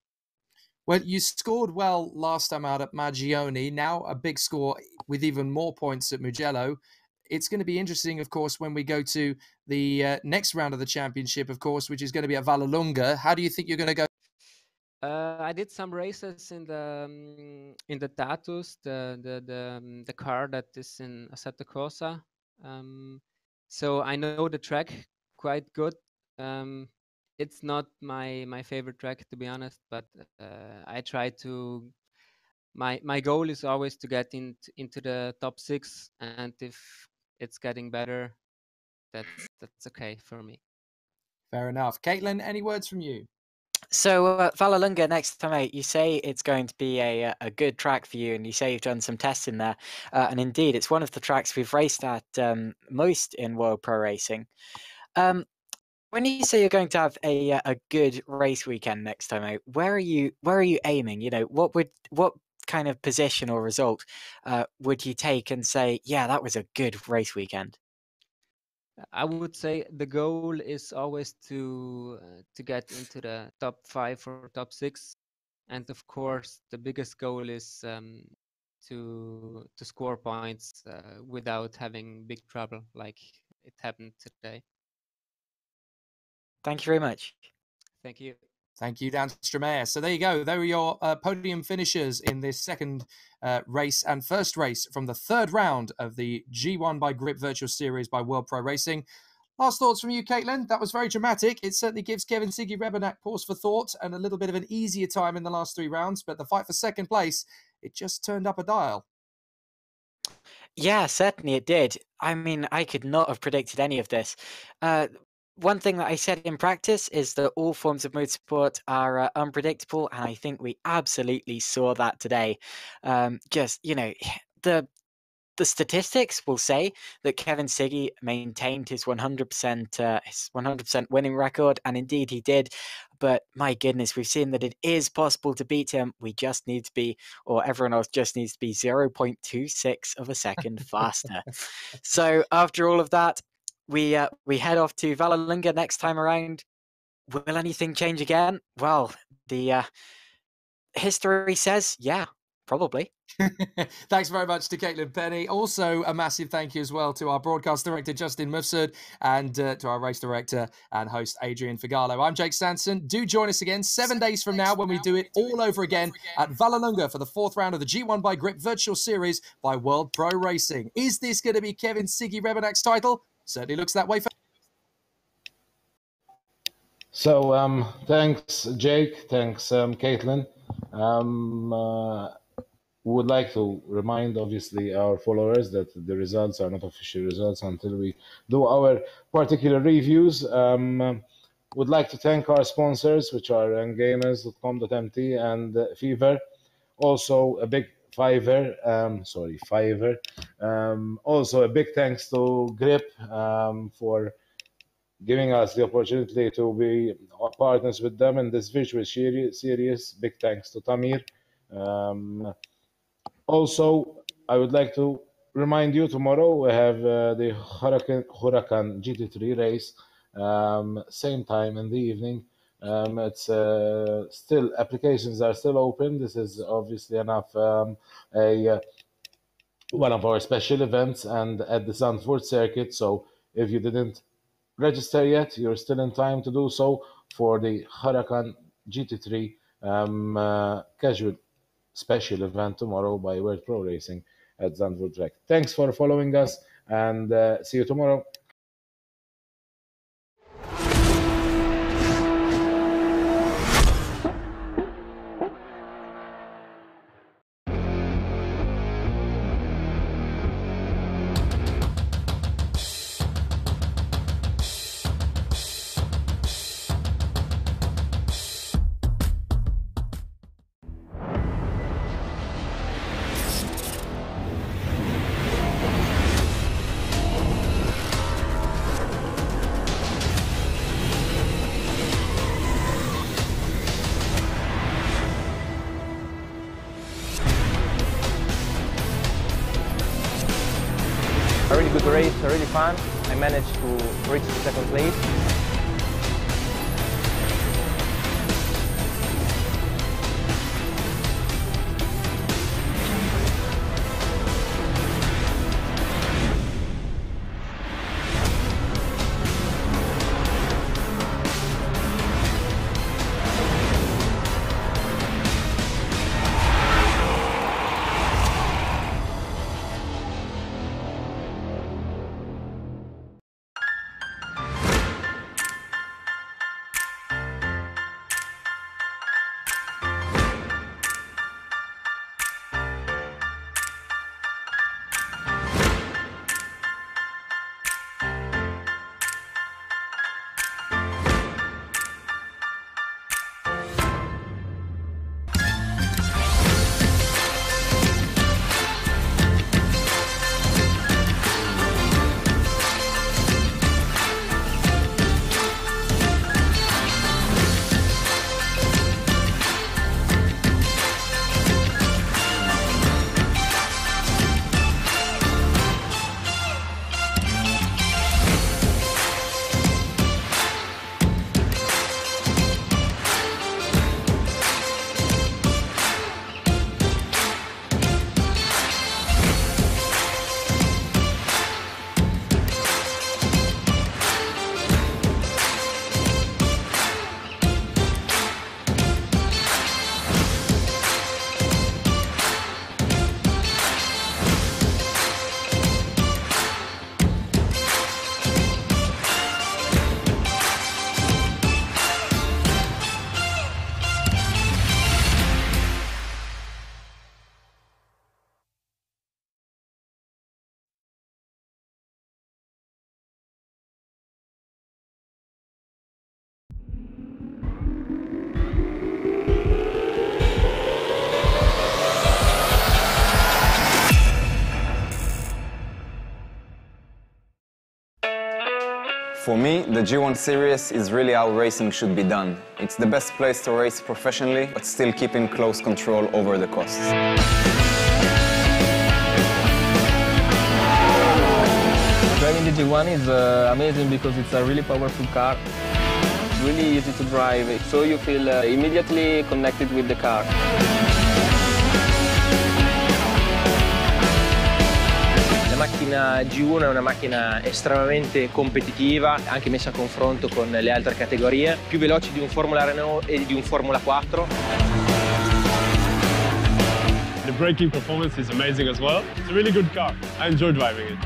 Well, you scored well last time out at Magione. Now a big score with even more points at Mugello. It's going to be interesting, of course, when we go to the next round of the championship, of course, which is going to be at Vallelunga. How do you think you're going to go? I did some races in the Tatus, the car that is in Assetto Corsa. So I know the track quite good. It's not my favorite track, to be honest, but I try to. My goal is always to get into the top 6, and if it's getting better, that's okay for me. Fair enough. Caitlin, any words from you? So Vallelunga next time out, you say it's going to be a good track for you, and you say you've done some testing there, and indeed, it's one of the tracks we've raced at most in World Pro Racing. When you say you're going to have a good race weekend next time out, where are you aiming? You know, what kind of position or result would you take and say, yeah, that was a good race weekend? I would say the goal is always to get into the top 5 or top 6, and of course the biggest goal is to score points without having big trouble like it happened today. Thank you very much. Thank you. Thank you, Dan Stromae. So there you go. There were your podium finishers in this second race and first race from the third round of the G1 by Griiip Virtual Series by World Pro Racing. Last thoughts from you, Caitlin? That was very dramatic. It certainly gives Kevin Siggy Rebenak pause for thought and a little bit of an easier time in the last 3 rounds. But the fight for second place, it just turned up a dial. Yeah, certainly it did. I mean, I could not have predicted any of this. One thing that I said in practice is that all forms of motorsport are unpredictable, and I think we absolutely saw that today. Just, you know, the statistics will say that Kevin Siggy maintained his 100% winning record, and indeed he did. But my goodness, we've seen that it is possible to beat him. We just need to be, or everyone else just needs to be 0.26 of a second faster. So after all of that, we head off to Vallelunga next time around. Will anything change again? Well, the history says, yeah, probably. Thanks very much to Caitlin Penny. Also, a massive thank you as well to our broadcast director, Justin Mufsud, and to our race director and host, Adrian Figallo. I'm Jake Sanson. Do join us again 7 days from now when we do it all over again at Vallelunga for the 4th round of the G1 by Griiip Virtual Series by World Pro Racing. Is this going to be Kevin Siggy Rebenak's title? Certainly looks that way. So thanks, Jake. Thanks, Caitlin. Would like to remind, obviously, our followers that the results are not official results until we do our particular reviews. Would like to thank our sponsors, which are gamers.com.mt and Fever. Also, a big Fiverr. Also, a big thanks to Griiip for giving us the opportunity to be partners with them in this visual series. Big thanks to Tamir Also, I would like to remind you, tomorrow we have the Huracan GT3 race, same time in the evening. It's still, applications are still open. This is obviously one of our special events and at the Zandvoort circuit. So if you didn't register yet, you're still in time to do so for the Huracan GT3 casual special event tomorrow by World Pro Racing at Zandvoort Track. Thanks for following us, and see you tomorrow. A really good race, really fun. I managed to reach the second place. For me, the G1 series is really how racing should be done. It's the best place to race professionally, but still keeping close control over the costs. Driving the G1 is amazing because it's a really powerful car. It's really easy to drive, so you feel immediately connected with the car. La macchina G1 è una macchina estremamente competitiva, anche messa a confronto con le altre categorie, più veloci di un Formula Renault e di un Formula 4. The braking performance is amazing as well. It's a really good car. I enjoy driving it.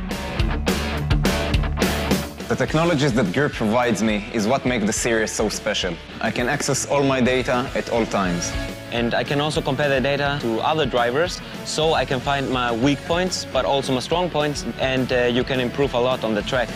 The technologies that Griiip provides me is what makes the series so special. I can access all my data at all times. And I can also compare the data to other drivers, so I can find my weak points, but also my strong points, and you can improve a lot on the track.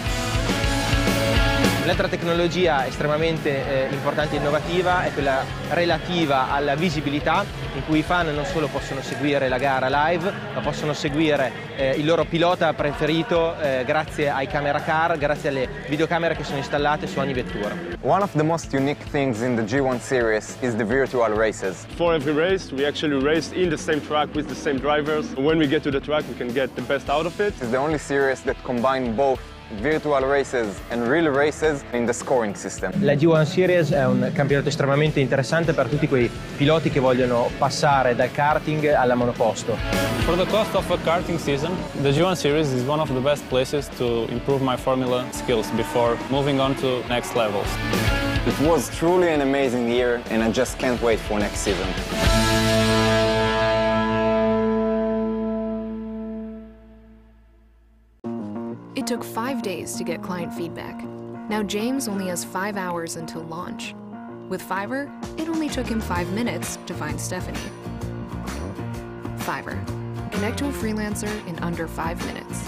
L'altra tecnologia estremamente importante e innovativa è quella relativa alla visibilità, in cui i fan non solo possono seguire la gara live, ma possono seguire il loro pilota preferito grazie ai camera car, grazie alle videocamere che sono installate su ogni vettura. One of the most unique things in the G1 series is the virtual races. For every race, we actually race in the same track with the same drivers. When we get to the track, we can get the best out of it. It's the only series that combine both virtual races and real races in the scoring system. La G1 Series è un campionato estremamente interessante per tutti quei piloti che vogliono passare dal karting alla monoposto. For the cost of a karting season, the G1 Series is one of the best places to improve my Formula skills before moving on to next levels. It was truly an amazing year and I just can't wait for next season. It took 5 days to get client feedback. Now James only has 5 hours until launch. With Fiverr, it only took him 5 minutes to find Stephanie. Fiverr. Connect to a freelancer in under 5 minutes.